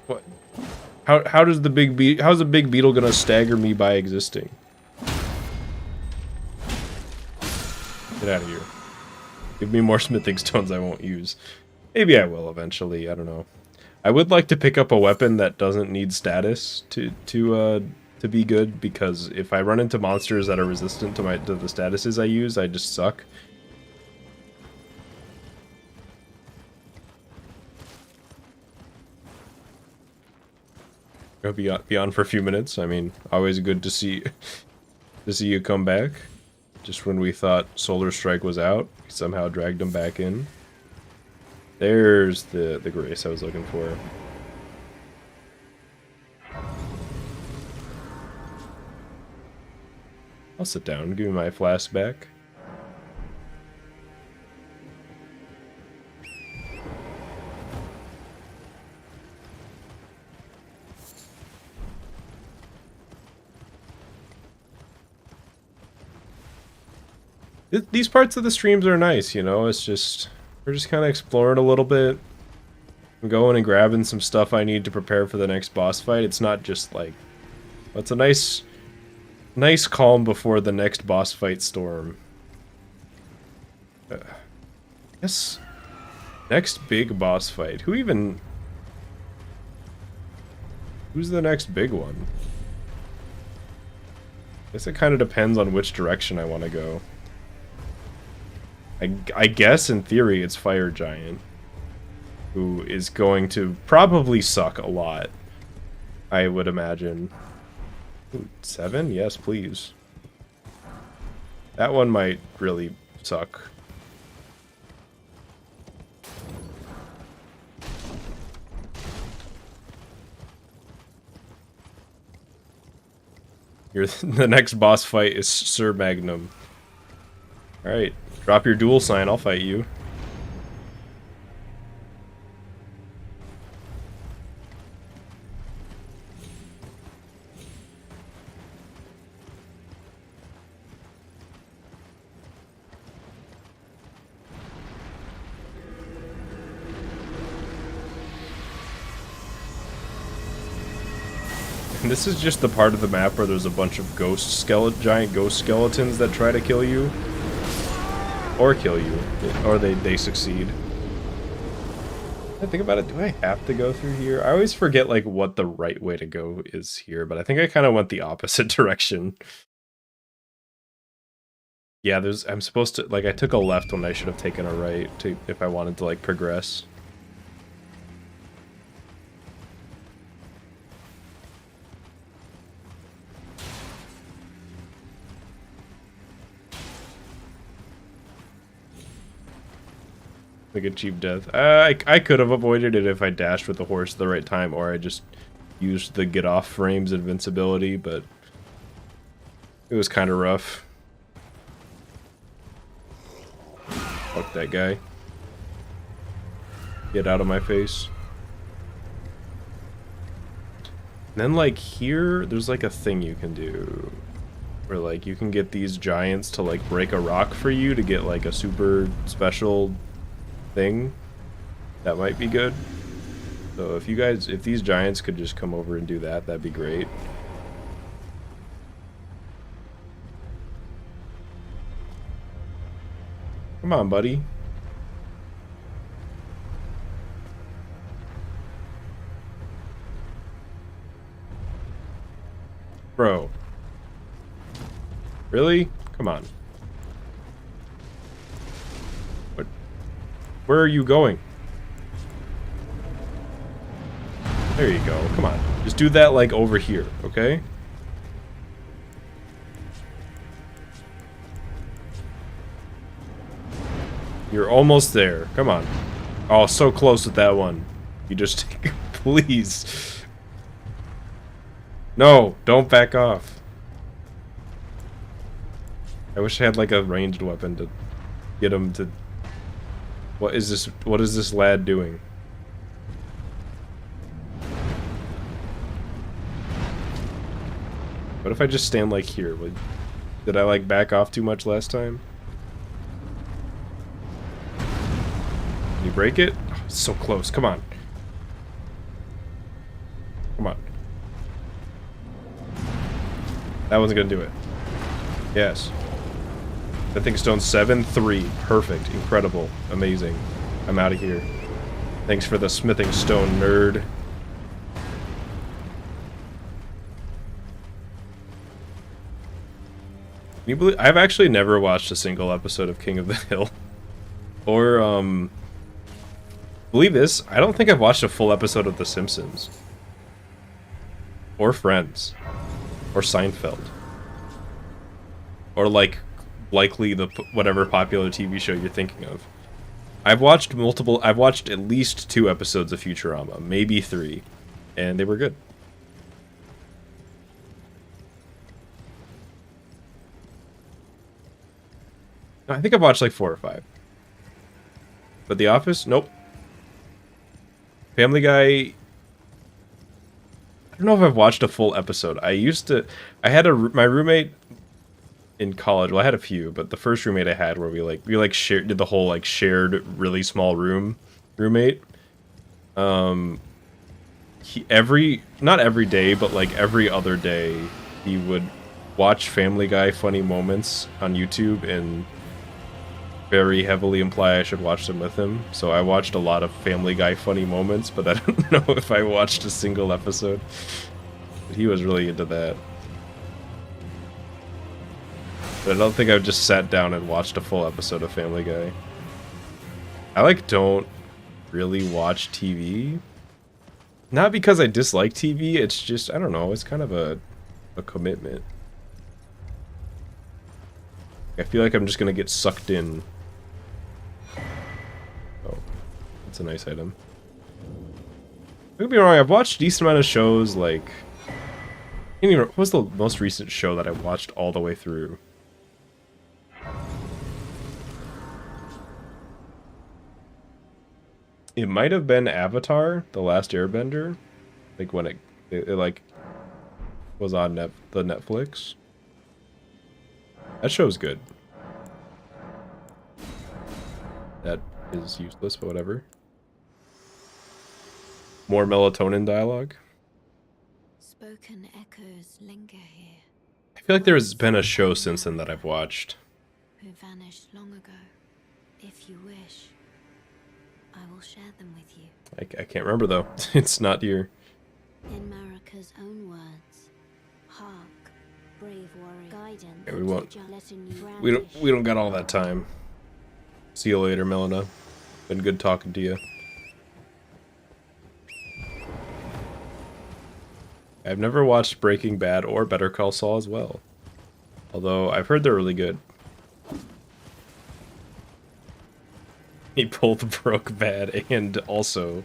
What? How's the big beetle gonna stagger me by existing? Get out of here. Give me more smithing stones I won't use. Maybe I will eventually, I don't know. I would like to pick up a weapon that doesn't need status to be good, because if I run into monsters that are resistant to the statuses I use, I just suck. I'll be on for a few minutes. I mean, always good to see you come back. Just when we thought Solar Strike was out, we somehow dragged him back in. There's the grace I was looking for. I'll sit down. Give me my flask back. These parts of the streams are nice, you know, it's just, we're just kind of exploring a little bit. I'm going and grabbing some stuff I need to prepare for the next boss fight. It's not just like, it's a nice calm before the next boss fight storm. Yes. Next big boss fight. Who's the next big one? I guess it kind of depends on which direction I want to go. I guess in theory it's Fire Giant, who is going to probably suck a lot, I would imagine. Ooh, 7? Yes, please. That one might really suck. The next boss fight is Sir Magnum. Alright. Drop your dual sign, I'll fight you. And this is just the part of the map where there's a bunch of giant ghost skeletons that try to kill you. Or kill you. Or they succeed. I think about it, do I have to go through here? I always forget like what the right way to go is here, but I think I kind of went the opposite direction. Yeah, I'm supposed to, like, I took a left when I should have taken a right if I wanted to like progress. Like a cheap death. I could have avoided it if I dashed with the horse at the right time, or I just used the get off frames invincibility, but it was kind of rough. Fuck that guy. Get out of my face. And then like here, there's like a thing you can do. Where like you can get these giants to like break a rock for you to get like a super special thing that might be good. So if these giants could just come over and do that, that'd be great. Come on, buddy. Bro. Really? Come on. What? Where are you going? There you go. Come on. Just do that like over here, okay? You're almost there. Come on. Oh, so close with that one. You just... Please. No, don't back off. I wish I had like a ranged weapon to get him to... What is this? What is this lad doing? What if I just stand like here? Did I like back off too much last time? Can you break it? Oh, it's so close. Come on. Come on. That one's gonna do it. Yes. That thing's stone 7-3. Perfect. Incredible. Amazing. I'm out of here. Thanks for the smithing stone, nerd. Can you believe I've actually never watched a single episode of King of the Hill. Or, believe this, I don't think I've watched a full episode of The Simpsons. Or Friends. Or Seinfeld. Or, like, likely the whatever popular TV show you're thinking of. I've watched at least 2 episodes of Futurama, maybe 3, and they were good. I think I've watched like 4 or 5. But The Office? Nope. Family Guy... I don't know if I've watched a full episode. I had my roommate in college. Well, I had a few, but the first roommate I had where we did the whole like shared really small roommate. Not every day, but like every other day, he would watch Family Guy funny moments on YouTube and very heavily imply I should watch them with him. So I watched a lot of Family Guy funny moments, but I don't know if I watched a single episode. But he was really into that. But I don't think I've just sat down and watched a full episode of Family Guy. I like don't really watch TV. Not because I dislike TV, it's just, I don't know, it's kind of a commitment. I feel like I'm just gonna get sucked in. Oh, that's a nice item. Don't get me wrong, I've watched a decent amount of shows, like... what was the most recent show that I watched all the way through? It might have been Avatar, The Last Airbender. Like when it like was on the Netflix. That show's good. That is useless, but whatever. More melatonin dialogue. Spoken echoes linger here. I feel like there has been a show since then that I've watched. Who vanished long ago. If you wish, I will share them with you. I can't remember though. It's not here. In Marika's own words, hark, brave warrior, guidance. Yeah, we won't. We don't got all that time. See you later, Melina. Been good talking to you. I've never watched Breaking Bad or Better Call Saul as well. Although I've heard they're really good. He both broke Bad and also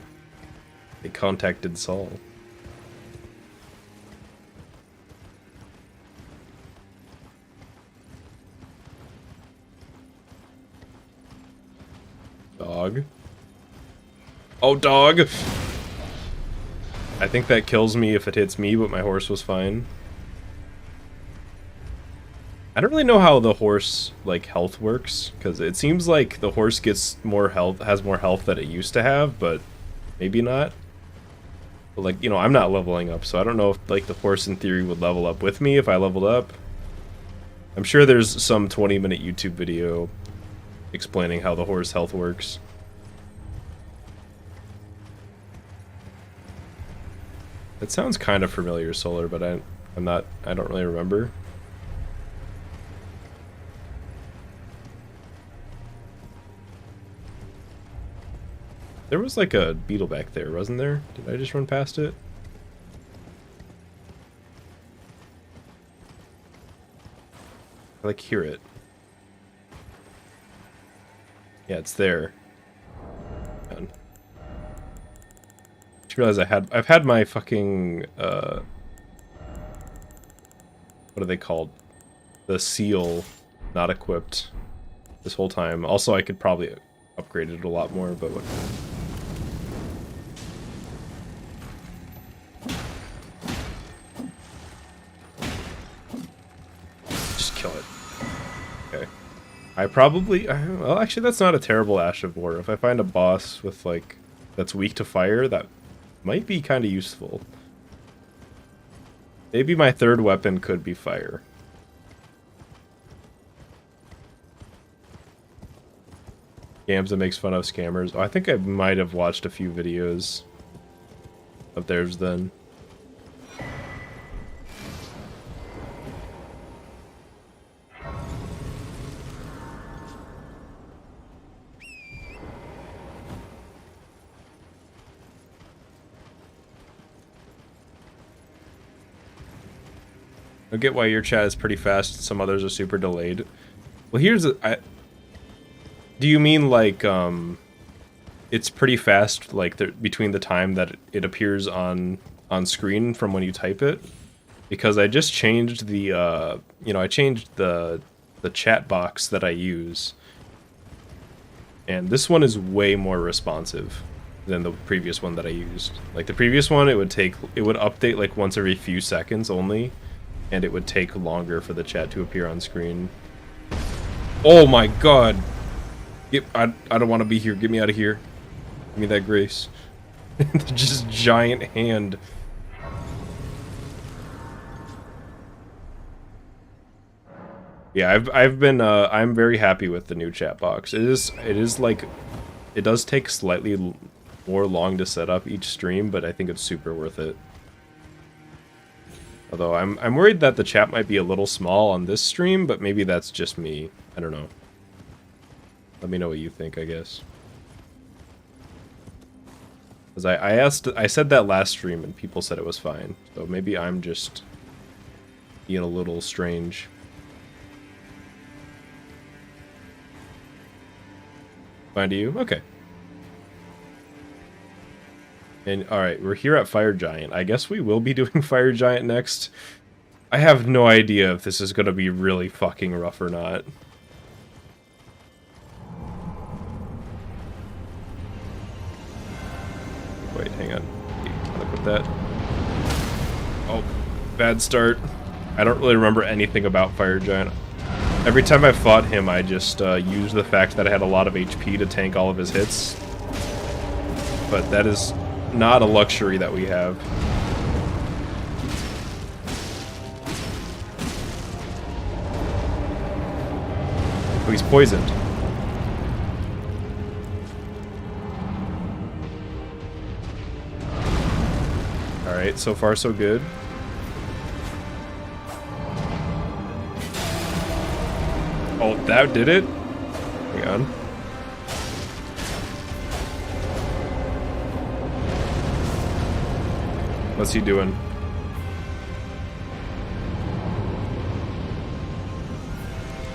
they contacted Saul. Dog. Oh, dog! I think that kills me if it hits me, but my horse was fine. I don't really know how the horse, like, health works, because it seems like the horse gets more health, has more health than it used to have, but maybe not. But, like, you know, I'm not leveling up, so I don't know if, like, the horse in theory would level up with me if I leveled up. I'm sure there's some 20-minute YouTube video explaining how the horse health works. That sounds kind of familiar, Solar, but I don't really remember. There was like a beetle back there, wasn't there? Did I just run past it? I like hear it. Yeah, it's there. Man. Just realized I've had my fucking what are they called? The seal not equipped this whole time. Also, I could probably upgrade it a lot more, but what? Just kill it. Okay. I probably... well, actually, that's not a terrible Ash of War. If I find a boss with, like, that's weak to fire, that might be kind of useful. Maybe my third weapon could be fire. Gamza makes fun of scammers. Oh, I think I might have watched a few videos of theirs then. I get why your chat is pretty fast and some others are super delayed. Well, here's do you mean like it's pretty fast like between the time that it appears on screen from when you type it? Because I just changed the I changed the chat box that I use. And this one is way more responsive than the previous one that I used. Like the previous one, it would update like once every few seconds only. And it would take longer for the chat to appear on screen. Oh my god! I don't want to be here. Get me out of here. Give me that grace. Just giant hand. Yeah, I've been I'm very happy with the new chat box. It is like it does take slightly more long to set up each stream, but I think it's super worth it. Although I'm worried that the chat might be a little small on this stream, but maybe that's just me. I don't know. Let me know what you think, I guess. Because I said that last stream and people said it was fine. So maybe I'm just being a little strange. Fine to you? Okay. And alright, we're here at Fire Giant. I guess we will be doing Fire Giant next. I have no idea if this is going to be really fucking rough or not. Wait, hang on. Look at that. Oh, bad start. I don't really remember anything about Fire Giant. Every time I fought him, I just used the fact that I had a lot of HP to tank all of his hits. But that is not a luxury that we have. Oh, he's poisoned. Alright, so far so good. Oh, that did it? Hang on. What's he doing?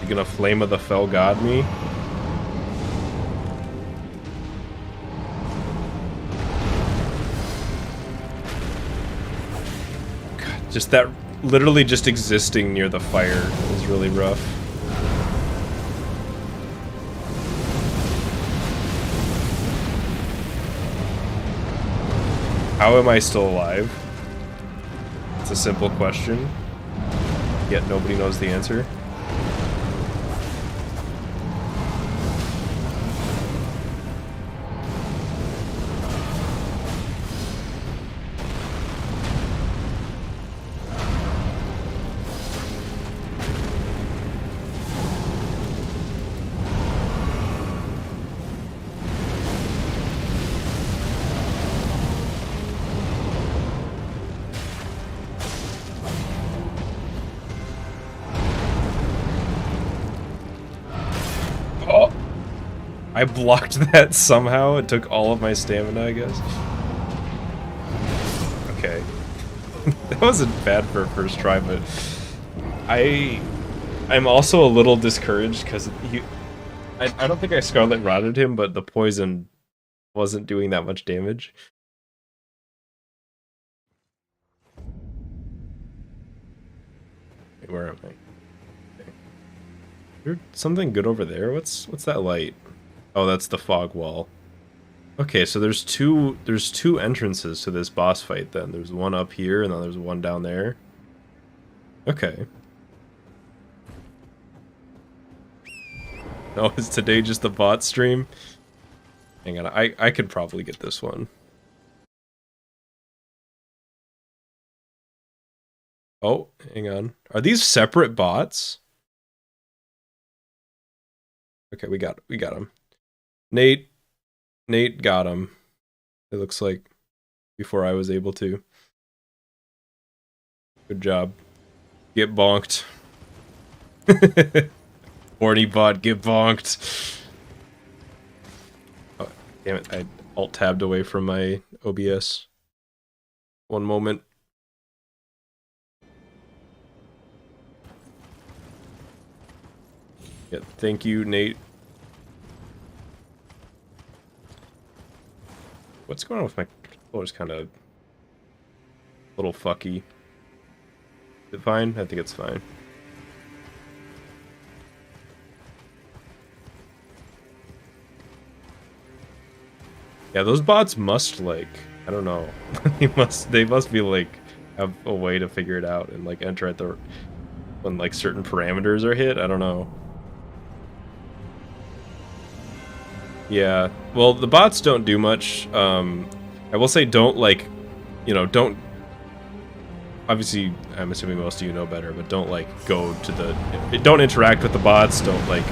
You gonna Flame of the Fell God me? God, just that literally just existing near the fire is really rough. How am I still alive? It's a simple question, yet nobody knows the answer. Oh, I blocked that somehow. It took all of my stamina, I guess. Okay. That wasn't bad for a first try, but I'm also a little discouraged because I don't think I Scarlet Rotted him, but the poison wasn't doing that much damage. Wait, where am I? Okay. There's something good over there. What's that light? Oh, that's the fog wall. Okay, so there's two entrances to this boss fight then. There's one up here and then there's one down there. Okay. Oh, is today just the bot stream? Hang on, I could probably get this one. Oh, hang on. Are these separate bots? Okay, we got him. Nate got him. It looks like before I was able to. Good job. Get bonked. Horny bot, get bonked. Oh, damn it, I alt-tabbed away from my OBS. One moment. Yeah, thank you, Nate. What's going on with my controller's kind of a little fucky. Is it fine? I think it's fine. Yeah, those bots must, like, I don't know. they must be like have a way to figure it out and like enter at the when like certain parameters are hit. I don't know. Yeah, well, the bots don't do much. I will say don't, like, you know, don't... Obviously, I'm assuming most of you know better, but don't, like, go to the... Don't interact with the bots, don't, like,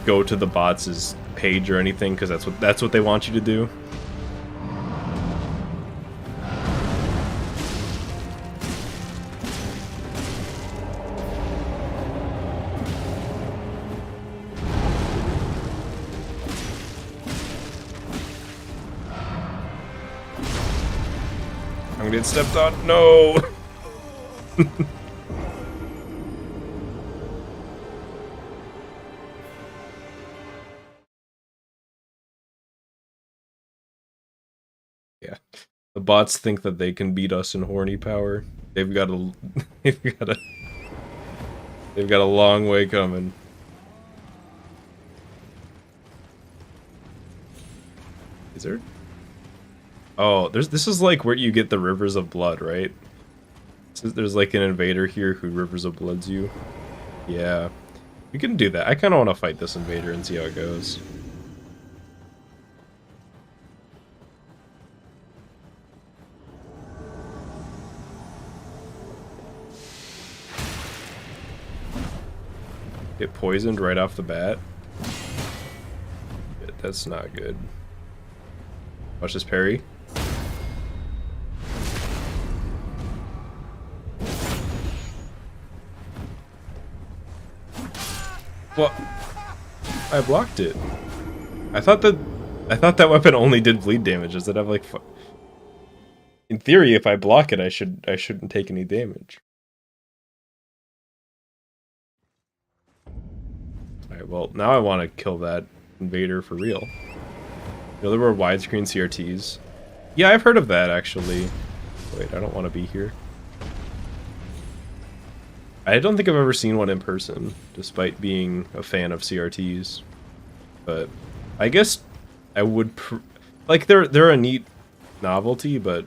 go to the bots' page or anything, because that's what they want you to do. I'm gonna get stepped on. No! Yeah. The bots think that they can beat us in horny power. They've got a they've got a long way coming. Is there? Oh, this is like where you get the rivers of blood, right? So there's like an invader here who rivers of bloods you. Yeah. We can do that. I kind of want to fight this invader and see how it goes. Get poisoned right off the bat. That's not good. Watch this parry. Well, I blocked it. I thought that weapon only did bleed damage. Does it have like? In theory, if I block it, I shouldn't take any damage. Alright, well, now I want to kill that invader for real. You know, there were widescreen CRTs. Yeah, I've heard of that, actually. Wait, I don't want to be here. I don't think I've ever seen one in person, despite being a fan of CRTs. But I guess I would... like, they're a neat novelty, but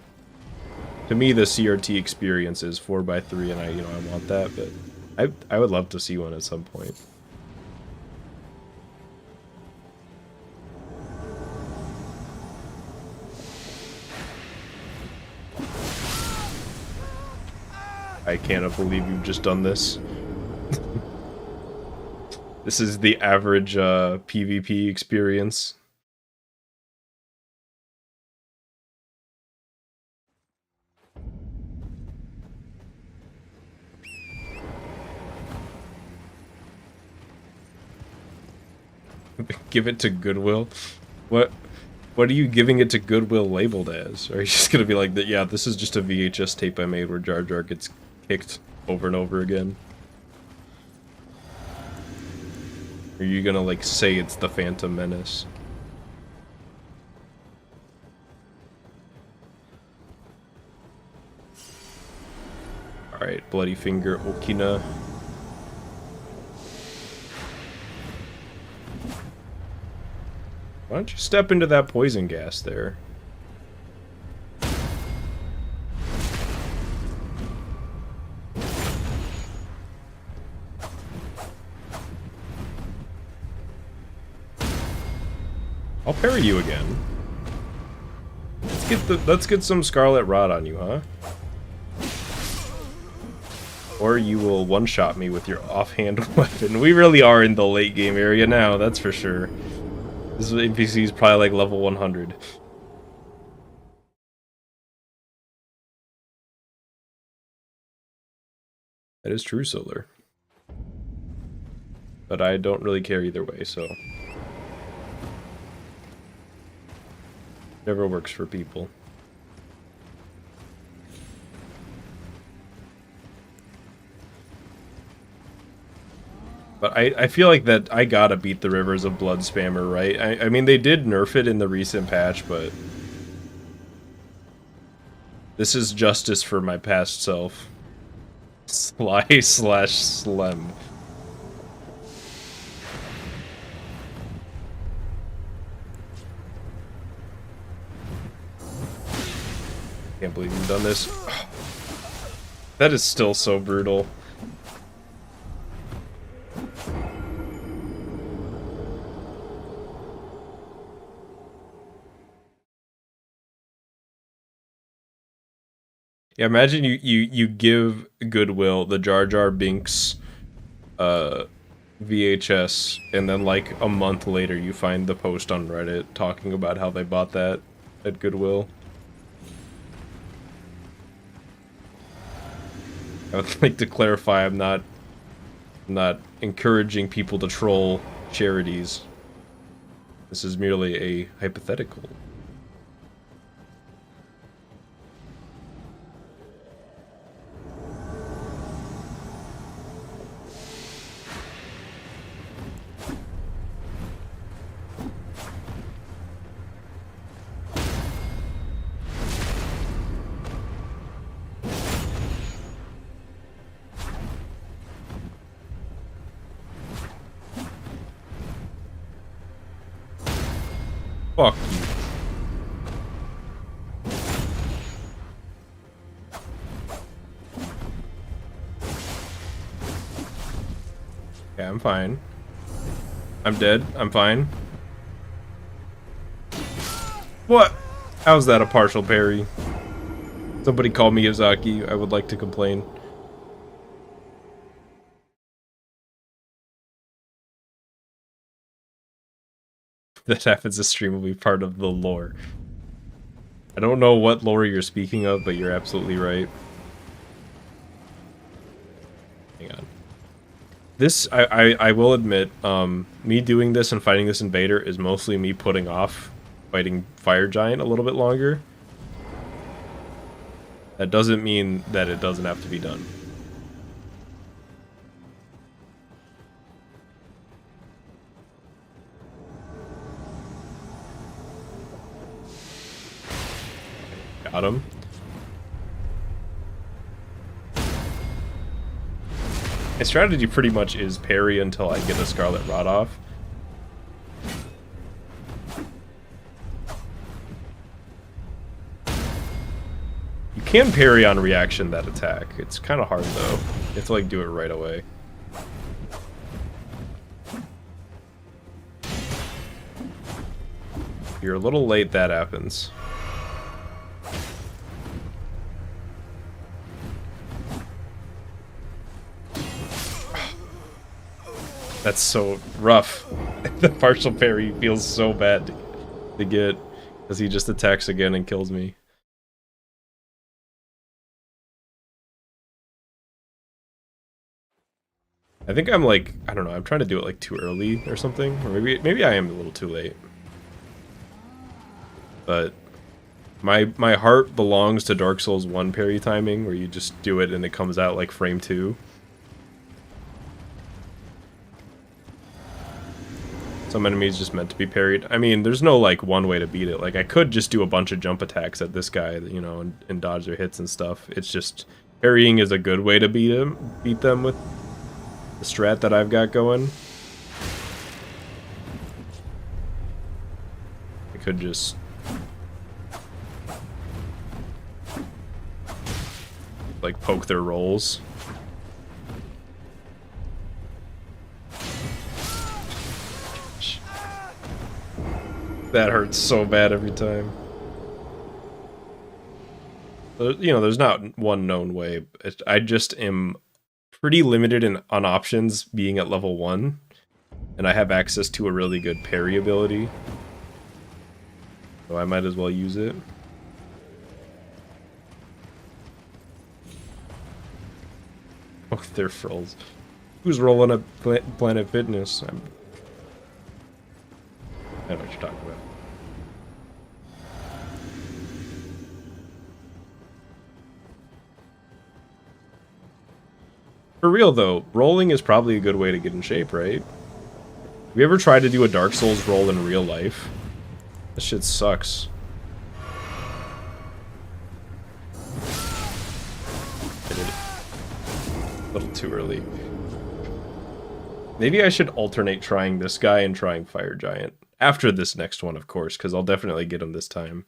to me, the CRT experience is 4x3, and I want that, but I would love to see one at some point. I cannot believe you've just done this. This is the average PvP experience. Give it to Goodwill? What are you giving it to Goodwill labeled as? Or are you just gonna be like, yeah, this is just a VHS tape I made where Jar Jar gets kicked over and over again? Or are you gonna, like, say it's the Phantom Menace? Alright, Bloody Finger Okina. Why don't you step into that poison gas there? I'll parry you again. Let's get some Scarlet Rot on you, huh? Or you will one-shot me with your offhand weapon. We really are in the late game area now, that's for sure. This NPC is probably like level 100. That is true, Solar. But I don't really care either way, so... Whatever works for people. But I feel like that I gotta beat the Rivers of Blood spammer, right? I mean, they did nerf it in the recent patch, but... This is justice for my past self. Sly / Slem. Can't believe you've done this. That is still so brutal. Yeah, imagine you give Goodwill the Jar Jar Binks VHS, and then like a month later you find the post on Reddit talking about how they bought that at Goodwill. I would like to clarify, I'm not encouraging people to troll charities. This is merely a hypothetical. Fuck you. Yeah, I'm fine. I'm dead. I'm fine. What? How's that a partial parry? Somebody call Miyazaki. I would like to complain. That happens to stream will be part of the lore. I don't know what lore you're speaking of, but you're absolutely right. Hang on. This, I will admit, me doing this and fighting this invader is mostly me putting off fighting Fire Giant a little bit longer. That doesn't mean that it doesn't have to be done. Got him. My strategy pretty much is parry until I get the Scarlet Rot off. You can parry on reaction that attack. It's kind of hard though. You have to like do it right away. If you're a little late, that happens. That's so rough. The partial parry feels so bad to get, because he just attacks again and kills me. I think I'm like, I don't know, I'm trying to do it like too early or something. Or maybe I am a little too late. But my heart belongs to Dark Souls 1 parry timing, where you just do it and it comes out like frame 2. Some enemies just meant to be parried. I mean, there's no like one way to beat it. Like I could just do a bunch of jump attacks at this guy, you know, and dodge their hits and stuff. It's just parrying is a good way to beat them with the strat that I've got going. I could just like poke their rolls. That hurts so bad every time. You know, there's not one known way. I just am pretty limited on options being at level 1. And I have access to a really good parry ability. So I might as well use it. Oh, they're frills. Who's rolling up Planet Fitness? I know what you're talking about. For real though, rolling is probably a good way to get in shape, right? Have you ever tried to do a Dark Souls roll in real life? That shit sucks. I did it a little too early. Maybe I should alternate trying this guy and trying Fire Giant. After this next one, of course, because I'll definitely get him this time.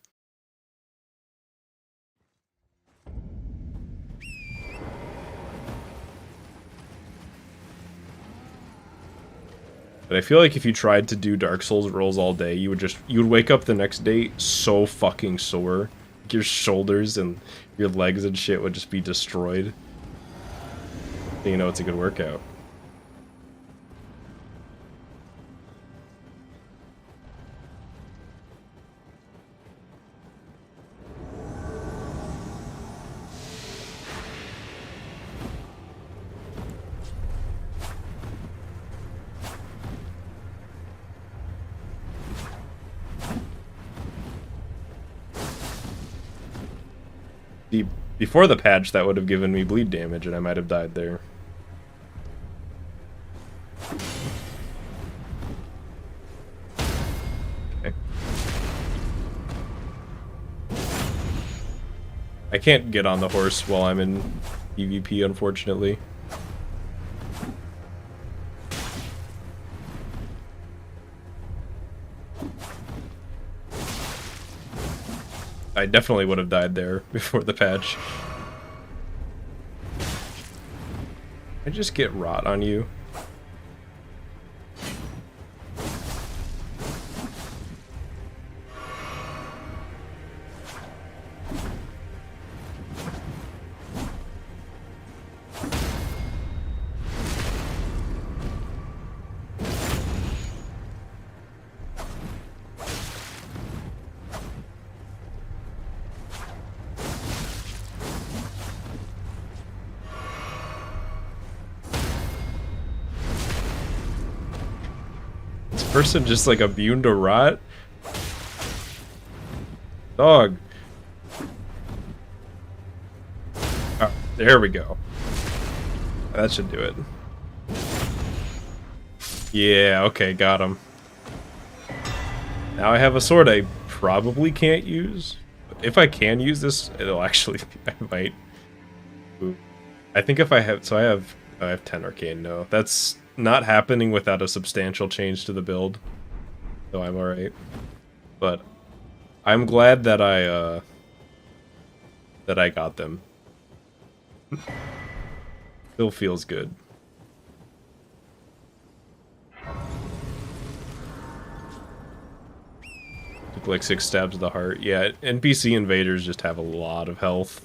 But I feel like if you tried to do Dark Souls rolls all day, you would wake up the next day so fucking sore. Your shoulders and your legs and shit would just be destroyed. You know, it's a good workout. Before the patch, that would have given me bleed damage, and I might have died there. Okay. I can't get on the horse while I'm in PvP, unfortunately. I definitely would have died there before the patch. I just get rot on you. Person just like immune to rot? Dog. Oh, there we go. That should do it. Yeah, okay, got him. Now I have a sword I probably can't use. If I can use this, it'll actually, I might. Ooh. I think if I have, so I have 10 arcane, no. That's not happening without a substantial change to the build, so I'm alright. But I'm glad that I got them. Still feels good. Took like 6 stabs to the heart. Yeah, NPC invaders just have a lot of health,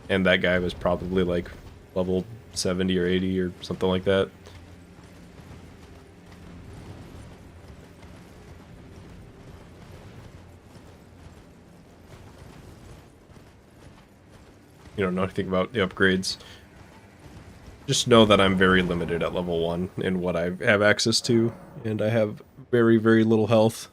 and that guy was probably like level 70 or 80 or something like that. You don't know anything about the upgrades. Just know that I'm very limited at level 1 in what I have access to, and I have very, very little health.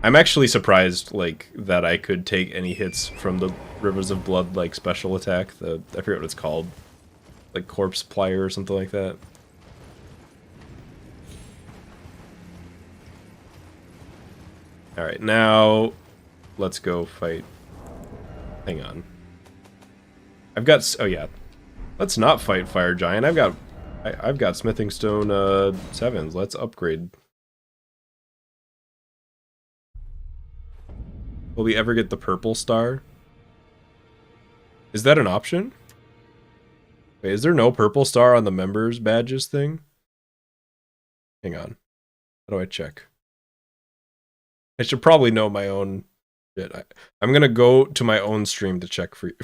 I'm actually surprised, like, that I could take any hits from the Rivers of Blood, like, special attack. I forget what it's called. Like, Corpse Plier or something like that. Alright, now let's go fight. Hang on. I've got... Oh, yeah. Let's not fight Fire Giant. I've got Smithing Stone 7s. Let's upgrade. Will we ever get the purple star? Is that an option? Wait, is there no purple star on the members badges thing? Hang on. How do I check? I should probably know my own shit. I'm gonna go to my own stream to check for you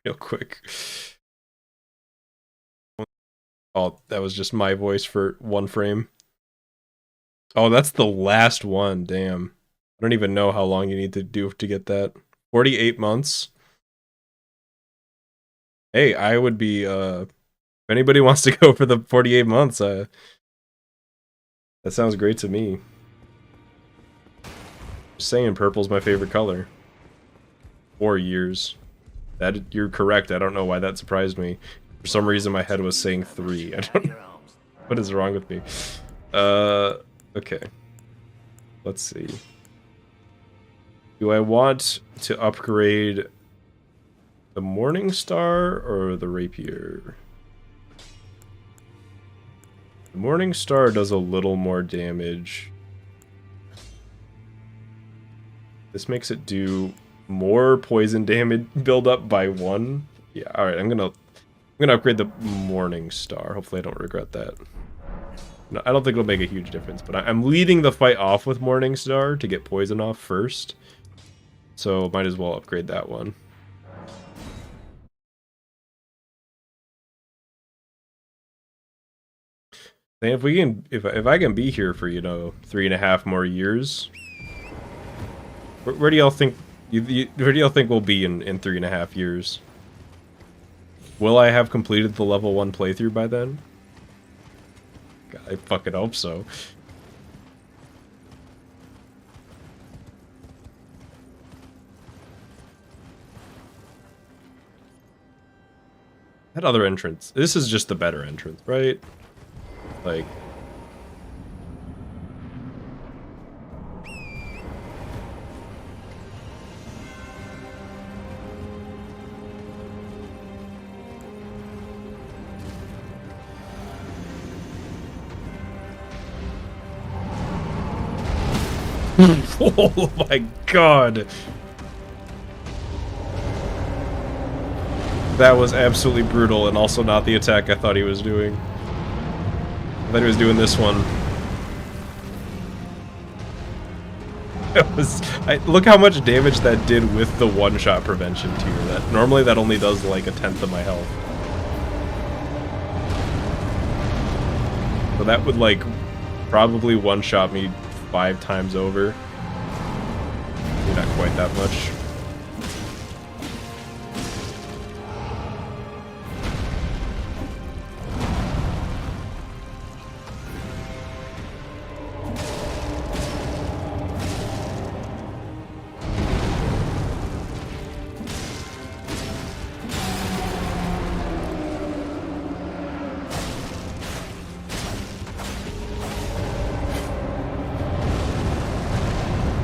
real quick. Oh, that was just my voice for 1 frame. Oh, that's the last one. Damn. I don't even know how long you need to do to get that. 48 months. Hey, I would be, if anybody wants to go for the 48 months, that sounds great to me. Just saying, purple's my favorite color. 4 years. You're correct. I don't know why that surprised me. For some reason, my head was saying 3. I don't know. What is wrong with me? Okay. Let's see. Do I want to upgrade the Morning Star or the Rapier? The Morning Star does a little more damage. This makes it do more poison damage build up by 1. Yeah, alright, I'm gonna upgrade the Morning Star. Hopefully I don't regret that. No, I don't think it'll make a huge difference, but I'm leading the fight off with Morning Star to get poison off first. So might as well upgrade that one. And if we can, if I can be here for, you know, 3.5 more years, where do y'all think where do y'all think we'll be in 3.5 years? Will I have completed the level 1 playthrough by then? God, I fucking hope so. That other entrance. This is just the better entrance, right? Like... Oh my god! That was absolutely brutal, and also not the attack I thought he was doing. I thought he was doing this one. Look how much damage that did with the one-shot prevention too. Normally that only does like 1/10 of my health. So that would like probably one-shot me 5 times over. Maybe not quite that much.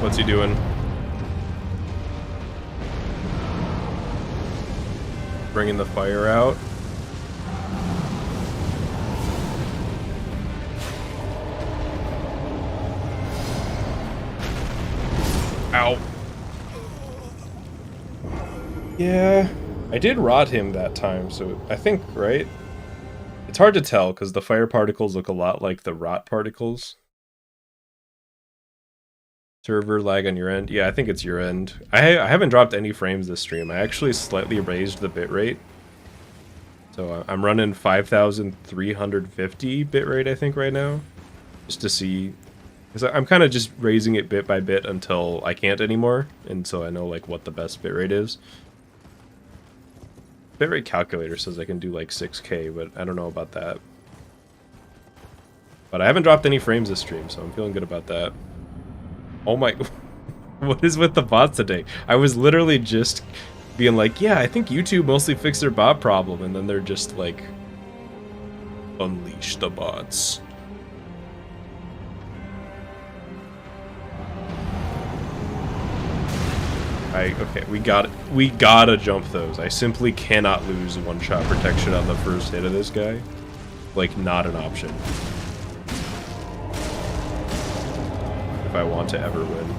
What's he doing? Bringing the fire out. Ow. Yeah, I did rot him that time, so I think, right? It's hard to tell because the fire particles look a lot like the rot particles. Server lag on your end? Yeah, I think it's your end. I haven't dropped any frames this stream. I actually slightly raised the bitrate. So I'm running 5,350 bitrate, I think, right now. Just to see... Because I'm kind of just raising it bit by bit until I can't anymore. And so I know, like, what the best bitrate is. bitrate calculator says I can do like 6K, but I don't know about that. But I haven't dropped any frames this stream, so I'm feeling good about that. Oh my... What is with the bots today? I was literally just being like, yeah, I think YouTube mostly fixed their bot problem, and then they're just like, unleash the bots. Okay, we gotta jump those. I simply cannot lose one-shot protection on the first hit of this guy. Like, not an option. If I want to ever win.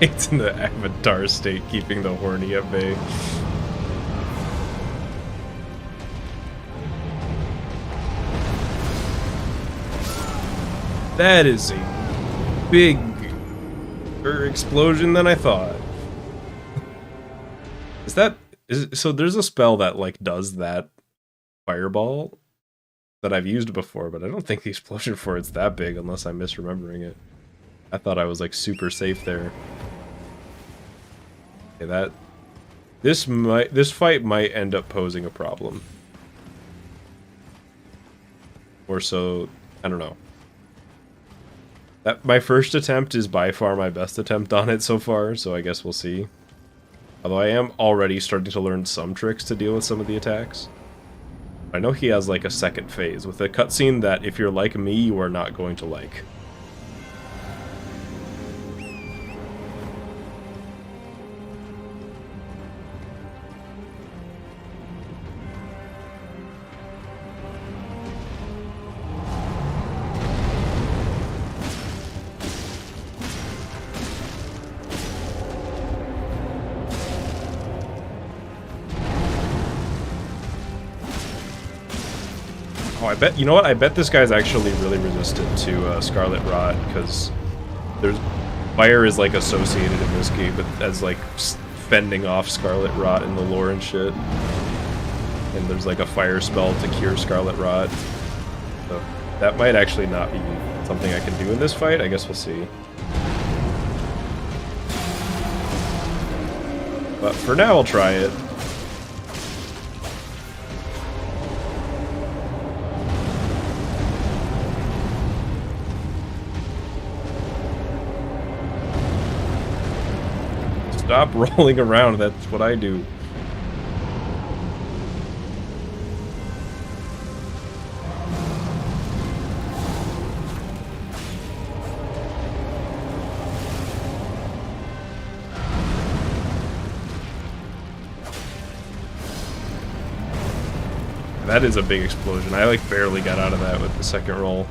It's in the avatar state, keeping the horny at bay. That is a bigger explosion than I thought. So there's a spell that like does that fireball that I've used before, but I don't think the explosion for it's that big unless I'm misremembering it. I thought I was like super safe there. Okay, this fight might end up posing a problem. Or so, I don't know. My first attempt is by far my best attempt on it so far, so I guess we'll see. Although I am already starting to learn some tricks to deal with some of the attacks. I know he has like a second phase with a cutscene that if you're like me, you are not going to like. You know what? I bet this guy's actually really resistant to Scarlet Rot, because fire is like associated in this game as like fending off Scarlet Rot in the lore and shit. And there's like a fire spell to cure Scarlet Rot. So that might actually not be something I can do in this fight. I guess we'll see. But for now, I'll try it. Stop rolling around, that's what I do. That is a big explosion. I like barely got out of that with the second roll.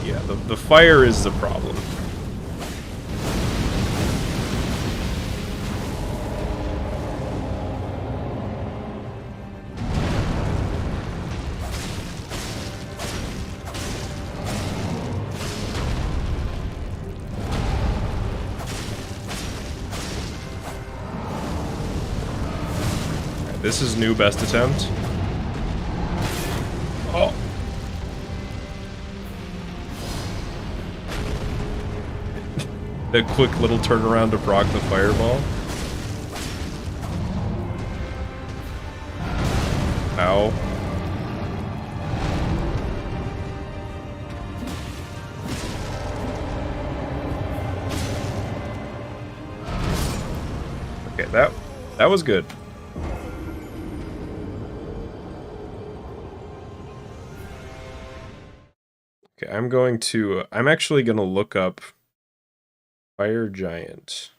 Yeah, the fire is the problem. This is new best attempt. Oh. The quick little turnaround to proc the fireball. Ow. Okay, that was good. Okay, I'm actually gonna look up Fire Giant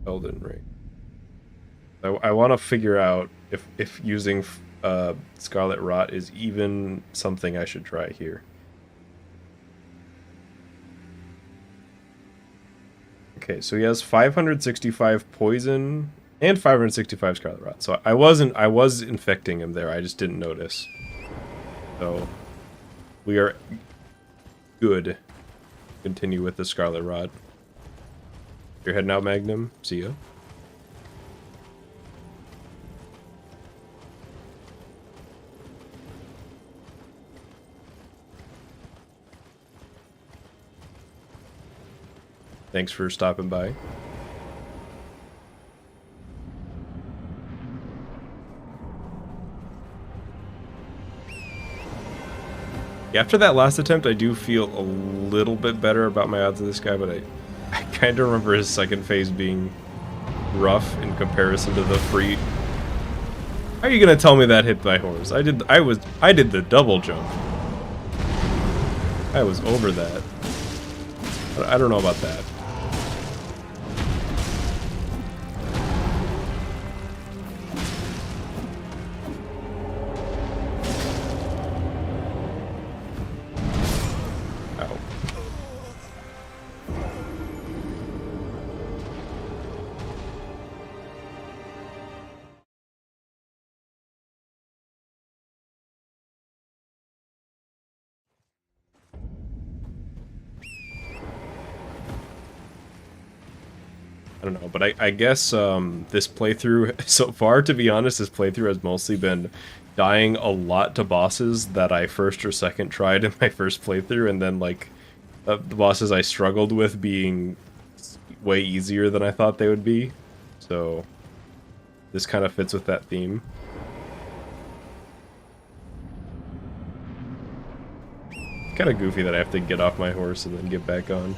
Elden Ring. I want to figure out if using Scarlet Rot is even something I should try here. Okay, so he has 565 poison and 565 Scarlet Rot. So I was infecting him there. I just didn't notice. So we are good. Continue with the Scarlet Rot. You're heading out, Magnum. See ya. Thanks for stopping by. After that last attempt, I do feel a little bit better about my odds of this guy, but I kind of remember his second phase being rough in comparison to the free. How are you gonna tell me that hit my horse? I did the double jump. I was over that. I don't know about that. I don't know, but I guess this playthrough, so far, to be honest, this playthrough has mostly been dying a lot to bosses that I first or second tried in my first playthrough, and then, like, the bosses I struggled with being way easier than I thought they would be. So, this kind of fits with that theme. Kind of goofy that I have to get off my horse and then get back on.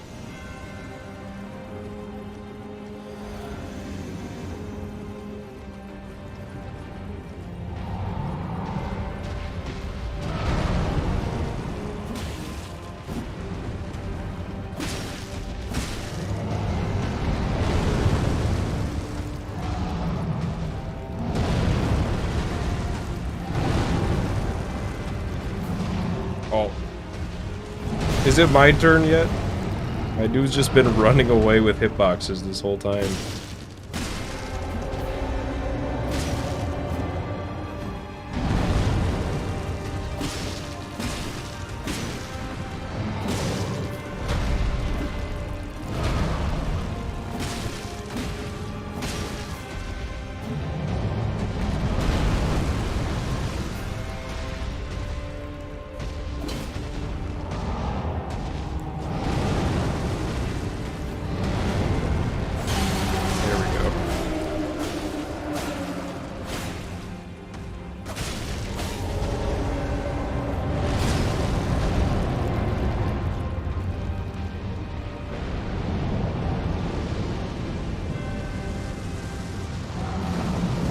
Oh. Is it my turn yet? My dude's just been running away with hitboxes this whole time.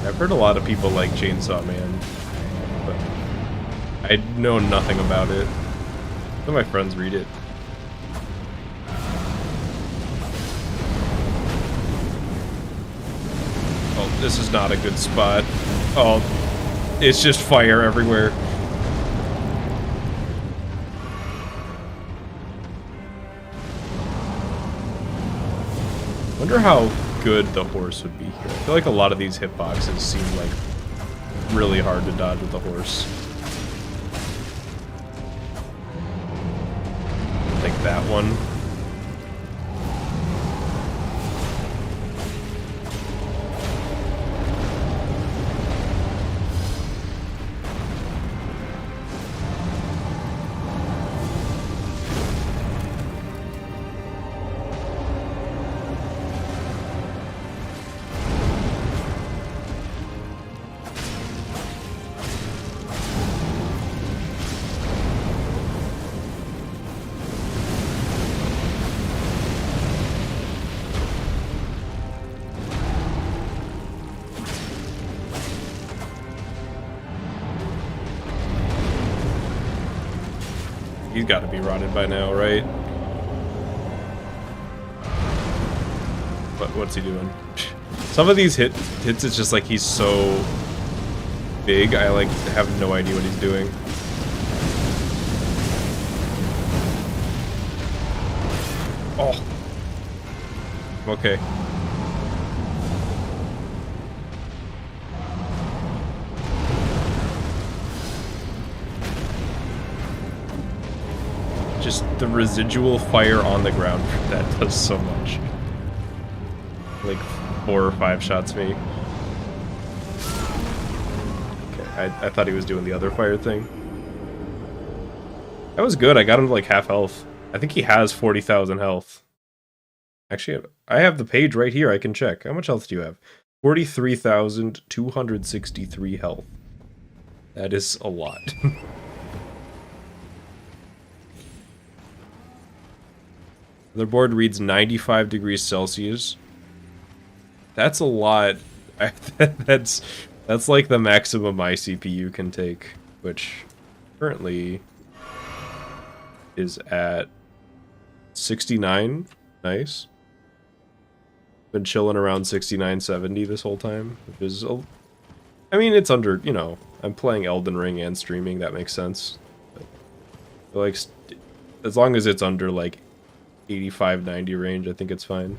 I've heard a lot of people like Chainsaw Man, but I know nothing about it. Some of my friends read it. Oh, this is not a good spot. Oh, it's just fire everywhere. Wonder how good the horse would be here. I feel like a lot of these hitboxes seem like really hard to dodge with the horse. Like that one. He's got to be rotted by now, right? But what's he doing? Some of these hits, it's just like he's so big, I like have no idea what he's doing. Oh. Okay. Just the residual fire on the ground, that does so much. like 4 or 5 shots me. Okay, I thought he was doing the other fire thing. That was good. I got him to like half health. I think he has 40,000 health. Actually, I have the page right here. I can check. How much health do you have? 43,263 health. That is a lot. The board reads 95 degrees Celsius. That's a lot. That's like the maximum my CPU can take, which currently is at 69. Nice. Been chilling around 69, 70 this whole time, which is, I mean, it's under, you know, I'm playing Elden Ring and streaming, that makes sense. But, like, as long as it's under, like, 85, 90 range, I think it's fine.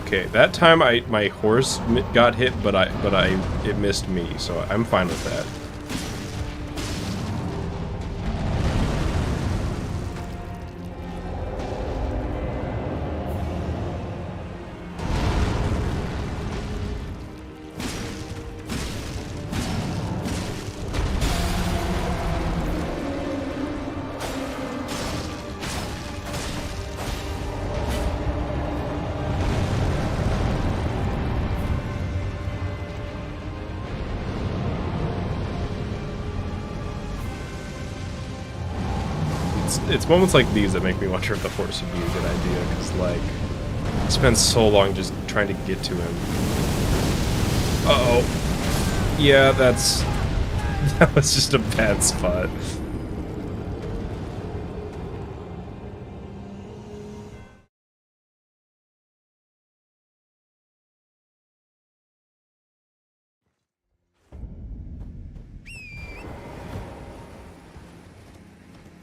Okay, that time my horse got hit, but it missed me, so I'm fine with that. It's moments like these that make me wonder if the horse would be a good idea, because, like, I spent so long just trying to get to him. Uh-oh. Yeah, that was just a bad spot.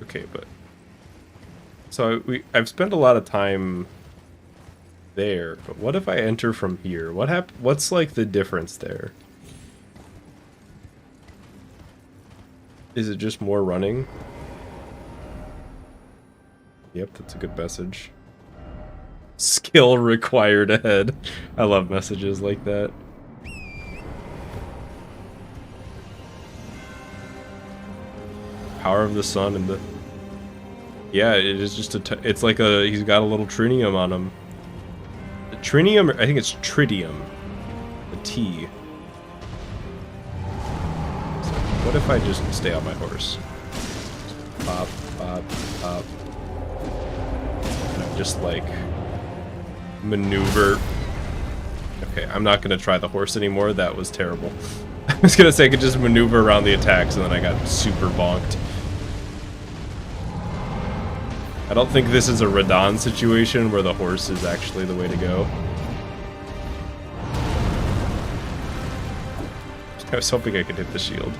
Okay, but so I've spent a lot of time there, but what if I enter from here? What's like the difference there? Is it just more running? Yep, that's a good message. Skill required ahead. I love messages like that. Power of the sun and the... Yeah, it is just it's like he's got a little trinium on him. The trinium, I think it's tritium. The T. So what if I just stay on my horse? Pop, pop, pop. And I just like maneuver. Okay, I'm not gonna try the horse anymore. That was terrible. I was gonna say I could just maneuver around the attacks, and then I got super bonked. I don't think this is a Radon situation where the horse is actually the way to go. I was hoping I could hit the shield.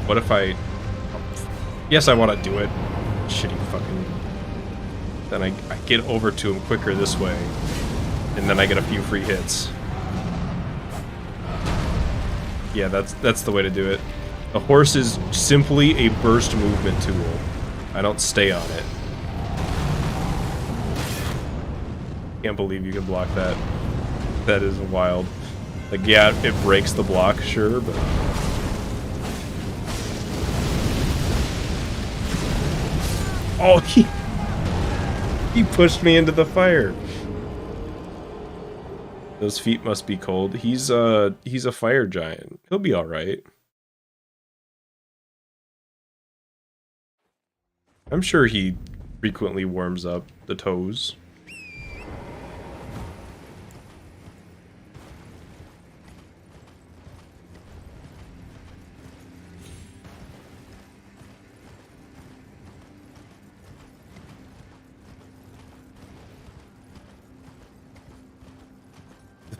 What if I... Yes, I want to do it. Shitty fucking... Then I get over to him quicker this way. And then I get a few free hits. Yeah, that's the way to do it. The horse is simply a burst movement tool. I don't stay on it. Can't believe you can block that. That is wild. Like, yeah, it breaks the block, sure, but... Oh, he pushed me into the fire. Those feet must be cold. He's a fire giant. He'll be all right. I'm sure he frequently warms up the toes.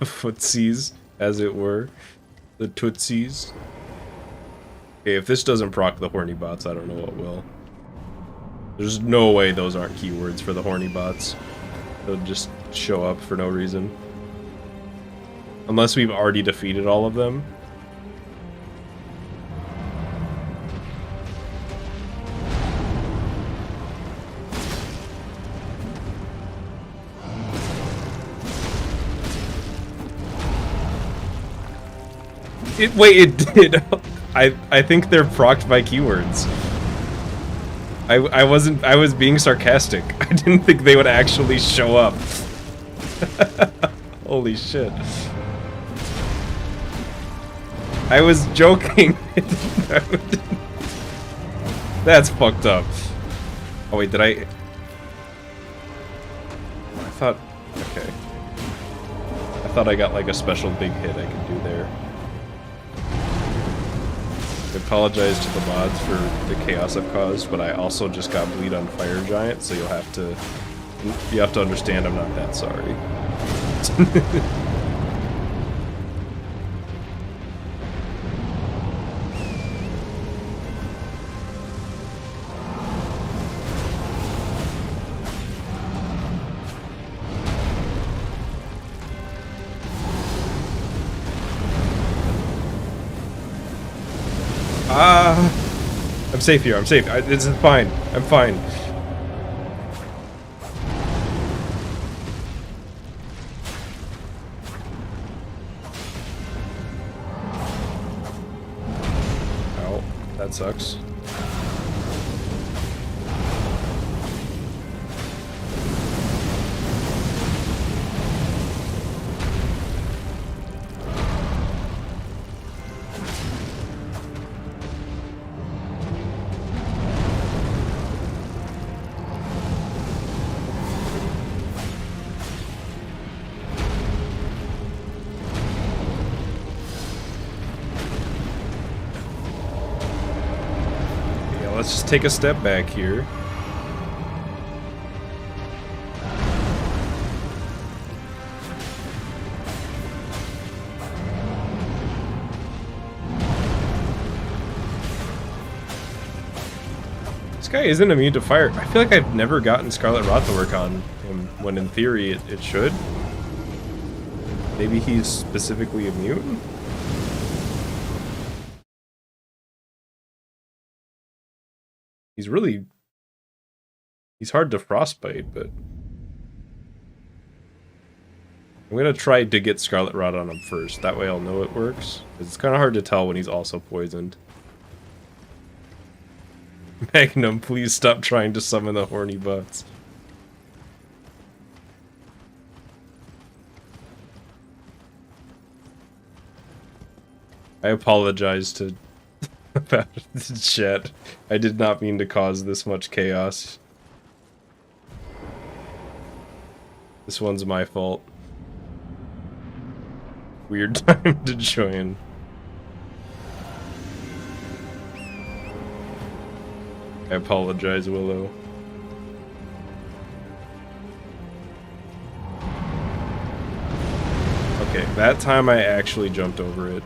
footsies, as it were. The tootsies. Okay, if this doesn't proc the horny bots, I don't know what will. There's no way those aren't keywords for the horny bots. They'll just show up for no reason. Unless we've already defeated all of them. Wait, it did. I think they're procced by keywords. I was being sarcastic. I didn't think they would actually show up. Holy shit. I was joking. That's fucked up. Oh wait, did I thought, okay. I thought I got like a special big hit I could do there. I apologize to the mods for the chaos I've caused, but I also just got bleed on Fire Giant, so you have to understand I'm not that sorry. I'm safe here, I'm safe. This is fine. I'm fine. Ow, that sucks. Let's just take a step back here. This guy isn't immune to fire. I feel like I've never gotten Scarlet Rot to work on him, when in theory it should. Maybe he's specifically immune? He's hard to frostbite, but I'm gonna try to get Scarlet Rot on him first. That way I'll know it works. 'Cause it's kind of hard to tell when he's also poisoned. Magnum, please stop trying to summon the horny bots. I apologize to about the chat. I did not mean to cause this much chaos. This one's my fault. Weird time to join. I apologize, Willow. Okay, that time I actually jumped over it.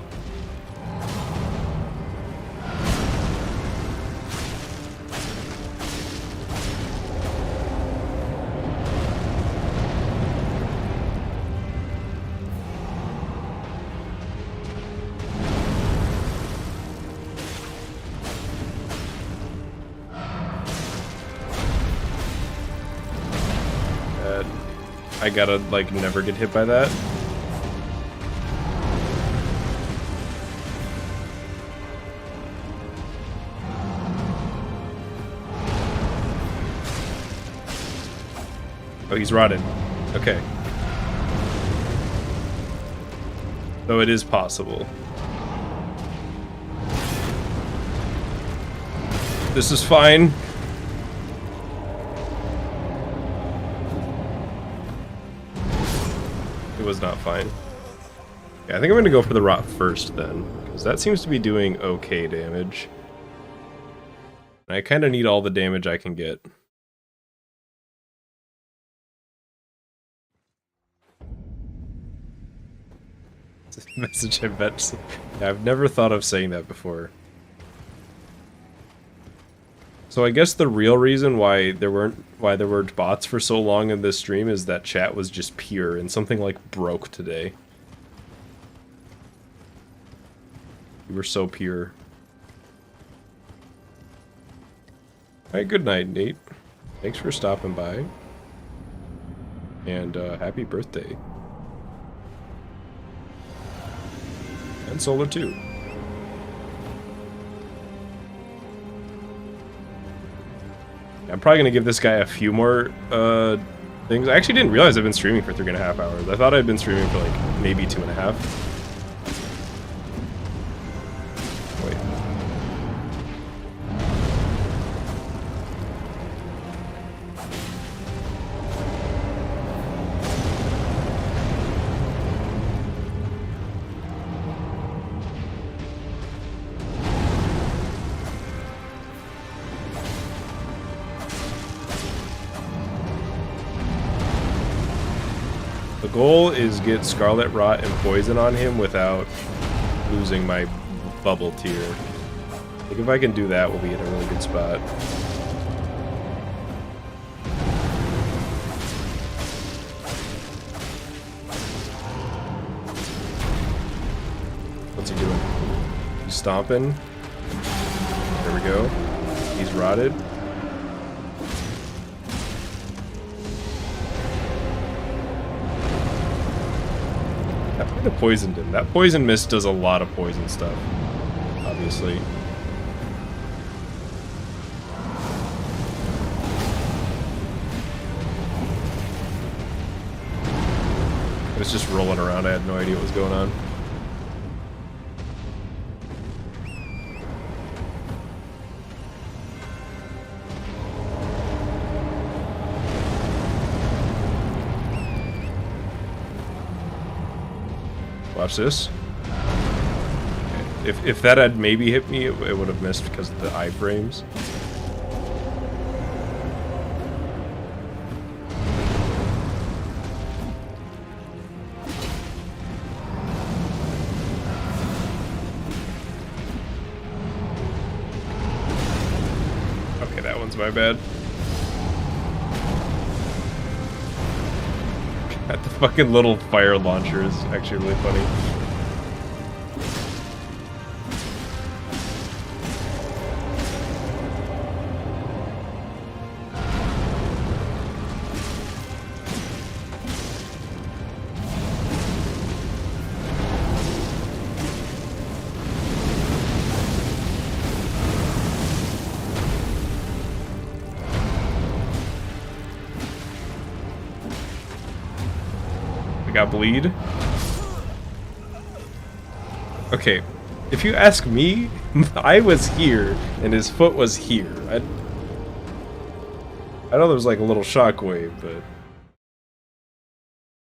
I gotta, like, never get hit by that. Oh, he's rotted. Okay. So it is possible. This is fine. Was not fine. Yeah, I think I'm gonna go for the rot first then, because that seems to be doing okay damage. And I kind of need all the damage I can get. message I bet. Yeah, I've never thought of saying that before. So I guess the real reason why there weren't bots for so long in this stream is that chat was just pure and something like broke today. We were so pure. Alright, good night, Nate. Thanks for stopping by. And happy birthday. And Solar too. I'm probably gonna give this guy a few more things. I actually didn't realize I've been streaming for 3.5 hours. I thought I'd been streaming for like maybe 2.5. Wait. The goal is get Scarlet Rot and Poison on him without losing my bubble tier. I think if I can do that, we'll be in a really good spot. What's he doing? He's stomping. There we go. He's rotted. That might have poisoned him. That poison mist does a lot of poison stuff, obviously. I was just rolling around. I had no idea what was going on. Watch this. Okay. If that had maybe hit me, it would have missed because of the iframes. Okay, that one's my bad. God, the fucking little fire launcher is actually really funny. Got bleed. Okay, if you ask me, I was here and his foot was here. I know there was like a little shockwave, but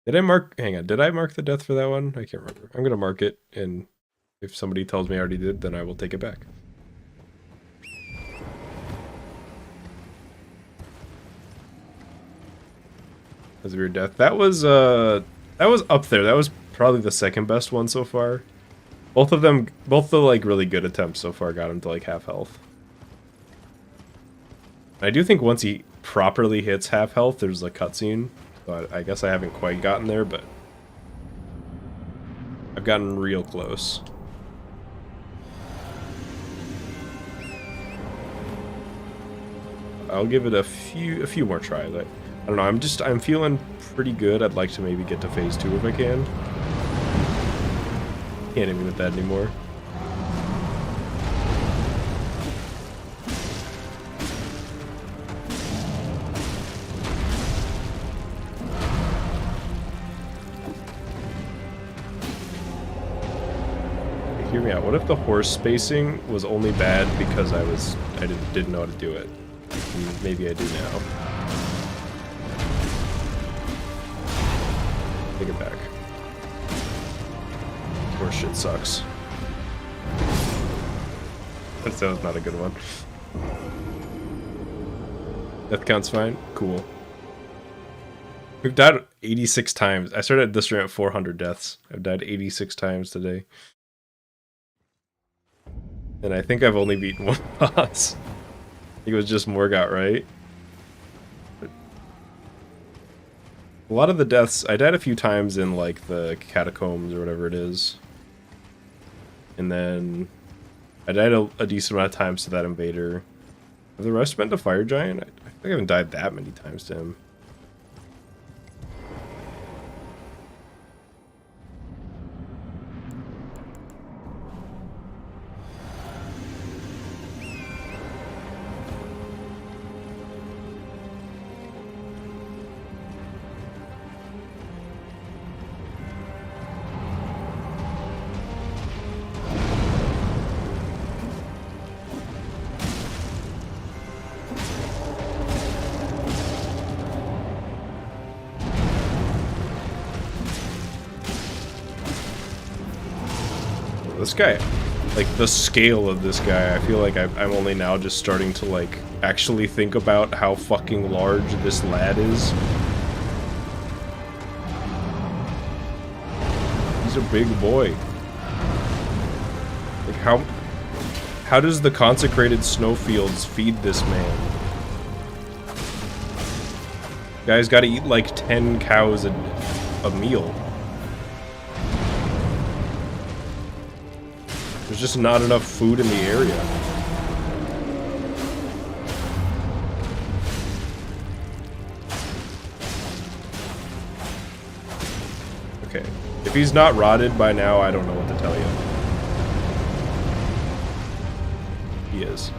did I mark? Hang on, did I mark the death for that one? I can't remember. I'm gonna mark it, and if somebody tells me I already did, then I will take it back. That's a weird death. That was up there. That was probably the second best one so far. Both of them, both the like really good attempts so far got him to like half health. I do think once he properly hits half health, there's a cutscene. But I guess I haven't quite gotten there, but I've gotten real close. I'll give it a few more tries. I don't know, I'm feeling pretty good. I'd like to maybe get to phase 2 if I can. Can't even with that anymore. Hey, hear me out. What if the horse spacing was only bad because I didn't know how to do it? And maybe I do now. Take it back. Horse shit sucks. That was not a good one. Death count's fine? Cool. We've died 86 times. I started this stream at 400 deaths. I've died 86 times today. And I think I've only beaten one boss. I think it was just Morgott, right? A lot of the deaths, I died a few times in like the catacombs or whatever it is. And then I died a decent amount of times to that invader. Have the rest been to Fire Giant? I think I haven't died that many times to him. This guy, like the scale of this guy, I feel like I'm only now just starting to like actually think about how fucking large this lad is. He's a big boy. Like how does the consecrated snowfields feed this man? Guy's got to eat like 10 cows a meal. There's just not enough food in the area. Okay. If he's not rotted by now, I don't know what to tell you. He is.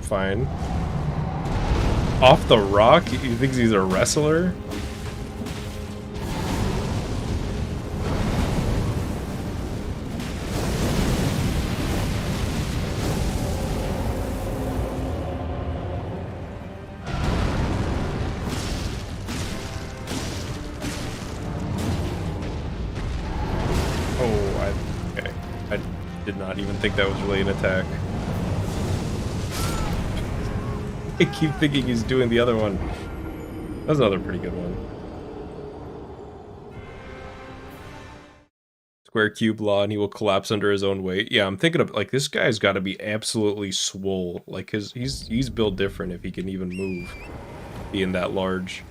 Fine. Off the rock? He thinks he's a wrestler? Oh, okay. I did not even think that was really an attack. I keep thinking he's doing the other one. That's another pretty good one. Square cube law and he will collapse under his own weight. Yeah, I'm thinking of like this guy's got to be absolutely swole. Like he's built different if he can even move, being that large.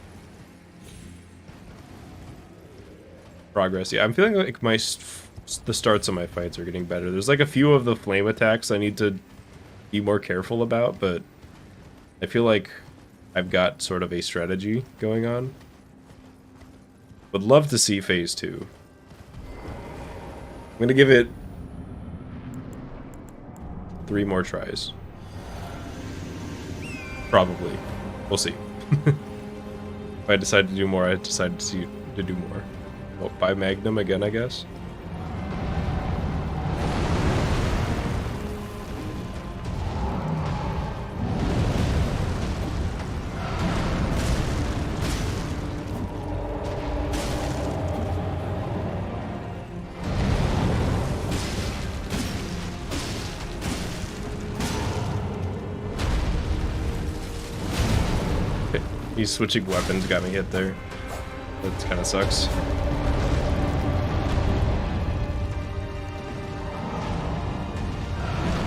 Progress. Yeah, I'm feeling like the starts of my fights are getting better. There's like a few of the flame attacks I need to be more careful about, but I feel like I've got sort of a strategy going on. Would love to see phase 2. I'm gonna give it 3 more tries. Probably. We'll see. If I decide to do more, I decide to do more. Well, buy Magnum again, I guess. He's switching weapons, got me hit there. That kind of sucks.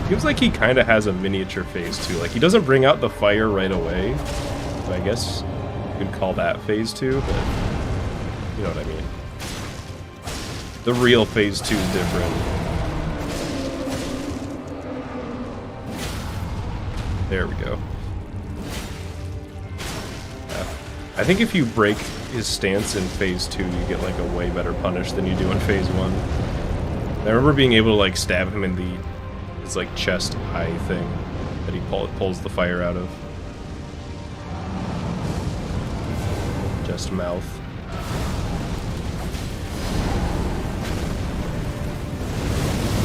Seems like he kind of has a miniature phase 2. Like, he doesn't bring out the fire right away. So I guess you could call that phase 2, but you know what I mean. The real phase 2 is different. There we go. I think if you break his stance in phase 2, you get like a way better punish than you do in phase 1. I remember being able to like stab him in his like chest eye thing that he pulls the fire out of. Just mouth.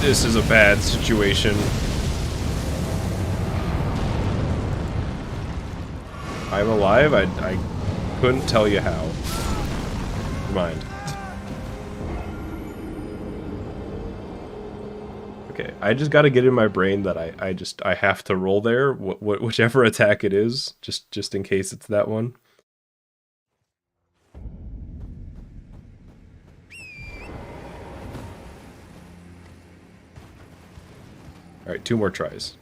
This is a bad situation. I'm alive. I Couldn't tell you how. Never mind. Okay, I just got to get in my brain that I have to roll there, whichever attack it is, just in case it's that one. All right, 2 more tries.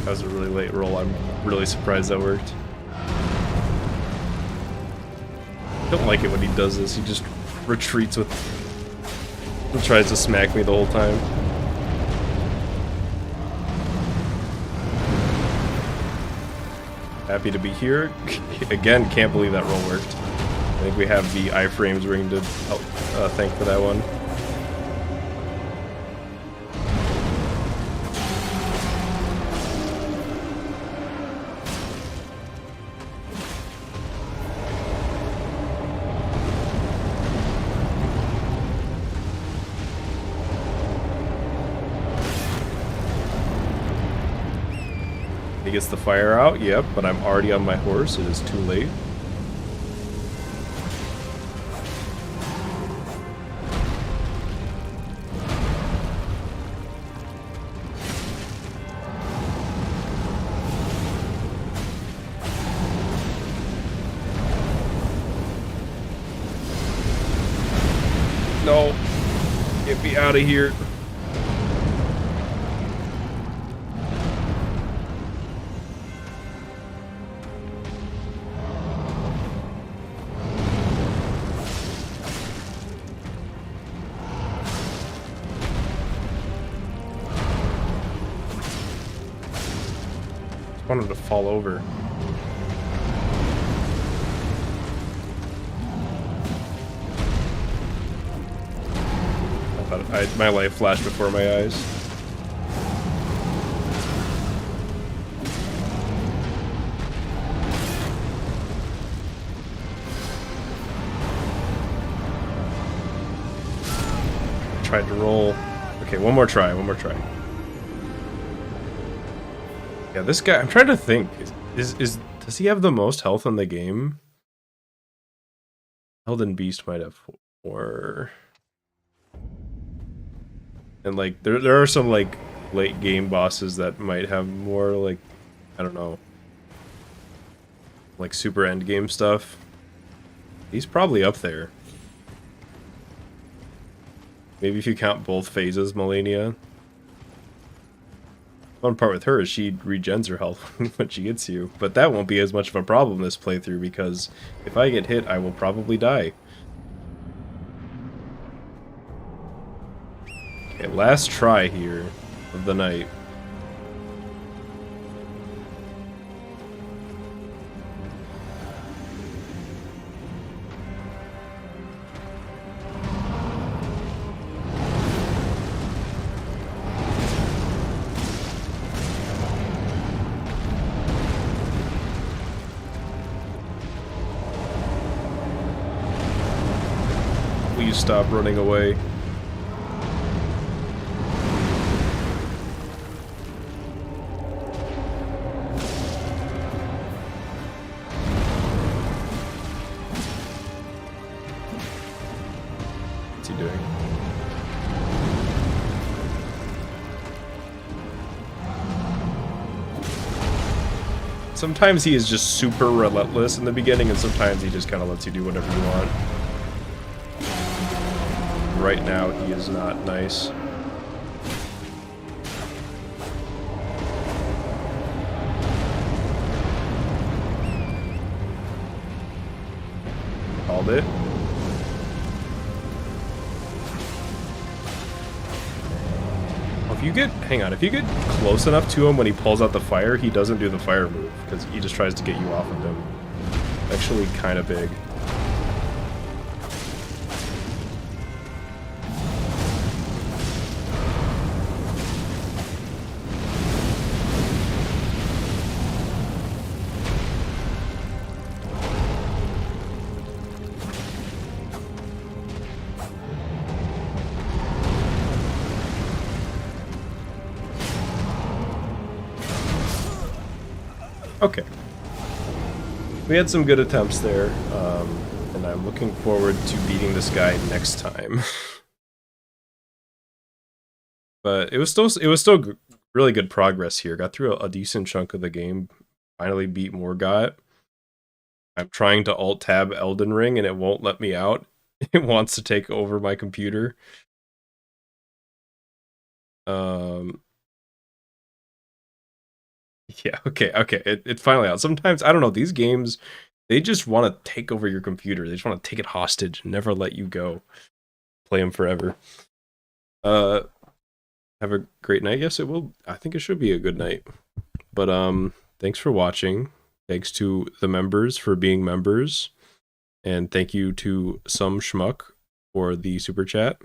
That was a really late roll. I'm really surprised that worked. I don't like it when he does this. He just retreats with... and tries to smack me the whole time. Happy to be here. Again, can't believe that roll worked. I think we have the iframes ring to thank for that one. He gets the fire out, yep, but I'm already on my horse. It is too late. No! Get me out of here. I wanted to fall over. I thought my life flashed before my eyes. Tried to roll. Okay, one more try. Yeah, this guy, I'm trying to think. Does he have the most health in the game? Elden Beast might have 4. And like there are some like late game bosses that might have more, like, I don't know, like super end game stuff. He's probably up there. Maybe if you count both phases, Melania. One part with her is she regens her health when she gets you, but that won't be as much of a problem this playthrough because if I get hit, I will probably die. Okay, last try here of the night. Please stop running away. What's he doing? Sometimes he is just super relentless in the beginning, and sometimes he just kind of lets you do whatever you want. Right now, he is not nice. Called it. if you get, hang on, if you get close enough to him when he pulls out the fire, he doesn't do the fire move, because he just tries to get you off of him. Actually kind of big. Okay. We had some good attempts there, and I'm looking forward to beating this guy next time. But it was still really good progress here. Got through a decent chunk of the game. Finally beat Morgott. I'm trying to alt-tab Elden Ring, and it won't let me out. It wants to take over my computer. Yeah, okay, it's finally out. Sometimes, I don't know, these games, they just want to take over your computer. They just want to take it hostage and never let you go. Play them forever. Have a great night. Yes, it will. I think it should be a good night. But, thanks for watching. Thanks to the members for being members. And thank you to Some Schmuck for the super chat.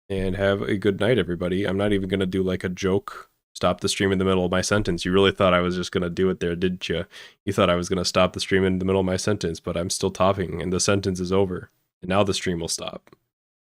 And have a good night, everybody. I'm not even going to do like a joke. Stop the stream in the middle of my sentence. You really thought I was just going to do it there, didn't you? You thought I was going to stop the stream in the middle of my sentence, but I'm still talking, and the sentence is over. And now the stream will stop.